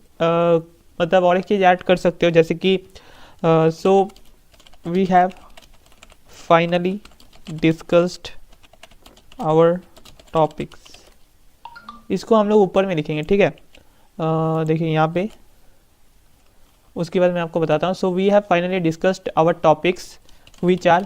मतलब और एक चीज़ ऐड कर सकते हो, जैसे कि so we have finally discussed our topics, इसको हम लोग ऊपर में लिखेंगे, ठीक है। देखिए यहाँ पे, उसके बाद मैं आपको बताता हूँ। So we have finally discussed our topics which are,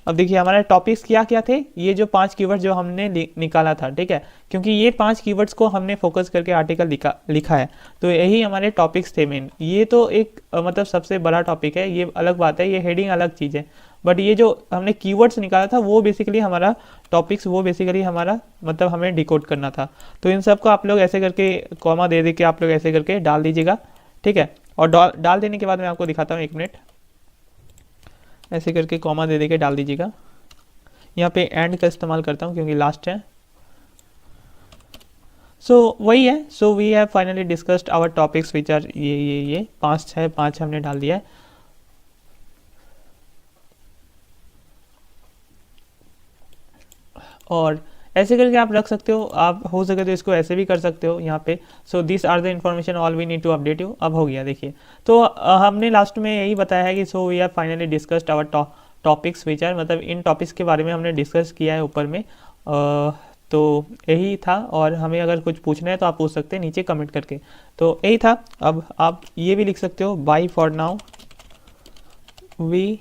अब देखिए हमारे टॉपिक्स क्या क्या थे, ये जो 5 कीवर्ड्स जो हमने निकाला था, ठीक है, क्योंकि ये 5 कीवर्ड्स को हमने फोकस करके आर्टिकल लिखा है, तो यही हमारे टॉपिक्स थे मेन। ये तो एक मतलब सबसे बड़ा टॉपिक है, ये अलग बात है, ये हेडिंग अलग चीज़ है, बट ये जो हमने कीवर्ड्स निकाला था वो बेसिकली हमारा टॉपिक्स, वो बेसिकली हमारा मतलब हमें डिकोड करना था। तो इन सब को आप लोग ऐसे करके कॉमा दे के आप लोग ऐसे करके डाल दीजिएगा, ठीक है। और डाल देने के बाद मैं आपको दिखाता हूँ, 1 मिनट, ऐसे करके कॉमा दे के डाल दीजिएगा। यहाँ पे एंड का इस्तेमाल करता हूँ क्योंकि लास्ट है। सो वही है, so we have finally discussed our topics which are ये 5 है, 5 हमने डाल दिया है। और ऐसे करके आप रख सकते हो, आप हो सके तो इसको ऐसे भी कर सकते हो यहाँ पे। So this are the information all we need to update you. अब हो गया, देखिए। तो हमने लास्ट में यही बताया है कि so we have finally discussed our topics which are, मतलब इन टॉपिक्स के बारे में हमने डिस्कस किया है ऊपर में। तो यही था, और हमें अगर कुछ पूछना है तो आप पूछ सकते हैं नीचे कमेंट करके। तो यही था। अब आप ये भी लिख सकते हो, बाय फॉर नाउ वी,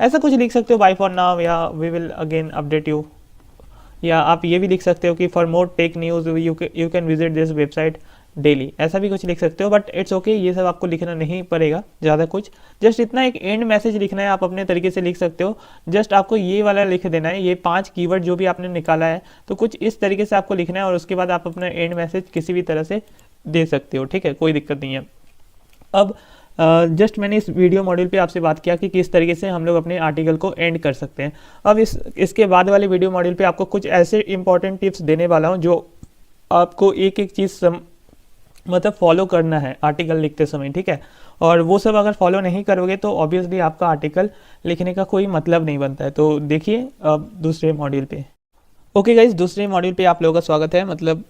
ऐसा कुछ लिख सकते हो, बाय फॉर नाउ, या we will again update you, या आप ये भी लिख सकते हो कि for more tech news you can visit this website daily, ऐसा भी कुछ लिख सकते हो। बट इट्स ओके, ये सब आपको लिखना नहीं पड़ेगा ज़्यादा कुछ, जस्ट इतना एक एंड मैसेज लिखना है, आप अपने तरीके से लिख सकते हो। जस्ट आपको ये वाला लिख देना है, ये 5 कीवर्ड जो भी आपने निकाला है, तो कुछ इस तरीके से आपको लिखना है, और उसके बाद आप अपना एंड मैसेज किसी भी तरह से दे सकते हो, ठीक है, कोई दिक्कत नहीं है। अब जस्ट मैंने इस वीडियो मॉड्यूल पे आपसे बात किया कि किस तरीके से हम लोग अपने आर्टिकल को एंड कर सकते हैं। अब इसके बाद वाले वीडियो मॉड्यूल पे आपको कुछ ऐसे इंपॉर्टेंट टिप्स देने वाला हूँ जो आपको एक एक चीज़ मतलब फॉलो करना है आर्टिकल लिखते समय, ठीक है। और वो सब अगर फॉलो नहीं करोगे तो ऑब्वियसली आपका आर्टिकल लिखने का कोई मतलब नहीं बनता है। तो देखिए अब दूसरे मॉड्यूल पे। ओके गाइज, दूसरे मॉड्यूल पे आप लोगों का स्वागत है, मतलब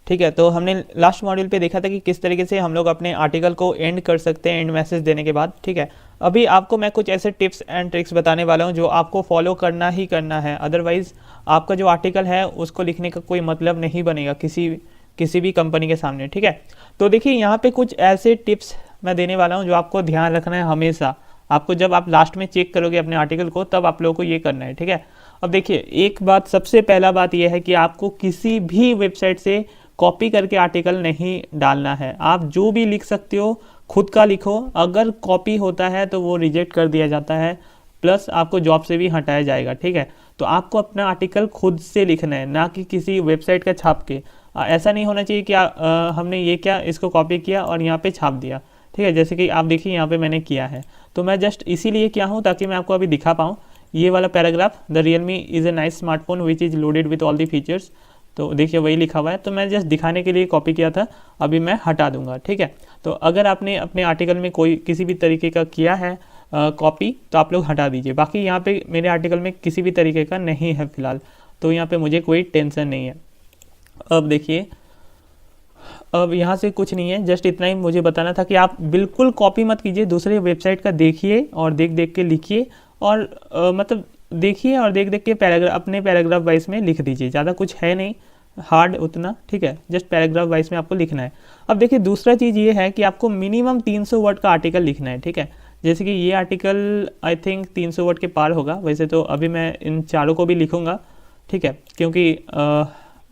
ठीक है। तो हमने लास्ट मॉड्यूल पे देखा था कि किस तरीके से हम लोग अपने आर्टिकल को एंड कर सकते हैं एंड मैसेज देने के बाद, ठीक है। अभी आपको मैं कुछ ऐसे टिप्स एंड ट्रिक्स बताने वाला हूँ जो आपको फॉलो करना ही करना है, अदरवाइज़ आपका जो आर्टिकल है उसको लिखने का कोई मतलब नहीं बनेगा किसी भी कंपनी के सामने, ठीक है। तो देखिए यहाँ पे कुछ ऐसे टिप्स मैं देने वाला हूँ जो आपको ध्यान रखना है हमेशा। आपको जब आप लास्ट में चेक करोगे अपने आर्टिकल को, तब आप लोगों को ये करना है, ठीक है। अब देखिए, एक बात, सबसे पहला बात यह है कि आपको किसी भी वेबसाइट से कॉपी करके आर्टिकल नहीं डालना है। आप जो भी लिख सकते हो खुद का लिखो, अगर कॉपी होता है तो वो रिजेक्ट कर दिया जाता है, प्लस आपको जॉब से भी हटाया जाएगा, ठीक है। तो आपको अपना आर्टिकल खुद से लिखना है, ना कि किसी वेबसाइट का छाप के। ऐसा नहीं होना चाहिए कि हमने ये क्या इसको कॉपी किया और यहाँ पे छाप दिया, ठीक है। जैसे कि आप देखिए यहाँ पे मैंने किया है, तो मैं जस्ट इसीलिए किया हूँ ताकि मैं आपको अभी दिखा पाऊँ ये वाला paragraph, the Realme is a nice smartphone which is loaded with all the features. तो देखिए वही लिखा हुआ है, तो मैं जस्ट दिखाने के लिए कॉपी किया था, अभी मैं हटा दूंगा, ठीक है। तो अगर आपने अपने आर्टिकल में कोई किसी भी तरीके का किया है कॉपी, तो आप लोग हटा दीजिए। बाकी यहाँ पे मेरे आर्टिकल में किसी भी तरीके का नहीं है फिलहाल, तो यहाँ पे मुझे कोई टेंशन नहीं है। अब देखिए, अब यहाँ से कुछ नहीं है, जस्ट इतना ही मुझे बताना था कि आप बिल्कुल कॉपी मत कीजिए, दूसरे वेबसाइट का देखिए और देख के लिखिए, और मतलब देखिए और देख के पैराग्राफ अपने पैराग्राफ वाइज में लिख दीजिए। ज़्यादा कुछ है नहीं हार्ड उतना, ठीक है, जस्ट पैराग्राफ वाइज में आपको लिखना है। अब देखिए दूसरा चीज़ ये है कि आपको मिनिमम 300 वर्ड का आर्टिकल लिखना है, ठीक है। जैसे कि ये आर्टिकल आई थिंक 300 वर्ड के पार होगा, वैसे तो अभी मैं इन चारों को भी लिखूँगा, ठीक है, क्योंकि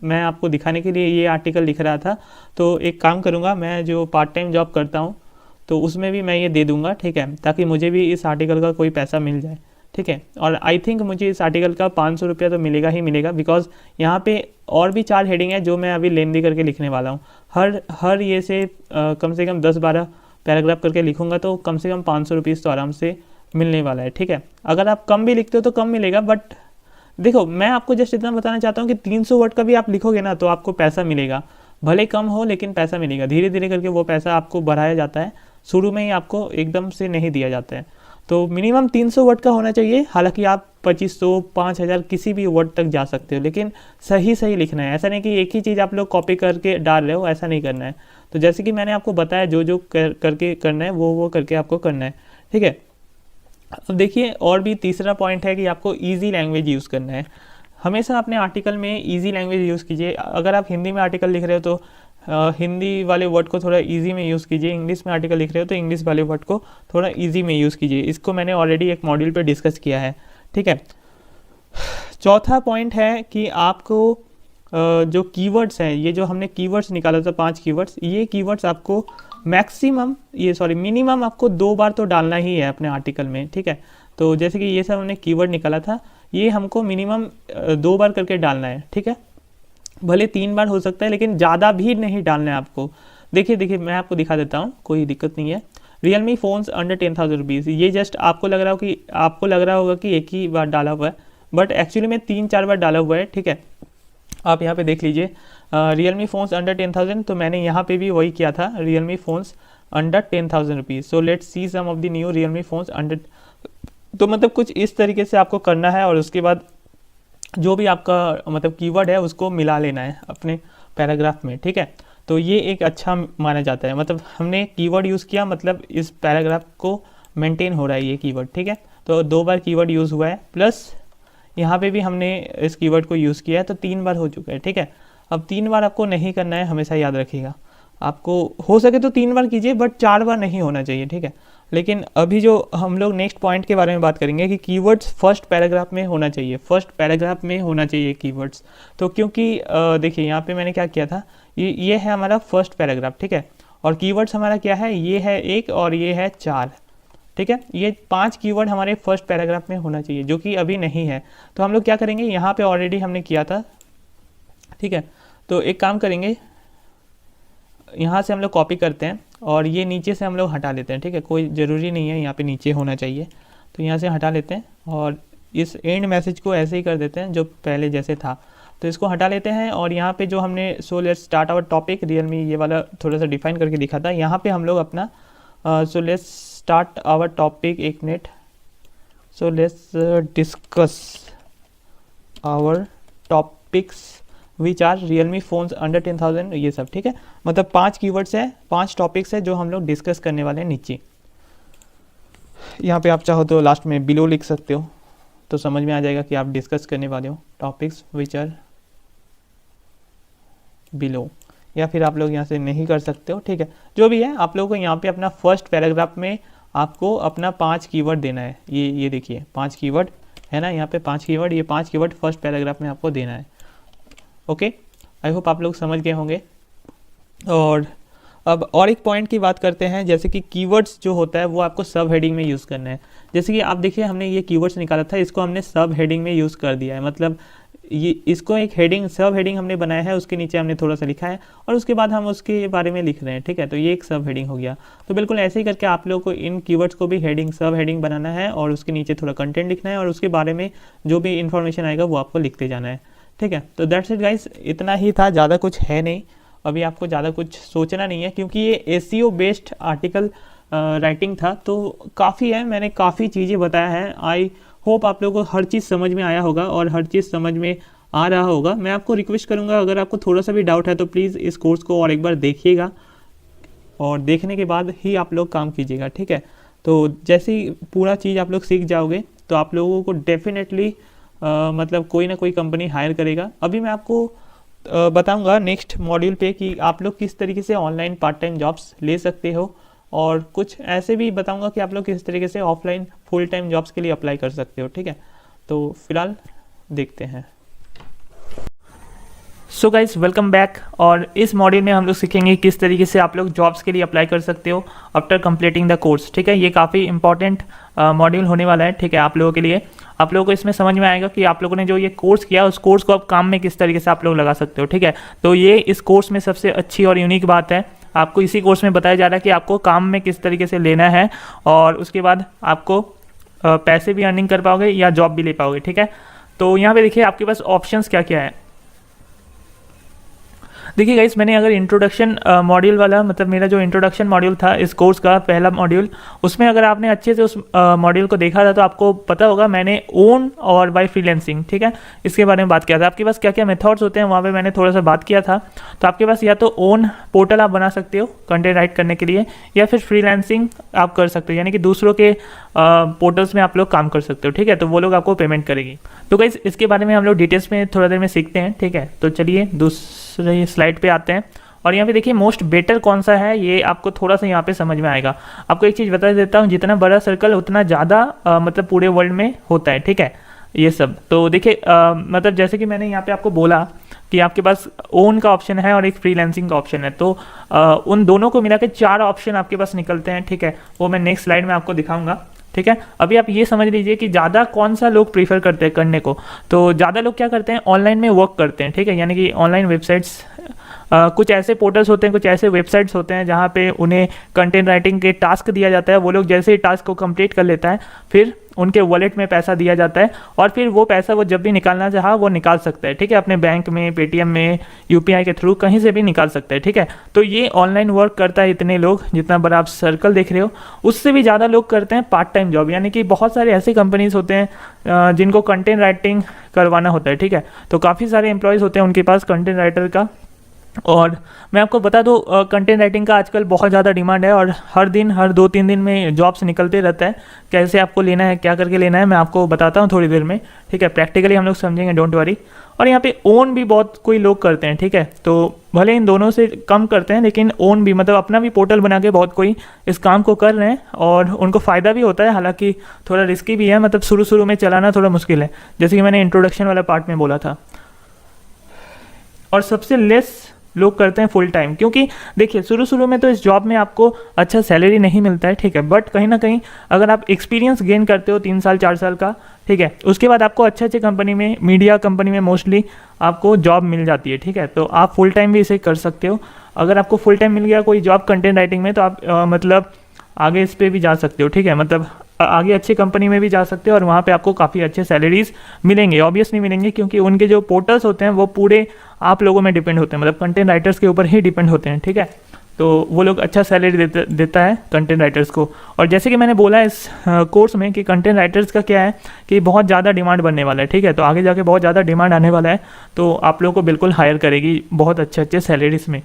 मैं आपको दिखाने के लिए ये आर्टिकल लिख रहा था। तो एक काम करूँगा, मैं जो पार्ट टाइम जॉब करता हूँ तो उसमें भी मैं ये दे दूँगा, ठीक है, ताकि मुझे भी इस आर्टिकल का कोई पैसा मिल जाए, ठीक है। और आई थिंक मुझे इस आर्टिकल का 500 रुपया तो मिलेगा ही मिलेगा, बिकॉज यहाँ पे और भी 4 हेडिंग है जो मैं अभी लेंदी करके लिखने वाला हूँ। हर ये से कम से कम 10-12 पैराग्राफ करके लिखूँगा, तो कम से कम 500 रुपीज़ तो आराम से मिलने वाला है, ठीक है। अगर आप कम भी लिखते हो तो कम मिलेगा, बट देखो मैं आपको जस्ट इतना बताना चाहता हूँ कि 300 वर्ड का भी आप लिखोगे ना तो आपको पैसा मिलेगा, भले कम हो लेकिन पैसा मिलेगा। धीरे धीरे करके वो पैसा आपको बढ़ाया जाता है, शुरू में ही आपको एकदम से नहीं दिया जाता है। तो मिनिमम 300 वर्ड का होना चाहिए। हालांकि आप 2500 5000 किसी भी वर्ड तक जा सकते हो, लेकिन सही सही लिखना है। ऐसा नहीं कि एक ही चीज़ आप लोग कॉपी करके डाल रहे हो, ऐसा नहीं करना है। तो जैसे कि मैंने आपको बताया जो जो करके करना है वो करके आपको करना है, ठीक है। अब देखिए और भी तीसरा पॉइंट है कि आपको ईजी लैंग्वेज यूज़ करना है। हमेशा अपने आर्टिकल में ईजी लैंग्वेज यूज़ कीजिए। अगर आप हिंदी में आर्टिकल लिख रहे हो तो हिंदी वाले वर्ड को थोड़ा इजी में यूज़ कीजिए। इंग्लिश में आर्टिकल लिख रहे हो तो इंग्लिश वाले वर्ड को थोड़ा इजी में यूज़ कीजिए। इसको मैंने ऑलरेडी एक मॉड्यूल पे डिस्कस किया है, ठीक है। चौथा पॉइंट है कि आपको जो कीवर्ड्स हैं, ये जो हमने कीवर्ड्स निकाला था 5 कीवर्ड्स, ये कीवर्ड्स आपको मिनिमम आपको 2 बार तो डालना ही है अपने आर्टिकल में, ठीक है। तो जैसे कि ये सब हमने कीवर्ड निकाला था, ये हमको मिनिमम 2 बार करके डालना है, ठीक है। भले 3 बार हो सकता है, लेकिन ज़्यादा भी नहीं डालना है आपको। देखिए मैं आपको दिखा देता हूँ, कोई दिक्कत नहीं है। रियलमी फ़ोन्स अंडर 10,000 रुपीज़, ये जस्ट आपको लग रहा होगा कि एक ही बार डाला हुआ है, बट एक्चुअली में 3-4 बार डाला हुआ है, ठीक है। आप यहाँ पे देख लीजिए रियलमी फ़ोन्स अंडर 10,000, तो मैंने यहाँ पे भी वही किया था, Realme phones under 10,000 rupees. So let's see some of the new Realme phones under. तो मतलब कुछ इस तरीके से आपको करना है, और उसके बाद जो भी आपका मतलब कीवर्ड है उसको मिला लेना है अपने पैराग्राफ में, ठीक है। तो ये एक अच्छा माना जाता है, मतलब हमने कीवर्ड यूज़ किया, मतलब इस पैराग्राफ को मेंटेन हो रहा है ये कीवर्ड, ठीक है। तो 2 बार कीवर्ड यूज़ हुआ है, प्लस यहाँ पे भी हमने इस कीवर्ड को यूज़ किया है, तो 3 बार हो चुका है, ठीक है। अब 3 बार आपको नहीं करना है, हमेशा याद रखिएगा। आपको हो सके तो 3 बार कीजिए, बट 4 बार नहीं होना चाहिए, ठीक है। लेकिन अभी जो हम लोग नेक्स्ट पॉइंट के बारे में बात करेंगे कि कीवर्ड्स फर्स्ट पैराग्राफ में होना चाहिए, फर्स्ट पैराग्राफ में होना चाहिए कीवर्ड्स। तो क्योंकि देखिए यहाँ पे मैंने क्या किया था, ये है हमारा फर्स्ट पैराग्राफ, ठीक है। और कीवर्ड्स हमारा क्या है, ये है 1 और ये है 4, ठीक है। ये 5 कीवर्ड हमारे फर्स्ट पैराग्राफ में होना चाहिए, जो कि अभी नहीं है। तो हम लोग क्या करेंगे, यहाँ पे ऑलरेडी हमने किया था, ठीक है। तो एक काम करेंगे, यहाँ से हम लोग कॉपी करते हैं और ये नीचे से हम लोग हटा लेते हैं, ठीक है। कोई ज़रूरी नहीं है यहाँ पे नीचे होना चाहिए, तो यहाँ से हटा लेते हैं और इस एंड मैसेज को ऐसे ही कर देते हैं जो पहले जैसे था। तो इसको हटा लेते हैं और यहाँ पे जो हमने so let's start our topic Realme, ये वाला थोड़ा सा डिफाइन करके दिखा था, यहाँ पे हम लोग अपना so let's start our topic, 1 minute. So let's discuss our topics which are Realme phones under 10,000, ये सब, ठीक है। मतलब 5 कीवर्ड्स है, 5 टॉपिक्स है जो हम लोग डिस्कस करने वाले हैं नीचे। यहाँ पे आप चाहो तो लास्ट में बिलो लिख सकते हो, तो समझ में आ जाएगा कि आप डिस्कस करने वाले हो टॉपिक्स विच आर बिलो, या फिर आप लोग यहाँ से नहीं कर सकते हो, ठीक है। जो भी है आप लोगों को यहाँ पे अपना फर्स्ट पैराग्राफ में आपको अपना 5 कीवर्ड देना है। ये देखिए 5 कीवर्ड है ना, यहाँ पे 5 कीवर्ड, ये 5 कीवर्ड फर्स्ट पैराग्राफ में आपको देना है। ओके, आई होप आप लोग समझ गए होंगे। और अब और एक पॉइंट की बात करते हैं, जैसे कि कीवर्ड्स जो होता है वो आपको सब हेडिंग में यूज़ करना है। जैसे कि आप देखिए हमने ये कीवर्ड्स निकाला था, इसको हमने सब हेडिंग में यूज़ कर दिया है। मतलब ये इसको एक हेडिंग, सब हेडिंग हमने बनाया है, उसके नीचे हमने थोड़ा सा लिखा है और उसके बाद हम उसके बारे में लिख रहे हैं, ठीक है। तो ये एक सब हेडिंग हो गया। तो बिल्कुल ऐसे ही करके आप लोगों को इन कीवर्ड्स को भी हेडिंग, सब हेडिंग बनाना है और उसके नीचे थोड़ा कंटेंट लिखना है और उसके बारे में जो भी इन्फॉर्मेशन आएगा वो आपको लिखते जाना है, ठीक है। तो दैट्स इट गाइस, इतना ही था, ज़्यादा कुछ है नहीं। अभी आपको ज़्यादा कुछ सोचना नहीं है, क्योंकि ये एसईओ बेस्ड आर्टिकल राइटिंग था, तो काफ़ी है, मैंने काफ़ी चीज़ें बताया है। आई होप आप लोगों को हर चीज़ समझ में आया होगा और हर चीज़ समझ में आ रहा होगा। मैं आपको रिक्वेस्ट करूँगा, अगर आपको थोड़ा सा भी डाउट है तो प्लीज़ इस कोर्स को और एक बार देखिएगा और देखने के बाद ही आप लोग काम कीजिएगा, ठीक है। तो जैसे ही पूरा चीज़ आप लोग सीख जाओगे तो आप लोगों को डेफिनेटली मतलब कोई ना कोई कंपनी हायर करेगा। अभी मैं आपको बताऊंगा नेक्स्ट मॉड्यूल पे कि आप लोग किस तरीके से ऑनलाइन पार्ट टाइम जॉब्स ले सकते हो, और कुछ ऐसे भी बताऊंगा कि आप लोग किस तरीके से ऑफलाइन फुल टाइम जॉब्स के लिए अप्लाई कर सकते हो, ठीक है। तो फिलहाल देखते हैं। सो गाइस वेलकम बैक, और इस मॉड्यूल में हम लोग सीखेंगे किस तरीके से आप लोग जॉब्स के लिए अप्लाई कर सकते हो आफ्टर कंप्लीटिंग द कोर्स, ठीक है। ये काफ़ी इंपॉर्टेंट मॉड्यूल होने वाला है, ठीक है, आप लोगों के लिए। आप लोगों को इसमें समझ में आएगा कि आप लोगों ने जो ये कोर्स किया उस कोर्स को अब काम में किस तरीके से आप लोग लगा सकते हो, ठीक है। तो ये इस कोर्स में सबसे अच्छी और यूनिक बात है, आपको इसी कोर्स में बताया जा रहा है कि आपको काम में किस तरीके से लेना है और उसके बाद आपको पैसे भी अर्निंग कर पाओगे या जॉब भी ले पाओगे, ठीक है। तो यहाँ पे देखिए आपके पास ऑप्शंस क्या क्या है। देखिए गाइस, मैंने अगर इंट्रोडक्शन मॉड्यूल वाला, मतलब मेरा जो इंट्रोडक्शन मॉड्यूल था इस कोर्स का पहला मॉड्यूल, उसमें अगर आपने अच्छे से उस मॉड्यूल को देखा था तो आपको पता होगा मैंने ओन और बाय फ्रीलांसिंग, ठीक है, इसके बारे में बात किया था। आपके पास क्या क्या मेथड्स होते हैं वहाँ पे मैंने थोड़ा सा बात किया था। तो आपके पास या तो ओन पोर्टल आप बना सकते हो कंटेंट राइट करने के लिए, या फिर फ्रीलांसिंग आप कर सकते हो, यानी कि दूसरों के पोर्टल्स में आप लोग काम कर सकते हो, ठीक है, तो वो लोग आपको पेमेंट करेंगे। तो गाइस इसके बारे में हम लोग डिटेल्स में थोड़ा देर में सीखते हैं, ठीक है। तो चलिए दूसरे स्लाइड पे आते हैं और यहाँ पे देखिए मोस्ट बेटर कौन सा है ये आपको थोड़ा सा यहाँ पे समझ में आएगा। आपको एक चीज़ बता देता हूँ, जितना बड़ा सर्कल उतना ज़्यादा मतलब पूरे वर्ल्ड में होता है, ठीक है, ये सब। तो देखिए मतलब जैसे कि मैंने यहाँ पे आपको बोला कि आपके पास ओन का ऑप्शन है और एक फ्रीलांसिंग का ऑप्शन है, तो उन दोनों को मिला के 4 ऑप्शन आपके पास निकलते हैं, ठीक है, वो मैं नेक्स्ट स्लाइड में आपको दिखाऊंगा, ठीक है। अभी आप ये समझ लीजिए कि ज़्यादा कौन सा लोग प्रीफर करते हैं करने को। तो ज़्यादा लोग क्या करते हैं, ऑनलाइन में वर्क करते हैं, ठीक है, यानी कि ऑनलाइन वेबसाइट्स, कुछ ऐसे पोर्टल्स होते हैं, कुछ ऐसे वेबसाइट्स होते हैं जहाँ पे उन्हें कंटेंट राइटिंग के टास्क दिया जाता है। वो लोग जैसे ही टास्क को कंप्लीट कर लेता है फिर उनके वॉलेट में पैसा दिया जाता है और फिर वो पैसा वो जब भी निकालना चाहा वो निकाल सकता है, ठीक है, अपने बैंक में, पेटीएम में, यूपीआई के थ्रू कहीं से भी निकाल सकता है, ठीक है। तो ये ऑनलाइन वर्क करता है इतने लोग, जितना बड़ा आप सर्कल देख रहे हो उससे भी ज़्यादा लोग करते हैं पार्ट टाइम जॉब, यानी कि बहुत सारे ऐसे कंपनीज होते हैं जिनको कंटेंट राइटिंग करवाना होता है, ठीक है। तो काफ़ी सारे एम्प्लॉयज़ होते हैं उनके पास कंटेंट राइटर का। और मैं आपको बता दूं कंटेंट राइटिंग का आजकल बहुत ज़्यादा डिमांड है और हर दिन, हर 2-3 दिन में जॉब्स निकलते रहता है। कैसे आपको लेना है, क्या करके लेना है, मैं आपको बताता हूं थोड़ी देर में, ठीक है, प्रैक्टिकली हम लोग समझेंगे, डोंट वरी। और यहाँ पे ओन भी बहुत कोई लोग करते हैं, ठीक है, तो भले इन दोनों से कम करते हैं लेकिन ओन भी, मतलब अपना भी पोर्टल बना के बहुत कोई इस काम को कर रहे हैं और उनको फ़ायदा भी होता है, हालांकि थोड़ा रिस्की भी है, मतलब शुरू में चलाना थोड़ा मुश्किल है, जैसे कि मैंने इंट्रोडक्शन वाला पार्ट में बोला था। और सबसे लेस लोग करते हैं फुल टाइम, क्योंकि देखिए शुरू में तो इस जॉब में आपको अच्छा सैलरी नहीं मिलता है, ठीक है, बट कहीं ना कहीं अगर आप एक्सपीरियंस गेन करते हो 3 साल 4 साल का, ठीक है, उसके बाद आपको अच्छे कंपनी में, मीडिया कंपनी में मोस्टली आपको जॉब मिल जाती है, ठीक है। तो आप फुल टाइम भी इसे कर सकते हो। अगर आपको फुल टाइम मिल गया कोई जॉब कंटेंट राइटिंग में तो आप मतलब आगे इस पर भी जा सकते हो, ठीक है, मतलब आगे अच्छी कंपनी में भी जा सकते हो और वहाँ पे आपको काफ़ी अच्छे सैलरीज मिलेंगे, ऑब्वियसली मिलेंगे, क्योंकि उनके जो पोर्टल्स होते हैं वो पूरे आप लोगों में डिपेंड होते हैं, मतलब कंटेंट राइटर्स के ऊपर ही डिपेंड होते हैं, ठीक है। तो वो लोग अच्छा सैलरी देता है कंटेंट राइटर्स को। और जैसे कि मैंने बोला इस कोर्स में कि कंटेंट राइटर्स का क्या है कि बहुत ज़्यादा डिमांड बनने वाला है, ठीक है, तो आगे जाके बहुत ज़्यादा डिमांड आने वाला है, तो आप लोगों को बिल्कुल हायर करेगी बहुत अच्छे सैलरीज में।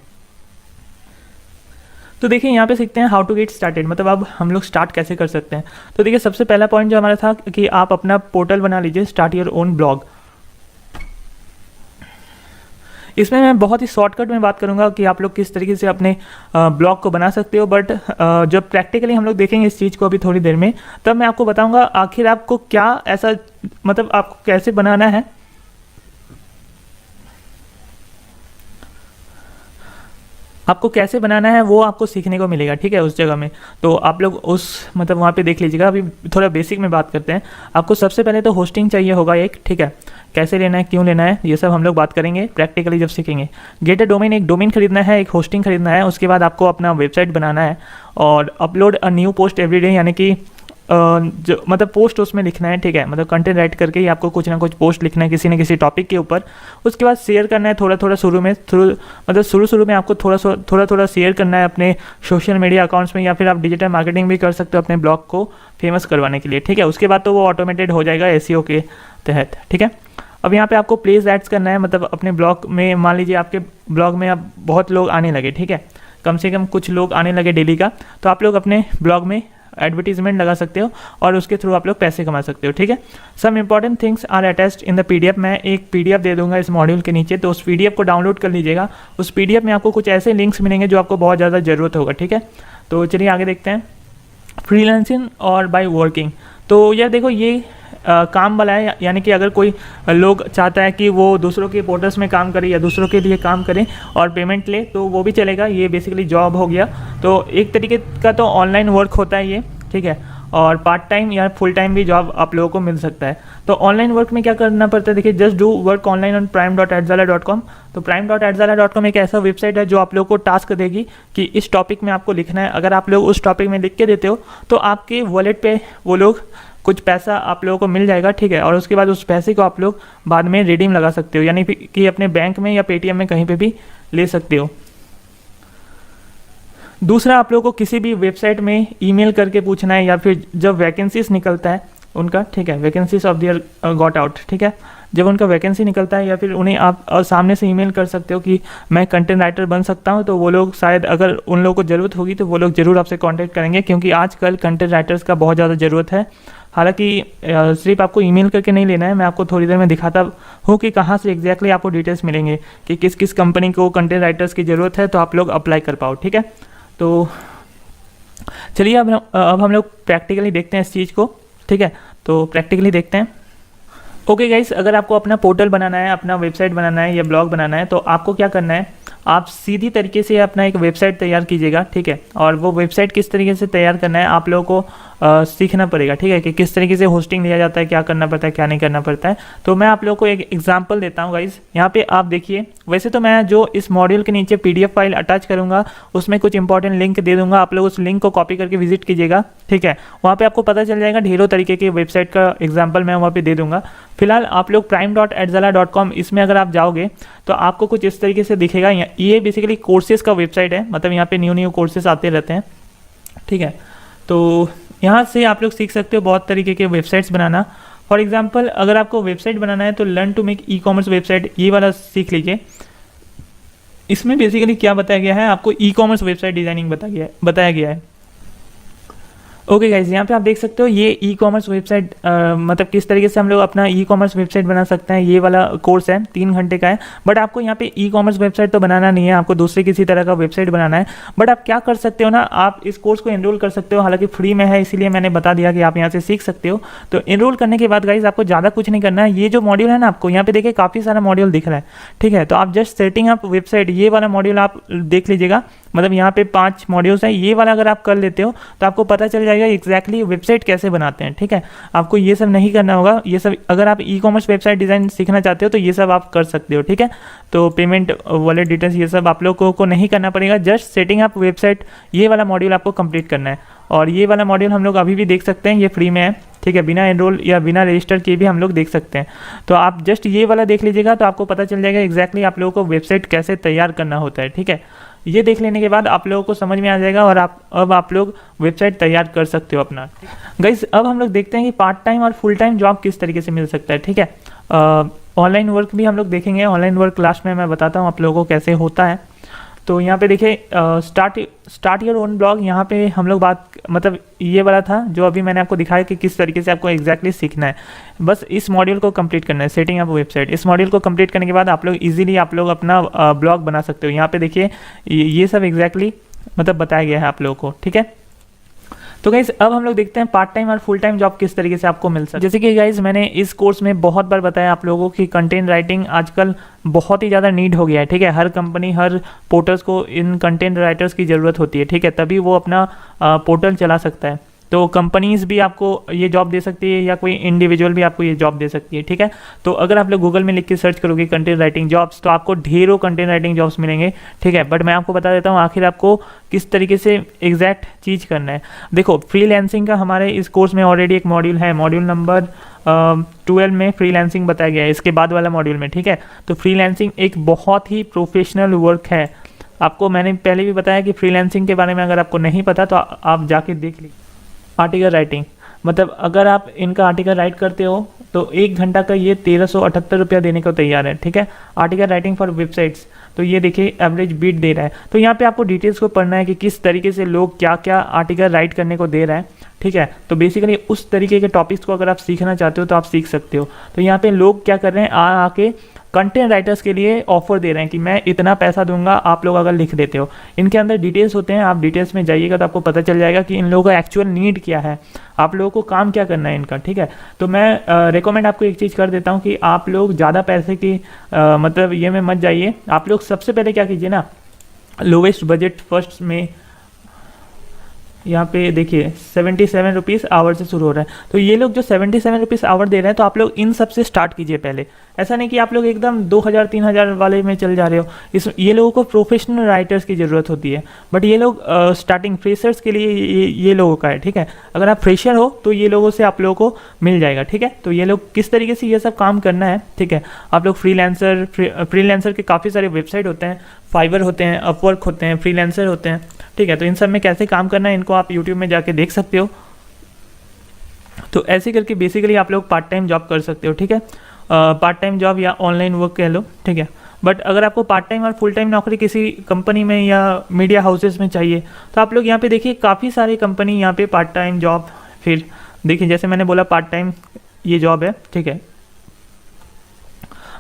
तो देखिए यहाँ पे सीखते हैं हाउ टू गेट स्टार्टेड, मतलब अब हम लोग स्टार्ट कैसे कर सकते हैं। तो देखिए सबसे पहला पॉइंट जो हमारा था कि आप अपना पोर्टल बना लीजिए, स्टार्ट योर ओन ब्लॉग। इसमें मैं बहुत ही शॉर्टकट में बात करूंगा कि आप लोग किस तरीके से अपने ब्लॉग को बना सकते हो, बट जब प्रैक्टिकली हम लोग देखेंगे इस चीज़ को अभी थोड़ी देर में, तब मैं आपको बताऊंगा आखिर आपको क्या ऐसा, मतलब आपको कैसे बनाना है, आपको कैसे बनाना है वो आपको सीखने को मिलेगा, ठीक है, उस जगह में। तो आप लोग उस मतलब वहाँ पे देख लीजिएगा। अभी थोड़ा बेसिक में बात करते हैं। आपको सबसे पहले तो होस्टिंग चाहिए होगा एक, ठीक है, कैसे लेना है, क्यों लेना है, ये सब हम लोग बात करेंगे प्रैक्टिकली जब सीखेंगे। गेट अ डोमेन, एक डोमेन खरीदना है, एक होस्टिंग खरीदना है, उसके बाद आपको अपना वेबसाइट बनाना है और upload a new post every day, यानी कि जो मतलब पोस्ट उसमें लिखना है, ठीक है, मतलब कंटेंट राइट करके ही आपको कुछ ना कुछ पोस्ट लिखना है किसी न किसी टॉपिक के ऊपर। उसके बाद शेयर करना है थोड़ा शुरू में आपको थोड़ा शेयर करना है अपने सोशल मीडिया अकाउंट्स में, या फिर आप डिजिटल मार्केटिंग भी कर सकते हो अपने ब्लॉग को फेमस करवाने के लिए, ठीक है। उसके बाद तो वो ऑटोमेटेड हो जाएगा एसईओ के तहत, ठीक है। अब यहाँ पे आपको प्लेस एड्स करना है, मतलब अपने ब्लॉग में मान लीजिए आपके ब्लॉग में अब बहुत लोग आने लगे, ठीक है, कम से कम कुछ लोग आने लगे डेली का, तो आप लोग अपने ब्लॉग में एडवर्टीजमेंट लगा सकते हो और उसके थ्रू आप लोग पैसे कमा सकते हो, ठीक है। Some important things are attached in the PDF. मैं एक पीडीएफ दे दूंगा इस मॉड्यूल के नीचे, तो उस पीडीएफ को डाउनलोड कर लीजिएगा। उस पीडीएफ में आपको कुछ ऐसे लिंक्स मिलेंगे जो आपको बहुत ज़्यादा ज़रूरत होगा, ठीक है। तो चलिए आगे देखते हैं, फ्रीलांसिंग और बाय वर्किंग। तो यार देखो ये काम वाला है, यानी कि अगर कोई लोग चाहता है कि वो दूसरों के पोर्टल्स में काम करे या दूसरों के लिए काम करे और पेमेंट ले, तो वो भी चलेगा। ये बेसिकली जॉब हो गया। तो एक तरीके का तो ऑनलाइन वर्क होता है ये, ठीक है, और पार्ट टाइम या फुल टाइम भी जॉब आप लोगों को मिल सकता है। तो ऑनलाइन वर्क में क्या करना पड़ता है, देखिए, just do work online on prime.adzala.com। तो prime.adzala.com एक ऐसा वेबसाइट है जो आप लोगों को टास्क देगी कि इस टॉपिक में आपको लिखना है। अगर आप लोग उस टॉपिक में लिख के देते हो तो आपके वॉलेट पे वो लोग कुछ पैसा आप लोगों को मिल जाएगा, ठीक है, और उसके बाद उस पैसे को आप लोग बाद में रिडीम लगा सकते हो, यानी कि अपने बैंक में या पेटीएम में कहीं पे भी ले सकते हो। दूसरा, आप लोगों को किसी भी वेबसाइट में ईमेल करके पूछना है, या फिर जब वैकेंसीज निकलता है उनका, ठीक है, vacancies of their got out, ठीक है, जब उनका वैकेंसी निकलता है या फिर उन्हें आप सामने से ईमेल कर सकते हो कि मैं कंटेंट राइटर बन सकता हूं, तो वो लोग शायद, अगर उन लोगों को ज़रूरत होगी तो वो लोग ज़रूर आपसे कांटेक्ट करेंगे, क्योंकि आजकल कंटेंट राइटर्स का बहुत ज़्यादा ज़रूरत है। हालांकि सिर्फ आपको ईमेल करके नहीं लेना है, मैं आपको थोड़ी देर में दिखाता हूँ कि कहाँ से एग्जैक्टली आपको डिटेल्स मिलेंगे कि किस किस कंपनी को कंटेंट राइटर्स की ज़रूरत है, तो आप लोग अप्लाई कर पाओ, ठीक है। तो चलिए अब हम लोग प्रैक्टिकली देखते हैं इस चीज़ को, ठीक है। तो प्रैक्टिकली देखते हैं। ओके गाइस, अगर आपको अपना पोर्टल बनाना है, अपना वेबसाइट बनाना है या ब्लॉग बनाना है, तो आपको क्या करना है, आप सीधी तरीके से अपना एक वेबसाइट तैयार कीजिएगा, ठीक है। और वो वेबसाइट किस तरीके से तैयार करना है आप लोगों को सीखना पड़ेगा, ठीक है, कि किस तरीके से होस्टिंग लिया जाता है, क्या करना पड़ता है, क्या नहीं करना पड़ता है। तो मैं आप लोगों को एक एग्जांपल देता हूँ गाइस। यहाँ पे आप देखिए, वैसे तो मैं जो इस मॉड्यूल के नीचे PDF फाइल अटैच करूँगा उसमें कुछ इंपॉर्टेंट लिंक दे दूँगा, आप लोग उस लिंक को कॉपी करके विजिट कीजिएगा, ठीक है। वहाँ पर आपको पता चल जाएगा, ढेरों तरीके के वेबसाइट का एग्जाम्पल मैं वहाँ पर दे दूँगा। फिलहाल आप लोग prime.edzala.com इसमें अगर आप जाओगे तो आपको कुछ इस तरीके से दिखेगा। ये बेसिकली कोर्सेज़ का वेबसाइट है, मतलब यहाँ पे न्यू कोर्सेज आते रहते हैं, ठीक है। तो यहाँ से आप लोग सीख सकते हो बहुत तरीके के वेबसाइट्स बनाना। फॉर एग्जांपल, अगर आपको वेबसाइट बनाना है तो learn to make ecommerce website, ये वाला सीख लीजिए। इसमें बेसिकली क्या बताया गया है, आपको ई-कॉमर्स वेबसाइट डिजाइनिंग बताया गया है। ओके गाइज, यहाँ पे आप देख सकते हो ये ई-कॉमर्स वेबसाइट, मतलब किस तरीके से हम लोग अपना ई-कॉमर्स वेबसाइट बना सकते हैं। ये वाला कोर्स है, 3 घंटे का है। बट आपको यहाँ पे ई-कॉमर्स वेबसाइट तो बनाना नहीं है, आपको दूसरे किसी तरह का वेबसाइट बनाना है। बट आप क्या कर सकते हो ना, आप इस कोर्स को एनरोल कर सकते हो, हालांकि फ्री में है, इसीलिए मैंने बता दिया कि आप यहाँ से सीख सकते हो। तो एनरोल करने के बाद गाइज आपको ज़्यादा कुछ नहीं करना है। ये जो मॉड्यूल है ना, आपको यहाँ पे देखिए काफ़ी सारा मॉड्यूल दिख रहा है, ठीक है। तो आप जस्ट सेटिंग अप वेबसाइट, ये वाला मॉड्यूल आप देख लीजिएगा, मतलब यहाँ पे 5 मॉड्यूल्स हैं। ये वाला अगर आप कर लेते हो तो आपको पता चल जाएगा एग्जैक्टली वेबसाइट कैसे बनाते हैं, ठीक है। आपको ये सब नहीं करना होगा, ये सब अगर आप ई-कॉमर्स वेबसाइट डिज़ाइन सीखना चाहते हो तो ये सब आप कर सकते हो, ठीक है। तो पेमेंट, वॉलेट डिटेल्स, ये सब आप लोगों को नहीं करना पड़ेगा, जस्ट सेटिंग अप वेबसाइट, ये वाला मॉड्यूल आपको कंप्लीट करना है। और ये वाला मॉड्यूल हम लोग अभी भी देख सकते हैं, ये फ्री में है, ठीक है, बिना एनरोल या बिना रजिस्टर किए भी हम लोग देख सकते हैं। तो आप जस्ट ये वाला देख लीजिएगा तो आपको पता चल जाएगा एग्जैक्टली आप लोगों को वेबसाइट कैसे तैयार करना होता है, ठीक है। ये देख लेने के बाद आप लोगों को समझ में आ जाएगा और अब आप लोग वेबसाइट तैयार कर सकते हो अपना। गाइस, अब हम लोग देखते हैं कि पार्ट टाइम और फुल टाइम जॉब किस तरीके से मिल सकता है, ठीक है। ऑनलाइन वर्क भी हम लोग देखेंगे, ऑनलाइन वर्क लास्ट में मैं बताता हूँ आप लोगों को कैसे होता है। तो यहाँ पे देखिए, स्टार्ट योर ओन ब्लॉग, यहाँ पे हम लोग बात, मतलब ये वाला था जो अभी मैंने आपको दिखाया कि किस तरीके से आपको एग्जैक्टली सीखना है। बस इस मॉड्यूल को कंप्लीट करना है, सेटिंग अप वेबसाइट। इस मॉड्यूल को कंप्लीट करने के बाद आप लोग इजीली आप लोग अपना ब्लॉग बना सकते हो। यहाँ पे देखिए ये सब एग्जैक्टली मतलब बताया गया है आप लोगों को, ठीक है। तो गाइज, अब हम लोग देखते हैं पार्ट टाइम और फुल टाइम जॉब किस तरीके से आपको मिल सकता है। जैसे कि गाइज, मैंने इस कोर्स में बहुत बार बताया आप लोगों को कि कंटेंट राइटिंग आजकल बहुत ही ज़्यादा नीड हो गया है, ठीक है। हर कंपनी, हर पोर्टल्स को इन कंटेंट राइटर्स की ज़रूरत होती है, ठीक है, तभी वो अपना पोर्टल चला सकता है। तो कंपनीज़ भी आपको ये जॉब दे सकती है या कोई इंडिविजुअल भी आपको ये जॉब दे सकती है, ठीक है। तो अगर आप लोग गूगल में लिख के सर्च करोगे कंटेंट राइटिंग जॉब्स तो आपको ढेरों कंटेंट राइटिंग जॉब्स मिलेंगे, ठीक है। बट मैं आपको बता देता हूँ आखिर आपको किस तरीके से एग्जैक्ट चीज़ करना है। देखो, फ्रीलांसिंग का हमारे इस कोर्स में ऑलरेडी एक मॉड्यूल है, मॉड्यूल नंबर 12 में फ्रीलांसिंग बताया गया है, इसके बाद वाला मॉड्यूल में, ठीक है। तो फ्रीलांसिंग एक बहुत ही प्रोफेशनल वर्क है। आपको मैंने पहले भी बताया कि फ्रीलांसिंग के बारे में अगर आपको नहीं पता तो आप जाके देख लीजिए। आर्टिकल राइटिंग, मतलब अगर आप इनका आर्टिकल राइट करते हो तो 1 घंटा का ये 1378 रुपया देने को तैयार है, ठीक है। आर्टिकल राइटिंग फॉर वेबसाइट्स, तो ये देखिए एवरेज बीट दे रहा है। तो यहाँ पे आपको डिटेल्स को पढ़ना है कि किस तरीके से लोग क्या क्या आर्टिकल राइट करने को दे रहा है, ठीक है। तो बेसिकली उस तरीके के टॉपिक्स को अगर आप सीखना चाहते हो तो आप सीख सकते हो। तो यहाँ पे लोग क्या कर रहे हैं, आके कंटेंट राइटर्स के लिए ऑफर दे रहे हैं कि मैं इतना पैसा दूंगा आप लोग अगर लिख देते हो। इनके अंदर डिटेल्स होते हैं, आप डिटेल्स में जाइएगा तो आपको पता चल जाएगा कि इन लोगों का एक्चुअल नीड क्या है, आप लोगों को काम क्या करना है इनका, ठीक है। तो मैं रिकमेंड आपको एक चीज़ कर देता हूँ कि आप लोग ज़्यादा पैसे की मतलब ये में मत जाइए। आप लोग सबसे पहले क्या कीजिए ना, लोवेस्ट बजट फर्स्ट में यहाँ पे देखिए 77 रुपीज़ आवर से शुरू हो रहा है। तो ये लोग जो 77 रुपीज़ आवर दे रहे हैं, तो आप लोग इन सब से स्टार्ट कीजिए पहले। ऐसा नहीं कि आप लोग एकदम 2000 3000 वाले में चल जा रहे हो। ये लोगों को प्रोफेशनल राइटर्स की ज़रूरत होती है, बट ये लोग स्टार्टिंग फ्रेशर्स के लिए ये लोगों का है, ठीक है। अगर आप फ्रेशर हो तो ये लोगों से आप लोगों को मिल जाएगा, ठीक है। तो ये लोग किस तरीके से ये सब काम करना है, ठीक है। आप लोग फ्रीलांसर के काफ़ी सारे वेबसाइट होते हैं, फाइवर होते हैं, अपवर्क होते हैं, फ्रीलांसर होते हैं, ठीक है। तो इन सब में कैसे काम करना है इनको आप यूट्यूब में जाके देख सकते हो। तो ऐसे करके बेसिकली आप लोग पार्ट टाइम जॉब कर सकते हो, ठीक है। पार्ट टाइम जॉब या ऑनलाइन वर्क कह लो, ठीक है। बट अगर आपको पार्ट टाइम और फुल टाइम नौकरी किसी कंपनी में या मीडिया हाउसेस में चाहिए, तो आप लोग यहाँ पे देखिए काफ़ी सारी कंपनी यहाँ पे पार्ट टाइम जॉब, फिर देखिए जैसे मैंने बोला पार्ट टाइम ये जॉब है, ठीक है।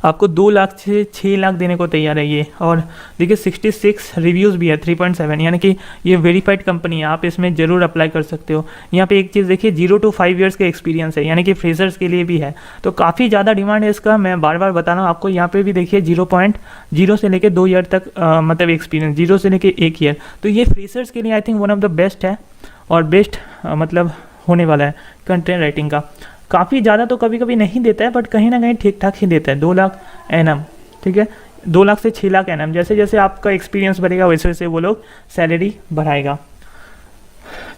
आपको 2 लाख से 6 लाख देने को तैयार है ये। और देखिए 66 रिव्यूज़ भी है, 3.7, यानी कि ये वेरीफाइड कंपनी है, आप इसमें ज़रूर अप्लाई कर सकते हो। यहाँ पे एक चीज़ देखिए 0 to 5 ईयर्स का एक्सपीरियंस है, यानी कि फ्रेशर्स के लिए भी है। तो काफ़ी ज़्यादा डिमांड है इसका, मैं बार बार बता रहा हूँ आपको। यहाँ पे भी देखिए 0.0 से लेकर 2 ईयर तक मतलब एक्सपीरियंस, 0 से लेकर 1 ईयर। तो ये फ्रेशर्स के लिए I think one of the best है, और बेस्ट मतलब होने वाला है कंटेंट राइटिंग का। काफ़ी ज़्यादा तो कभी कभी नहीं देता है, बट कहीं ना कहीं ठीक ठाक ही देता है। 2 लाख एनएम, ठीक है। 2 लाख से 6 लाख एनएम, जैसे जैसे आपका एक्सपीरियंस बढ़ेगा वैसे वैसे वो लोग सैलरी बढ़ाएगा।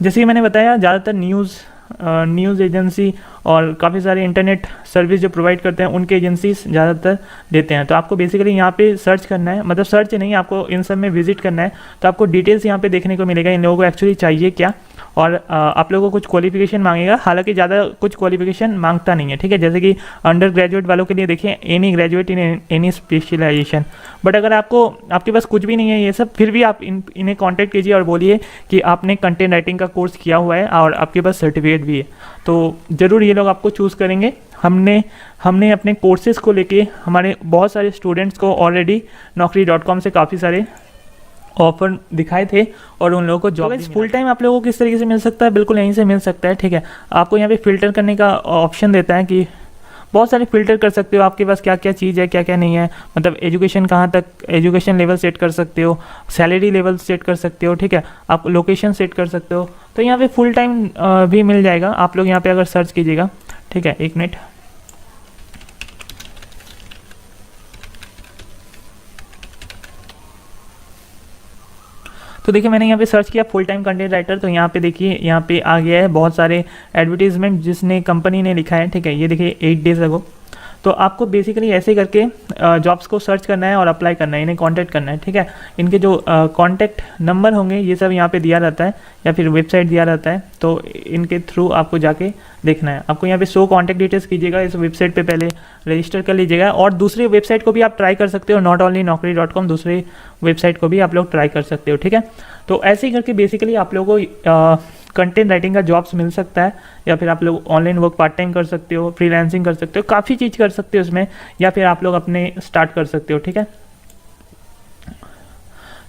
जैसे कि मैंने बताया, ज़्यादातर न्यूज़ एजेंसी और काफ़ी सारे इंटरनेट सर्विस जो प्रोवाइड करते हैं उनके एजेंसीज ज़्यादातर देते हैं। तो आपको बेसिकली यहाँ पे सर्च करना है, मतलब सर्च नहीं, आपको इन सब में विजिट करना है। तो आपको डिटेल्स यहाँ पे देखने को मिलेगा इन लोगों को एक्चुअली चाहिए क्या, और आप लोगों को कुछ क्वालिफिकेशन मांगेगा। हालांकि ज़्यादा कुछ क्वालिफिकेशन मांगता नहीं है, ठीक है। जैसे कि अंडर ग्रेजुएट वालों के लिए देखिए any graduate in any specialisation. But अगर आपके पास कुछ भी नहीं है ये सब, फिर भी आप इन्हें कांटेक्ट कीजिए और बोलिए कि आपने कंटेंट राइटिंग का कोर्स किया हुआ है और आपके पास सर्टिफिकेट भी है, तो ज़रूर ये लोग आपको चूज़ करेंगे। हमने अपने कोर्सेज़ को लेके हमारे बहुत सारे स्टूडेंट्स को ऑलरेडी naukri.com से काफ़ी सारे ऑफर दिखाए थे और उन लोगों को जॉब फुल टाइम आप लोगों को किस तरीके से मिल सकता है, बिल्कुल यहीं से मिल सकता है, ठीक है। आपको यहाँ पे फ़िल्टर करने का ऑप्शन देता है कि बहुत सारे फ़िल्टर कर सकते हो, आपके पास क्या क्या चीज़ है, क्या क्या नहीं है। मतलब एजुकेशन कहाँ तक, एजुकेशन लेवल सेट कर सकते हो, सैलरी लेवल सेट कर सकते हो, ठीक है। आप लोकेशन सेट कर सकते हो। तो यहाँ पे फुल टाइम भी मिल जाएगा, आप लोग यहाँ पे अगर सर्च कीजिएगा, ठीक है। 1 मिनट, तो देखिए मैंने यहाँ पे सर्च किया फुल टाइम कंटेंट राइटर, तो यहाँ पे देखिए यहाँ पे आ गया है बहुत सारे एडवर्टीजमेंट जिसने कंपनी ने लिखा है, ठीक है। ये देखिए 8 डेज अगो। तो आपको बेसिकली ऐसे करके जॉब्स को सर्च करना है और अप्लाई करना है, इन्हें कांटेक्ट करना है, ठीक है। इनके जो कांटेक्ट नंबर होंगे ये सब यहाँ पे दिया रहता है या फिर वेबसाइट दिया रहता है, तो इनके थ्रू आपको जाके देखना है। आपको यहाँ पे शो कांटेक्ट डिटेल्स कीजिएगा, इस वेबसाइट पे पहले रजिस्टर कर लीजिएगा। और दूसरी वेबसाइट को भी आप ट्राई कर सकते हो, नॉट ओनली naukri.com, दूसरी वेबसाइट को भी आप लोग ट्राई कर सकते हो, ठीक है। तो ऐसे ही करके बेसिकली आप लोगों को कंटेंट राइटिंग का जॉब्स मिल सकता है, या फिर आप लोग ऑनलाइन वर्क पार्ट टाइम कर सकते हो, फ्रीलांसिंग कर सकते हो, काफ़ी चीज़ कर सकते हो उसमें, या फिर आप लोग अपने स्टार्ट कर सकते हो, ठीक है।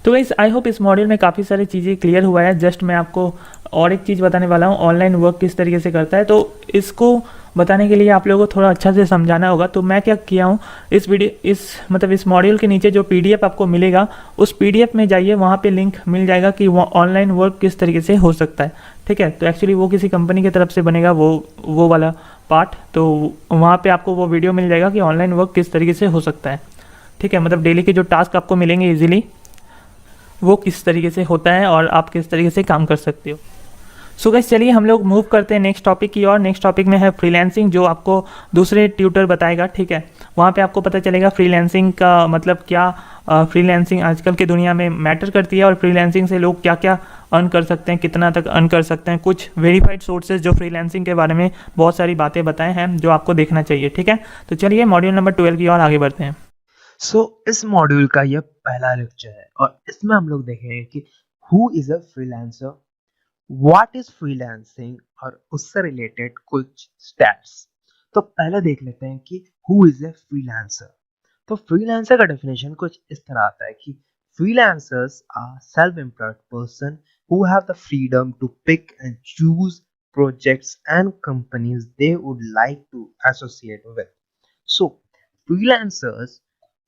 तो गाइस आई होप इस मॉड्यूल में काफ़ी सारी चीज़ें क्लियर हुआ है। जस्ट मैं आपको और एक चीज़ बताने वाला हूँ, ऑनलाइन वर्क किस तरीके से करता है। तो इसको बताने के लिए आप लोगों को थोड़ा अच्छा से समझाना होगा। तो मैं क्या किया हूँ, इस मॉड्यूल के नीचे जो PDF आपको मिलेगा, उस PDF में जाइए, वहाँ पे लिंक मिल जाएगा कि वो ऑनलाइन वर्क किस तरीके से हो सकता है, ठीक है। तो एक्चुअली वो किसी कंपनी की तरफ से बनेगा वो वाला पार्ट, तो वहाँ पे आपको वो वीडियो मिल जाएगा कि ऑनलाइन वर्क किस तरीके से हो सकता है, ठीक है। मतलब डेली के जो टास्क आपको मिलेंगे ईजिली, वो किस तरीके से होता है और आप किस तरीके से काम कर सकते हो। सो गाइस चलिए हम लोग मूव करते हैं नेक्स्ट टॉपिक की और। नेक्स्ट टॉपिक में है फ्रीलांसिंग, जो आपको दूसरे ट्यूटर बताएगा, ठीक है। वहाँ पे आपको पता चलेगा फ्रीलांसिंग का मतलब क्या, फ्रीलांसिंग आजकल की दुनिया में मैटर करती है, और फ्रीलांसिंग से लोग क्या क्या अर्न कर सकते हैं, कितना तक अर्न कर सकते हैं। कुछ वेरीफाइड सोर्सेज जो फ्रीलांसिंग के बारे में बहुत सारी बातें बताए हैं जो आपको देखना चाहिए, ठीक है। तो चलिए मॉड्यूल नंबर 12 की ओर आगे बढ़ते हैं। इस मॉड्यूल का यह पहला लेक्चर है और इसमें हम लोग देखेंगे कि who is a freelancer, what is freelancing और उससे रिलेटेड कुछ स्टेप्स। तो पहले देख लेते हैं कि हु इज अ फ्रीलांसर। तो फ्रीलांसर का डेफिनेशन कुछ इस तरह आता है कि freelancers are self employed person who have the freedom to pick and choose projects and companies they would like to associate with. So freelancers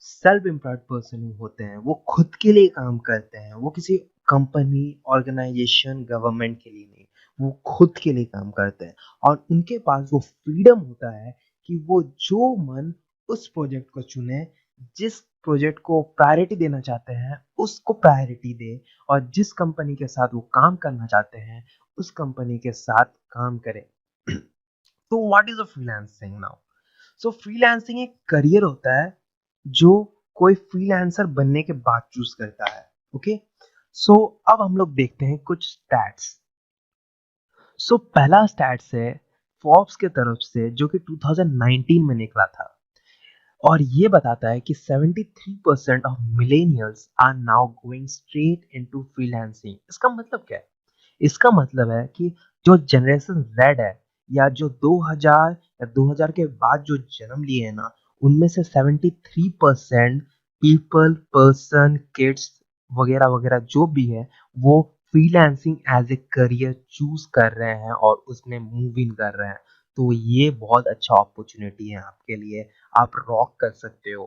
self employed person होते हैं, वो खुद के लिए काम करते हैं, वो किसी कंपनी, ऑर्गेनाइजेशन, गवर्नमेंट के लिए नहीं, वो खुद के लिए काम करते हैं और उनके पास वो फ्रीडम होता है कि वो जो मन उस प्रोजेक्ट को चुने, जिस प्रोजेक्ट को प्रायोरिटी देना चाहते हैं उसको प्रायोरिटी दे और जिस कंपनी के साथ वो काम करना चाहते हैं उस कंपनी के साथ काम करें। तो what is a freelancing now? So freelancing एक करियर होता है जो कोई फ्रीलांसर बनने के बाद चूज करता है। ओके, सो अब हम लोग देखते हैं कुछ स्टैट्स। सो पहला स्टैट्स है फोर्ब्स के तरफ से जो कि 2019 में निकला था और ये बताता है कि 73% of millennials are now going straight into freelancing. इसका मतलब क्या है? इसका मतलब है कि जो जनरेशन जेड है या जो 2000 या 2000 के बाद जो जन्म लिए हैं ना, उनमें से 73% पीपल, पर्सन, किड्स वगैरह वगैरह जो भी है वो freelancing as a career choose कर रहे हैं और उसमें मूव इन कर रहे हैं। तो ये बहुत अच्छा अपॉर्चुनिटी है आपके लिए, आप रॉक कर सकते हो।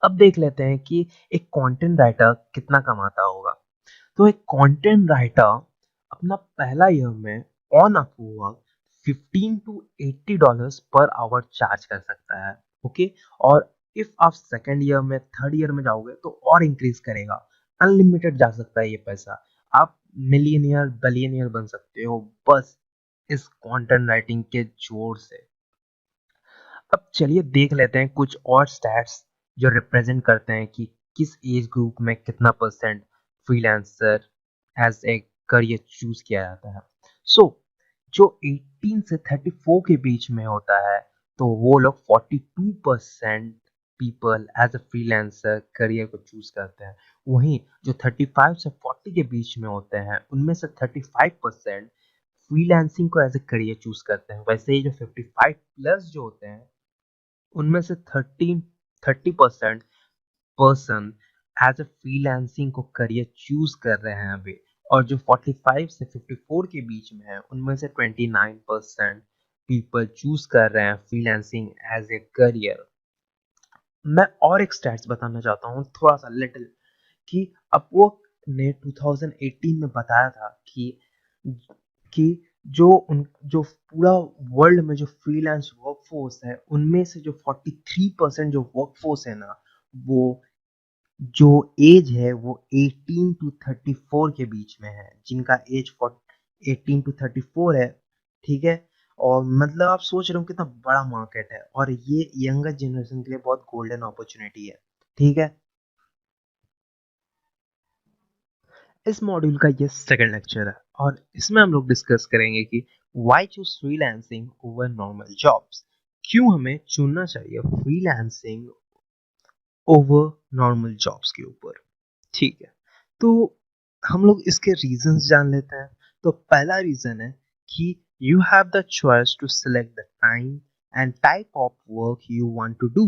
अब देख लेते हैं कि एक कंटेंट राइटर कितना कमाता होगा। तो एक कंटेंट राइटर अपना पहला ईयर में on Upwork 15 to $80 per hour charge कर सकता है। ओके, और इफ आप सेकेंड ईयर में, थर्ड ईयर में जाओगे तो और इंक्रीज करेगा, अनलिमिटेड जा सकता है ये पैसा। आप मिलियनियर, बिलियनियर बन सकते हो बस इस कंटेंट राइटिंग के जोर से। अब चलिए देख लेते हैं कुछ और स्टैट्स जो रिप्रेजेंट करते हैं कि किस एज ग्रुप में कितना percent freelancer as a career choose किया जाता है। सो जो 18 से 34 के बीच में होता है तो वो लोग 42% people as a freelancer career को चूज करते हैं। वहीं जो 35 से 40 के बीच में होते हैं उनमें से 35% फ्रीलांसिंग को एज ए करियर चूज करते हैं। वैसे ही जो 55 प्लस जो होते हैं उनमें से 30% पर्सन एज अ फ्रीलांसिंग को करियर चूज कर रहे हैं अभी। और जो 45 से 54 के बीच में है उनमें से 29% पीपल चूज कर रहे हैं फ्रीलांसिंग एज ए करियर। मैं और एक स्टैट्स बताना चाहता हूँ थोड़ा सा लिटिल, कि अपवर्क ने 2018 में बताया था कि जो पूरा वर्ल्ड में जो फ्रीलांस वर्कफोर्स है उनमें से जो 43% जो वर्कफोर्स है ना, वो जो एज है वो 18 टू 34 के बीच में है, जिनका एज 18 टू 34 है। ठीक है, और मतलब आप सोच रहे हो कितना बड़ा मार्केट है और ये यंगर जनरेशन के लिए बहुत गोल्डन अपॉर्चुनिटी है। ठीक है, इस मॉड्यूल का ये सेकंड लेक्चर है और इसमें हम लोग डिस्कस करेंगे कि why choose freelancing over normal jobs. क्यों हमें चुनना चाहिए फ्रीलांसिंग ओवर नॉर्मल जॉब्स के ऊपर। ठीक है, तो हम लोग इसके रीजंस जान लेते हैं। तो पहला रीजन है कि you have the choice to select the time and type of work you want to do.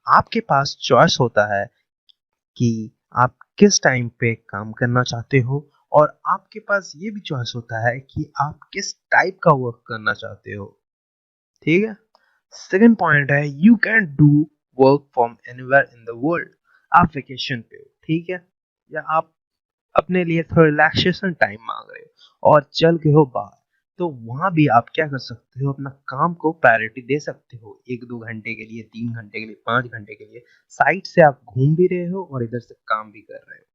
आपके पास चॉइस होता है कि आप किस टाइम पे काम करना चाहते हो और आपके पास ये भी चॉइस होता है कि आप किस टाइप का वर्क करना चाहते हो। ठीक है, सेकंड पॉइंट है you can do work from anywhere in the world. आप वेकेशन पे हो, ठीक है, या आप अपने लिए थोड़ा रिलैक्सेशन टाइम मांग रहे हो और चल गए हो बाहर, तो वहां भी आप क्या कर सकते हो, अपना काम को प्रायोरिटी दे सकते हो। 1-2 घंटे के लिए, 3 घंटे के लिए, 5 घंटे के लिए साइड से आप घूम भी रहे हो और इधर से काम भी कर रहे हो।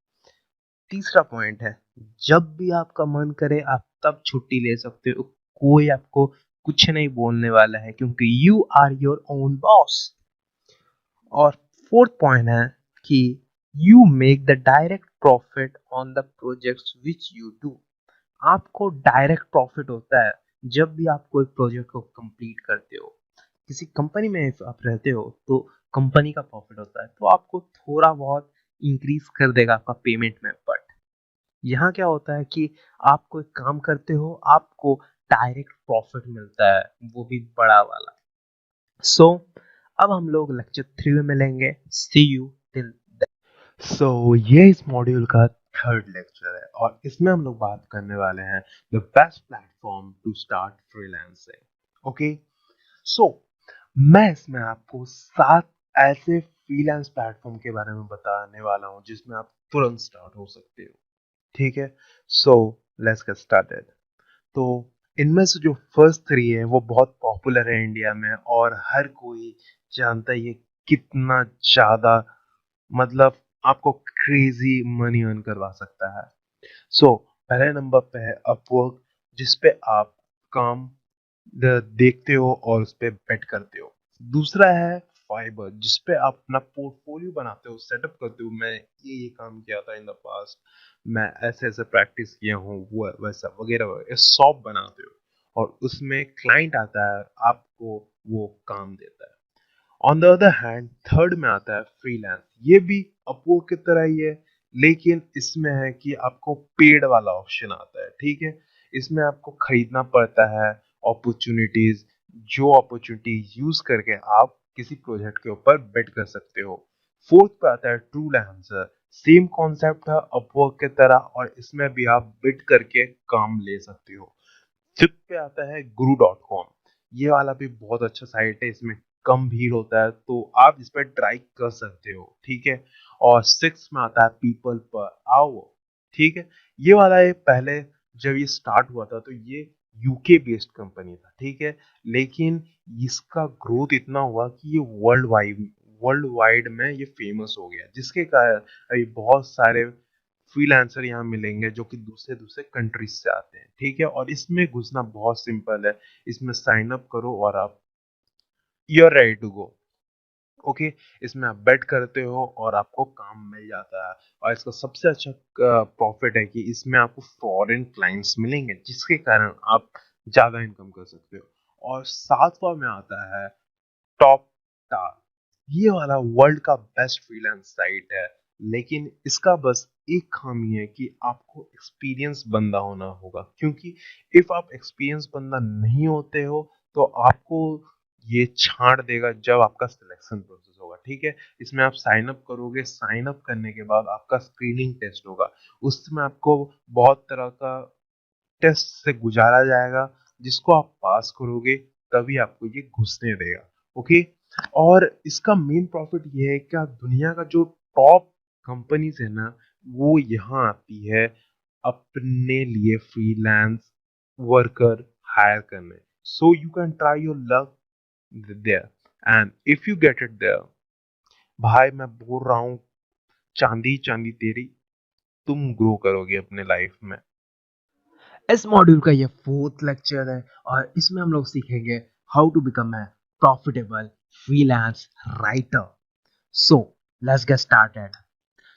तीसरा पॉइंट है जब भी आपका मन करे आप तब छुट्टी ले सकते हो, कोई आपको कुछ नहीं बोलने वाला है क्योंकि you are your own boss. और फोर्थ पॉइंट है कि you make the direct profit on the projects which you do. आपको डायरेक्ट प्रॉफिट होता है जब भी आप कोई प्रोजेक्ट को कंप्लीट करते हो। किसी कंपनी में if आप रहते हो तो कंपनी का प्रॉफिट होता है, तो आपको थोड़ा बहुत इंक्रीज कर देगा आपका पेमेंट में। बट यहाँ क्या होता है कि आप कोई काम करते हो, आपको डायरेक्ट प्रॉफिट मिलता है, वो भी बड़ा वाला। सो अब हम लोग लेक्चर 3 में मिलेंगे। सी यू टिल। सो ये इस मॉड्यूल का थर्ड लेक्चर है और इसमें हम लोग बात करने वाले हैं the best platform to start freelancing. Okay, so मैं इसमें आपको 7 ऐसे फ्रीलांस प्लेटफॉर्म के बारे में बताने वाला हूँ जिसमें आप तुरंत स्टार्ट हो सकते हो। ठीक है, सो लेट्स गेट स्टार्टेड। तो इनमें से जो फर्स्ट थ्री है वो बहुत पॉपुलर है इंडिया में और हर कोई जानता है ये कितना ज्यादा, मतलब आपको क्रेजी मनी अर्न करवा सकता है। सो पहले नंबर पे है अपवर्क, जिसपे आप काम देखते हो और उस पे बेट करते हो। दूसरा है फाइबर, जिसपे आप अपना पोर्टफोलियो बनाते हो, सेटअप करते हो। मैं ये काम किया था इन द पास्ट, मैं ऐसे ऐसे प्रैक्टिस किया हूँ, वो वैसा वगैरह वगैरह शॉप बनाते हो और उसमें क्लाइंट आता है, आपको वो काम देता है। On the other hand third में आता है फ्रीलांस। ये भी अपवर्क की तरह ही है, लेकिन इसमें है कि आपको पेड वाला ऑप्शन आता है। ठीक है, इसमें आपको खरीदना पड़ता है अपॉर्चुनिटीज, जो अपॉर्चुनिटी यूज करके आप किसी प्रोजेक्ट के ऊपर बेट कर सकते हो। फोर्थ पे आता है ट्रू लैंसर। सेम कॉन्सेप्ट है अपवर्क की तरह और इसमें भी आप बिड करके काम ले सकते हो। फिफ्थ पे आता है गुरु डॉट कॉम। ये वाला भी बहुत अच्छा साइट है, इसमें कम भीड़ होता है तो आप इस पर ट्राई कर सकते हो। ठीक है, और सिक्स में आता है पीपल पर आओ। ठीक है, ये वाला है पहले जब ये स्टार्ट हुआ था तो ये यूके बेस्ड कंपनी था। ठीक है, लेकिन इसका ग्रोथ इतना हुआ कि ये वर्ल्ड वाइड में ये फेमस हो गया, जिसके कारण अभी बहुत सारे फ्रीलांसर यहाँ मिलेंगे जो कि दूसरे दूसरे कंट्रीज से आते हैं। ठीक है, और इसमें घुसना बहुत सिंपल है। इसमें साइन अप करो और आप you are ready to go. Okay, इसमें आप बेट करते हो और आपको काम मिल जाता है। और इसका सबसे अच्छा प्रॉफिट है कि इसमें आपको फॉरेन क्लाइंट्स मिलेंगे, जिसके कारण आप ज्यादा इनकम कर सकते हो। और सातवां में आता है टॉप स्टार। ये वाला वर्ल्ड का बेस्ट फ्रीलांस साइट है, लेकिन इसका बस एक खामी है कि आपको एक्सपीरियंस बंदा होना होगा, क्योंकि इफ आप एक्सपीरियंस बंदा नहीं होते हो तो आपको ये छांट देगा जब आपका सिलेक्शन प्रोसेस होगा। ठीक है, इसमें आप साइन अप करोगे, साइन अप करने के बाद आपका स्क्रीनिंग टेस्ट होगा, उसमें आपको बहुत तरह का टेस्ट से गुजारा जाएगा, जिसको आप पास करोगे तभी आपको ये घुसने देगा। ओके, और इसका मेन प्रॉफिट ये है कि दुनिया का जो टॉप कंपनीज है ना, वो यहाँ आती है अपने लिए फ्रीलांस वर्कर हायर करने। So you can try your luck there, and if you get it there, भाई मैं बोल रहा हूँ, चांदी चांदी तेरी, तुम ग्रो करोगे अपने लाइफ में। इस मॉड्यूल का ये फोर्थ लेक्चर है और इसमें हम लोग सीखेंगे how to become a profitable freelance writer. So let's get started.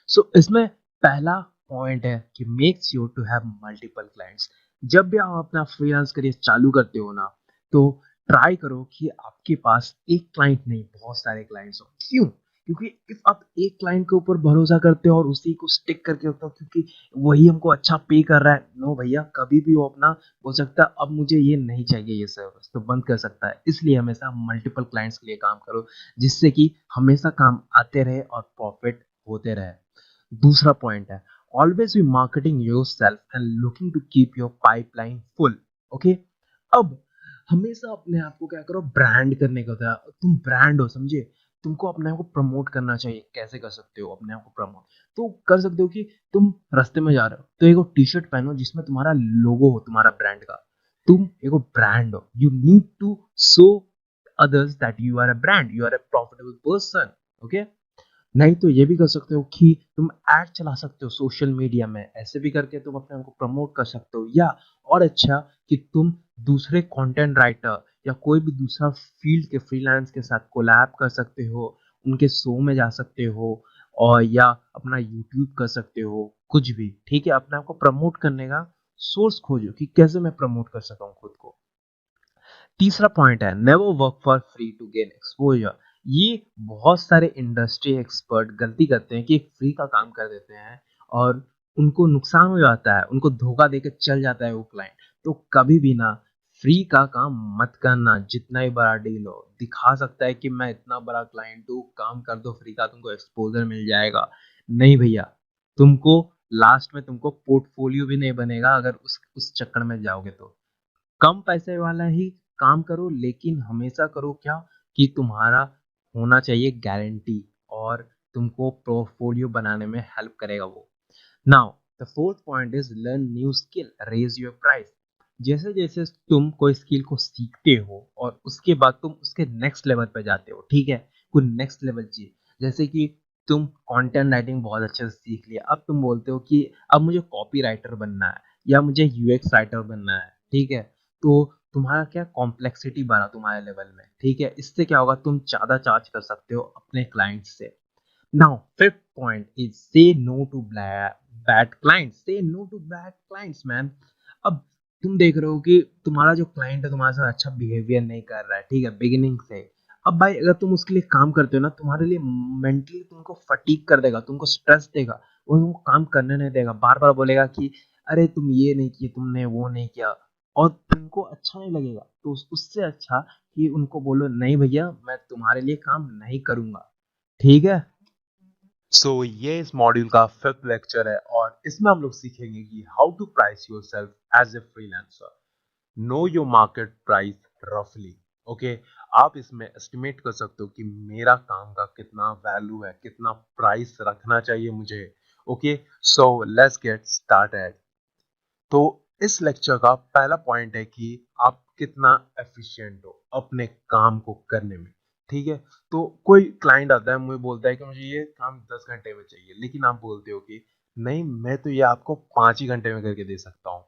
So इसमें पहला पॉइंट है कि make sure to have multiple clients. जब भी आप अपना फ्रीलांस करियर चालू करते हो ना, तो ट्राई करो कि आपके पास एक क्लाइंट नहीं, बहुत सारे क्लाइंट्स हो। क्यों? क्योंकि इफ आप एक क्लाइंट के ऊपर भरोसा करते हो और उसी को स्टिक करके रखते हो क्योंकि वही हमको अच्छा पे कर रहा है, नो भैया, कभी भी वो अपना हो सकता है अब मुझे ये नहीं चाहिए ये सर्विस, तो बंद कर सकता है। इसलिए हमेशा मल्टीपल क्लाइंट्स के लिए काम करो, जिससे कि हमेशा काम आते रहे और प्रॉफिट होते रहे। दूसरा पॉइंट है, always be marketing yourself and looking to keep your pipeline full. Okay, अब हमेशा अपने आप को क्या करो, ब्रांड करने का होता है। तुम ब्रांड हो, समझे? तुमको अपने आप को प्रमोट करना चाहिए। कैसे कर सकते हो अपने आप को प्रमोट? तो कर सकते हो कि तुम रास्ते में जा रहे हो तो एक टी शर्ट पहनो जिसमें तुम्हारा लोगो हो, तुम्हारा ब्रांड का। तुम एक ब्रांड हो, you need to show others that you are a brand, you are a profitable person. Okay, नहीं तो ये भी कर सकते हो कि तुम ऐड चला सकते हो सोशल मीडिया में, ऐसे भी करके तुम अपने आप को प्रमोट कर सकते हो। या और अच्छा कि तुम दूसरे कंटेंट राइटर या कोई भी दूसरा फील्ड के फ्रीलांस के साथ कोलैब कर सकते हो, उनके शो में जा सकते हो, और या अपना यूट्यूब कर सकते हो, कुछ भी। ठीक है, अपने आप को प्रमोट करने का सोर्स खोजो कि कैसे मैं प्रमोट कर सकता हूँ खुद को। तीसरा पॉइंट है, never work for free to gain exposure. ये बहुत सारे इंडस्ट्री एक्सपर्ट गलती करते हैं कि एक फ्री का काम कर देते हैं और उनको नुकसान हो जाता है, उनको धोखा देकर चल जाता है वो क्लाइंट। तो कभी भी ना फ्री का काम मत करना। जितना ही बड़ा डील हो, दिखा सकता है कि मैं इतना बड़ा क्लाइंट हूँ, काम कर दो फ्री का, तुमको एक्सपोजर मिल जाएगा। नहीं भैया, तुमको लास्ट में तुमको पोर्टफोलियो भी नहीं बनेगा अगर उस चक्कर में जाओगे तो। कम पैसे वाला ही काम करो, लेकिन हमेशा करो क्या कि तुम्हारा होना चाहिए गारंटी, और तुमको पोर्टफोलियो बनाने में हेल्प करेगा वो। Now the fourth point is learn new skill, raise your price. जैसे जैसे तुम कोई स्किल को सीखते हो और उसके बाद तुम उसके नेक्स्ट लेवल पे जाते हो, ठीक है, कोई नेक्स्ट लेवल चाहिए। जैसे कि तुम कंटेंट राइटिंग बहुत अच्छे से सीख लिया, अब तुम बोलते हो कि अब मुझे कॉपी राइटर बनना है या मुझे यूएक्स राइटर बनना है, ठीक है। तो तुम्हारा क्या कॉम्प्लेक्सिटी बढ़ा तुम्हारे लेवल में, ठीक है। इससे क्या होगा, तुम ज़्यादा चार्ज कर सकते हो अपने क्लाइंट से। Now, fifth point is say no to bad clients. Say no to bad clients, man. अब तुम देख रहे हो कि तुम्हारा जो क्लाइंट है तुम्हारे साथ अच्छा बिहेवियर नहीं कर रहा है, ठीक है, बिगिनिंग से। अब भाई अगर तुम उसके लिए काम करते हो ना, तुम्हारे लिए मेंटली तुमको फटीग कर देगा, तुमको स्ट्रेस देगा, वो तुमको काम करने नहीं देगा, बार बार बोलेगा कि अरे तुम ये नहीं किए, तुमने वो नहीं किया, और तुमको अच्छा नहीं लगेगा। तो उससे अच्छा कि उनको बोलो नहीं भैया मैं तुम्हारे लिए काम नहीं करूंगा, ठीक है। सो ये इस मॉड्यूल का फिफ्थ लेक्चर है और इसमें हम लोग सीखेंगे कि how to price yourself as a freelancer. Know your market price रफली। ओके, आप इसमें एस्टिमेट कर सकते हो कि मेरा काम का कितना वैल्यू है, कितना प्राइस रखना चाहिए मुझे। Okay, so let's get started. तो इस लेक्चर का पहला पॉइंट है कि आप कितना एफिशिएंट हो अपने काम को करने में, ठीक है। तो कोई क्लाइंट आता है, मुझे बोलता है कि मुझे ये काम 10 घंटे में चाहिए, लेकिन आप बोलते हो कि नहीं मैं तो ये आपको 5 ही घंटे में करके दे सकता हूँ।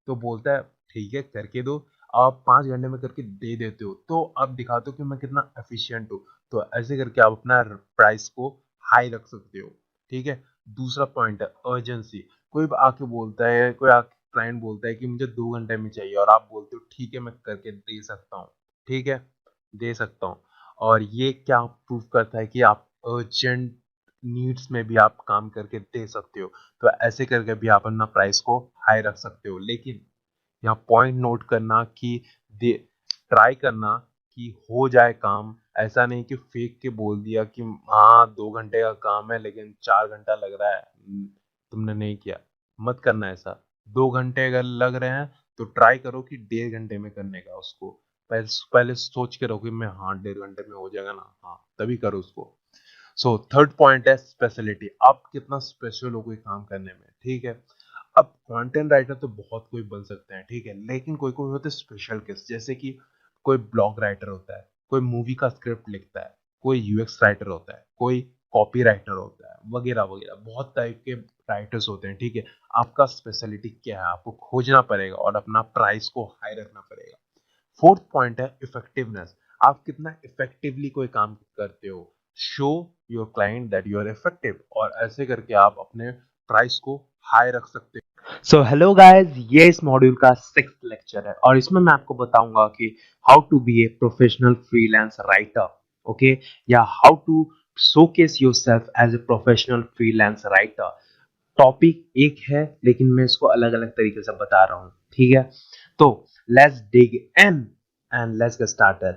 तो बोलता है ठीक है करके दो। आप 5 घंटे में करके दे देते हो तो आप दिखाते हो कि मैं कितना एफिशिएंट हूँ। तो ऐसे करके आप अपना प्राइस को हाई रख सकते हो, ठीक है। दूसरा पॉइंट है अर्जेंसी। कोई आके बोलता है, कोई क्लाइंट बोलता है कि मुझे 2 घंटे में चाहिए और आप बोलते हो ठीक है मैं करके दे सकता हूँ, ठीक है, दे सकता हूँ। और ये क्या प्रूव करता है कि आप अर्जेंट नीड्स में भी आप काम करके दे सकते हो। तो ऐसे करके भी आप अपना प्राइस को हाई रख सकते हो। लेकिन यहाँ पॉइंट नोट करना कि ट्राई करना कि हो जाए काम। ऐसा नहीं कि फेक के बोल दिया कि हाँ 2 घंटे का काम है लेकिन 4 घंटा लग रहा है, तुमने नहीं किया। मत करना ऐसा। 2 घंटे अगर लग रहे हैं तो ट्राई करो कि 1.5 घंटे में करने का उसको। पहले सोच के रहो कि मैं हाँ 1.5 घंटे में हो जाएगा ना, हाँ तभी करो उसको। सो थर्ड पॉइंट है स्पेशलिटी। आप कितना स्पेशल हो कोई काम करने में, ठीक है। अब कंटेंट राइटर तो बहुत कोई बन सकते हैं, ठीक है, लेकिन कोई कोई होते हैं स्पेशल केस। जैसे कि कोई ब्लॉग राइटर होता है, कोई मूवी का स्क्रिप्ट लिखता है, कोई यूएक्स राइटर होता है, कोई कॉपी राइटर होता है, वगैरह वगैरह बहुत टाइप के राइटर्स होते हैं, ठीक है। आपका स्पेशलिटी क्या है आपको खोजना पड़ेगा और अपना प्राइस को हाई रखना पड़ेगा। फोर्थ पॉइंट है इफेक्टिवनेस। आप कितना इफेक्टिवली कोई काम करते हो। Show your client that you are effective, और ऐसे करके आप अपने प्राइस को हाई रख सकते हो। सो हेलो गाइस, ये इस मॉड्यूल का 6th लेक्चर है और इसमें मैं आपको बताऊंगा कि how to be a professional freelance writer, okay, या how to showcase yourself as a professional freelance writer. Topic एक है लेकिन मैं इसको अलग अलग तरीके से बता रहा हूँ, ठीक है। तो let's dig in and let's get started.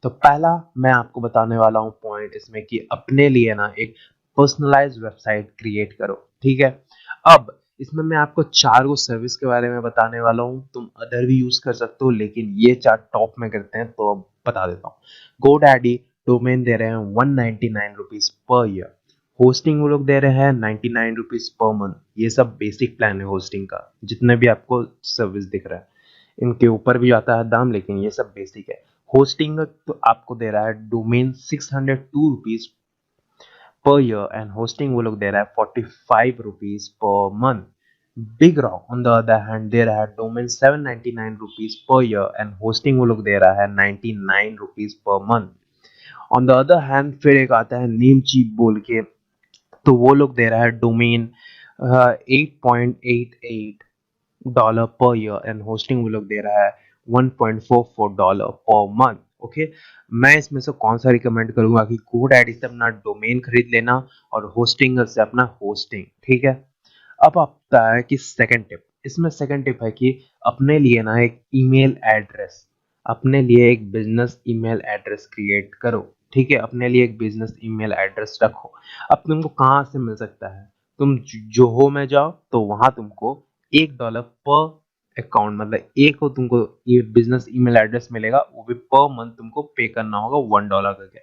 तो पहला मैं आपको बताने वाला हूँ पॉइंट इसमें कि अपने लिए ना एक पर्सनलाइज्ड वेबसाइट क्रिएट करो, ठीक है। अब इसमें मैं आपको 4 गो सर्विस के बारे में बताने वाला हूँ। तुम अदर भी यूज कर सकते हो लेकिन ये 4 टॉप में करते हैं तो अब बता देता हूँ। GoDaddy डोमेन दे रहे हैं 199 रुपीज पर ईयर। होस्टिंग वो लोग दे रहे हैं 99 रुपीज पर मंथ। ये सब बेसिक प्लान है होस्टिंग का, जितने भी आपको सर्विस दिख रहा है इनके ऊपर भी आता है दाम, लेकिन ये सब बेसिक है। होस्टिंग तो आपको दे रहा है domain 602 rupees per year and hosting वो लोग दे रहा है 45 rupees per month. Big Rock on the other hand दे रहा है domain 799 rupees per year and hosting वो लोग दे रहा है 99 rupees per month. On the other hand फिर एक आता है नीम चीप बोल के, तो वो लोग दे रहा है डोमेन $8.88 पर ईयर एंड होस्टिंग वो लोग दे रहा है $1.44 पर मंथ। ओके, मैं इसमें से कौन सा रिकमेंड करूंगा कि GoDaddy से अपना डोमेन खरीद लेना और होस्टिंग से अपना होस्टिंग, ठीक है। अब आता है कि सेकंड टिप। इसमें सेकंड टिप है कि अपने लिए ना एक ईमेल एड्रेस, अपने लिए एक बिजनेस ईमेल एड्रेस क्रिएट करो, ठीक है। अपने लिए एक बिजनेस ईमेल एड्रेस रखो। अब तुमको कहाँ से मिल सकता है, तुम जोहो में जाओ तो वहां तुमको $1 पर अकाउंट, मतलब एक को तुमको ये बिजनेस ईमेल एड्रेस मिलेगा, वो भी पर मंथ तुमको पे करना होगा $1 करके।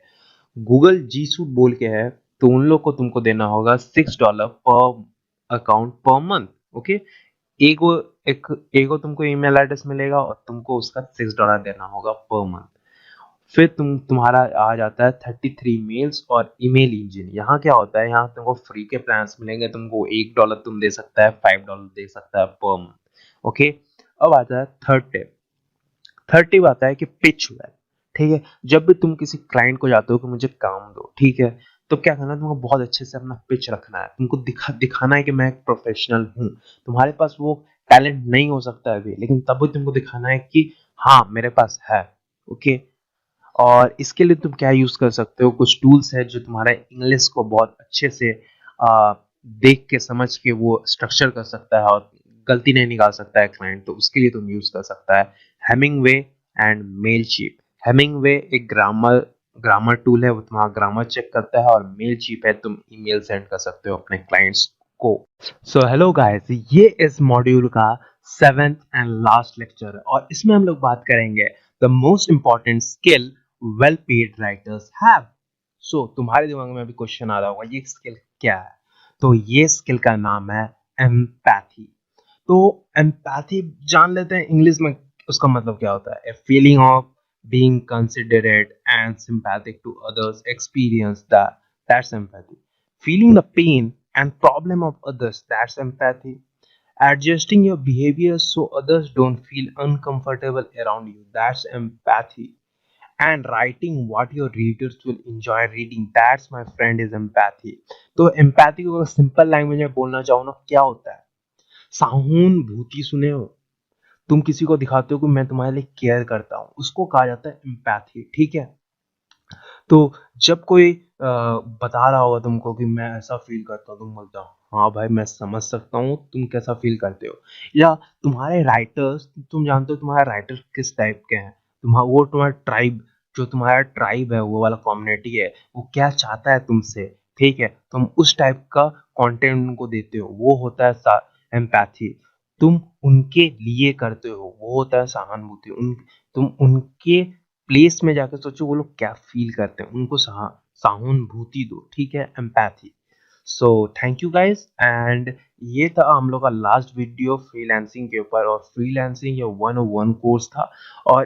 गूगल जी सूट बोल के है, तो उन लोग को तुमको देना होगा $6 पर अकाउंट पर मंथ। ओके। एक तुमको ईमेल एड्रेस मिलेगा और तुमको उसका $6 देना होगा पर मंथ। फिर तुम्हारा आ जाता है 33 मेल्स और ईमेल इंजन। यहाँ क्या होता है, यहाँ तुमको फ्री के प्लान्स मिलेंगे, तुमको $1 तुम दे सकता है, $5 दे सकता है पर मंथ। ओके, अब आता है थर्ड टिप आता है कि पिच वेल। ठीक है, जब भी तुम किसी क्लाइंट को जाते हो कि मुझे काम दो, ठीक है, तो क्या करना है, तुमको बहुत अच्छे से अपना पिच रखना है, तुमको दिखाना है कि मैं एक प्रोफेशनल हूँ। तुम्हारे पास वो टैलेंट नहीं हो सकता है अभी, लेकिन तब भी तुमको दिखाना है कि हाँ मेरे पास है। ओके, और इसके लिए तुम क्या यूज कर सकते हो, कुछ टूल्स है जो तुम्हारा इंग्लिश को बहुत अच्छे से देख के समझ के वो स्ट्रक्चर कर सकता है और गलती नहीं निकाल सकता है क्लाइंट, तो उसके लिए तुम यूज कर सकता है हेमिंगवे एंड मेलचीप। हेमिंगवे एक ग्रामर टूल है, वो तुम्हारा ग्रामर चेक करता है, और मेलचीप है तुम ईमेल सेंड कर सकते हो अपने क्लाइंट्स को। सो हेलो गाइस, ये इस मॉड्यूल का 7th एंड लास्ट लेक्चर है और इसमें हम लोग बात करेंगे the most important skill well paid writers have. So तुम्हारे दिमाग में अभी क्वेश्चन आ रहा होगा ये स्किल क्या है, तो ये स्किल का नाम है एम्पैथी। तो एम्पैथी जान लेते हैं इंग्लिश में उसका मतलब क्या होता है, a feeling of being considerate and sympathetic to others experience that's empathy. Feeling the pain and problem of others, that's empathy. Adjusting your behavior so others don't feel uncomfortable around you, that's empathy. And writing what your readers will enjoy reading, that's my friend is empathy. तो empathy को simple language में बोलना चाहो ना, क्या होता है, सहानुभूति। सुने हो, तुम किसी को दिखाते हो कि मैं तुम्हारे लिए केयर करता हूँ, उसको कहा जाता है एम्पैथी। ठीक है, तो जब कोई बता रहा होगा तुमको कि मैं ऐसा फील करता हूँ, तुम बोलते हो हाँ भाई मैं समझ सकता हूँ तुम कैसा फील करते हो। या तुम्हारे राइटर्स, तुम जानते हो तुम्हारे राइटर किस टाइप के हैं, तुम्हारा ट्राइब, जो तुम्हारा ट्राइब है वो वाला कम्युनिटी है, वो क्या चाहता है तुमसे। ठीक है, तुम उस टाइप का कंटेंट उनको देते हो, वो होता है एम्पैथी। तुम उनके लिए करते हो, वो होता है सहानुभूति। तुम उनके प्लेस में जाकर सोचो वो लोग क्या फील करते हैं, उनको सहानुभूति दो। ठीक है, empathy. So thank you guys, and ये था हम लोग का लास्ट वीडियो फ्रीलांसिंग के ऊपर, और फ्रीलांसिंग ये 101 कोर्स था। और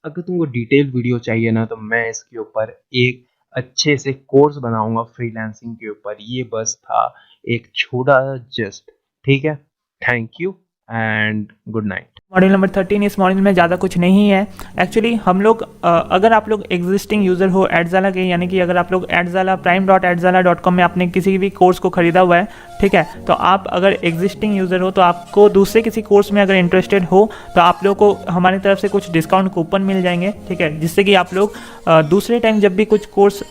अगर तुमको डिटेल वीडियो चाहिए ना, तो मैं इसके ऊपर एक अच्छे से कोर्स बनाऊंगा फ्रीलांसिंग के ऊपर। ये बस था एक छोटा जस्ट। ठीक है, thank you and good night. Module number 13, इस मॉड्यूल में ज़्यादा कुछ नहीं है एक्चुअली। हम लोग अगर आप लोग एग्जिस्टिंग यूज़र हो एडजाला के, यानी कि अगर आप लोग एडजाला prime.adzala.com में आपने किसी भी कोर्स को ख़रीदा हुआ है, ठीक है, तो आप अगर एग्जिस्टिंग यूज़र हो तो आपको दूसरे किसी कोर्स में अगर इंटरेस्टेड हो तो आप लोग को हमारी तरफ से कुछ डिस्काउंट कूपन मिल जाएंगे। ठीक है, जिससे कि आप लोग दूसरे टाइम जब भी कुछ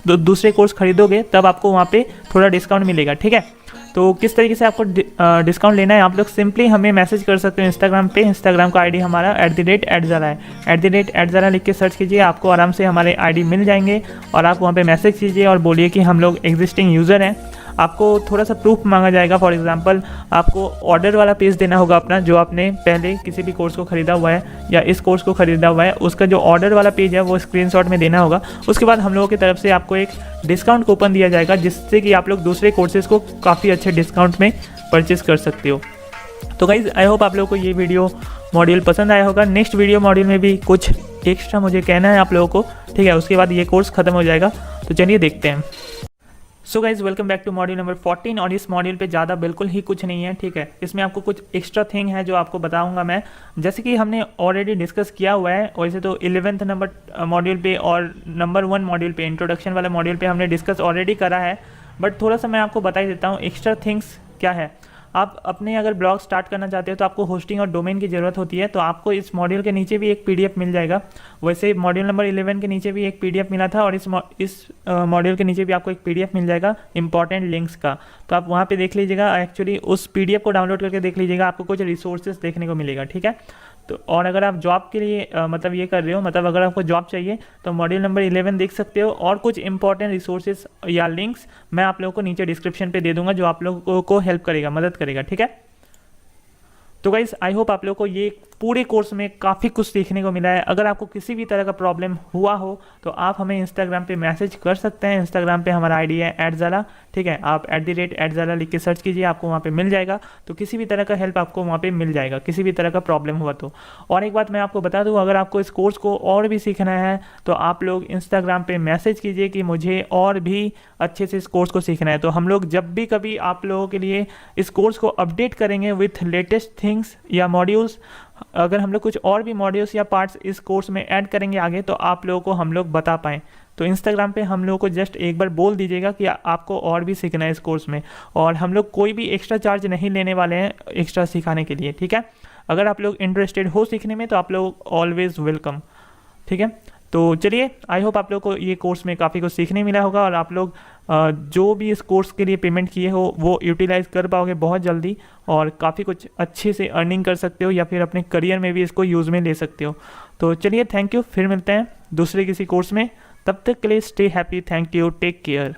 दूसरे कोर्स खरीदोगे तब आपको वहाँ पर थोड़ा डिस्काउंट मिलेगा। ठीक है, तो किस तरीके से आपको डिस्काउंट लेना है, आप लोग सिंपली हमें मैसेज कर सकते हो इंस्टाग्राम पे। इंस्टाग्राम का आईडी हमारा @adzala है, @adzala लिख के सर्च कीजिए, आपको आराम से हमारे आईडी मिल जाएंगे और आप वहाँ पे मैसेज कीजिए और बोलिए कि हम लोग एग्जिस्टिंग यूज़र हैं। आपको थोड़ा सा प्रूफ मांगा जाएगा, फॉर एग्जांपल आपको ऑर्डर वाला पेज देना होगा अपना, जो आपने पहले किसी भी कोर्स को ख़रीदा हुआ है या इस कोर्स को ख़रीदा हुआ है, उसका जो ऑर्डर वाला पेज है वो स्क्रीनशॉट में देना होगा। उसके बाद हम लोगों की तरफ से आपको एक डिस्काउंट कूपन दिया जाएगा, जिससे कि आप लोग दूसरे कोर्सेज़ को काफ़ी अच्छे डिस्काउंट में परचेज़ कर सकते हो। तो गाइज़, आई होप आप लोगों को ये वीडियो मॉड्यूल पसंद आया होगा। नेक्स्ट वीडियो मॉड्यूल में भी कुछ एक्स्ट्रा मुझे कहना है आप लोगों को, ठीक है, उसके बाद ये कोर्स ख़त्म हो जाएगा। तो चलिए देखते हैं। So guys, welcome back to module number 14। और इस मॉड्यूल पे ज़्यादा बिल्कुल ही कुछ नहीं है। ठीक है, इसमें आपको कुछ एक्स्ट्रा थिंग है जो आपको बताऊंगा मैं, जैसे कि हमने ऑलरेडी डिस्कस किया हुआ है। वैसे तो 11th नंबर मॉड्यूल पे और नंबर 1 मॉड्यूल पे, इंट्रोडक्शन वाले मॉड्यूल पे हमने डिस्कस ऑलरेडी करा है, बट थोड़ा सा मैं आपको बता ही देता हूँ एक्स्ट्रा थिंग्स क्या है। आप अपने अगर ब्लॉग स्टार्ट करना चाहते हो तो आपको होस्टिंग और डोमेन की ज़रूरत होती है, तो आपको इस मॉड्यूल के नीचे भी एक पीडीएफ मिल जाएगा। वैसे मॉड्यूल नंबर 11 के नीचे भी एक पीडीएफ मिला था और इस मॉड्यूल के नीचे भी आपको एक पीडीएफ मिल जाएगा इंपॉर्टेंट लिंक्स का, तो आप वहाँ पे देख लीजिएगा। एक्चुअली उस पीडीएफ को डाउनलोड करके देख लीजिएगा, आपको कुछ रिसोर्सेज देखने को मिलेगा। ठीक है, तो और अगर आप जॉब के लिए मतलब ये कर रहे हो, मतलब अगर आपको जॉब चाहिए तो मॉड्यूल नंबर 11 देख सकते हो, और कुछ इंपॉर्टेंट रिसोर्सेज या लिंक्स मैं आप लोगों को नीचे डिस्क्रिप्शन पे दे दूंगा, जो आप लोगों को हेल्प करेगा, मदद करेगा। ठीक है, तो गाइस आई होप आप लोगों को ये पूरे कोर्स में काफ़ी कुछ सीखने को मिला है। अगर आपको किसी भी तरह का प्रॉब्लम हुआ हो तो आप हमें इंस्टाग्राम पे मैसेज कर सकते हैं। इंस्टाग्राम पे हमारा आईडी है @zala, ठीक है। आप @@zala लिख के सर्च कीजिए, आपको वहाँ पे मिल जाएगा। तो किसी भी तरह का हेल्प आपको वहाँ पे मिल जाएगा, किसी भी तरह का प्रॉब्लम हुआ तो। और एक बात मैं आपको बता दूँ, अगर आपको इस कोर्स को और भी सीखना है तो आप लोग इंस्टाग्राम पे मैसेज कीजिए कि मुझे और भी अच्छे से इस कोर्स को सीखना है। तो हम लोग जब भी कभी आप लोगों के लिए इस कोर्स को अपडेट करेंगे विथ लेटेस्ट थिंग्स या मॉड्यूल्स, अगर हम लोग कुछ और भी मॉड्यूल्स या पार्ट्स इस कोर्स में ऐड करेंगे आगे, तो आप लोगों को हम लोग बता पाएँ। तो इंस्टाग्राम पे हम लोगों को जस्ट एक बार बोल दीजिएगा कि आपको और भी सीखना है इस कोर्स में, और हम लोग कोई भी एक्स्ट्रा चार्ज नहीं लेने वाले हैं एक्स्ट्रा सिखाने के लिए, ठीक है। अगर आप लोग इंटरेस्टेड हो सीखने में तो आप लोग ऑलवेज़ वेलकम, ठीक है। तो चलिए, आई होप आप लोग को ये कोर्स में काफ़ी कुछ सीखने मिला होगा, और आप लोग जो भी इस कोर्स के लिए पेमेंट किए हो वो यूटिलाइज़ कर पाओगे बहुत जल्दी, और काफ़ी कुछ अच्छे से अर्निंग कर सकते हो, या फिर अपने करियर में भी इसको यूज़ में ले सकते हो। तो चलिए, थैंक यू, फिर मिलते हैं दूसरे किसी कोर्स में। तब तक के लिए stay happy, thank you, take care.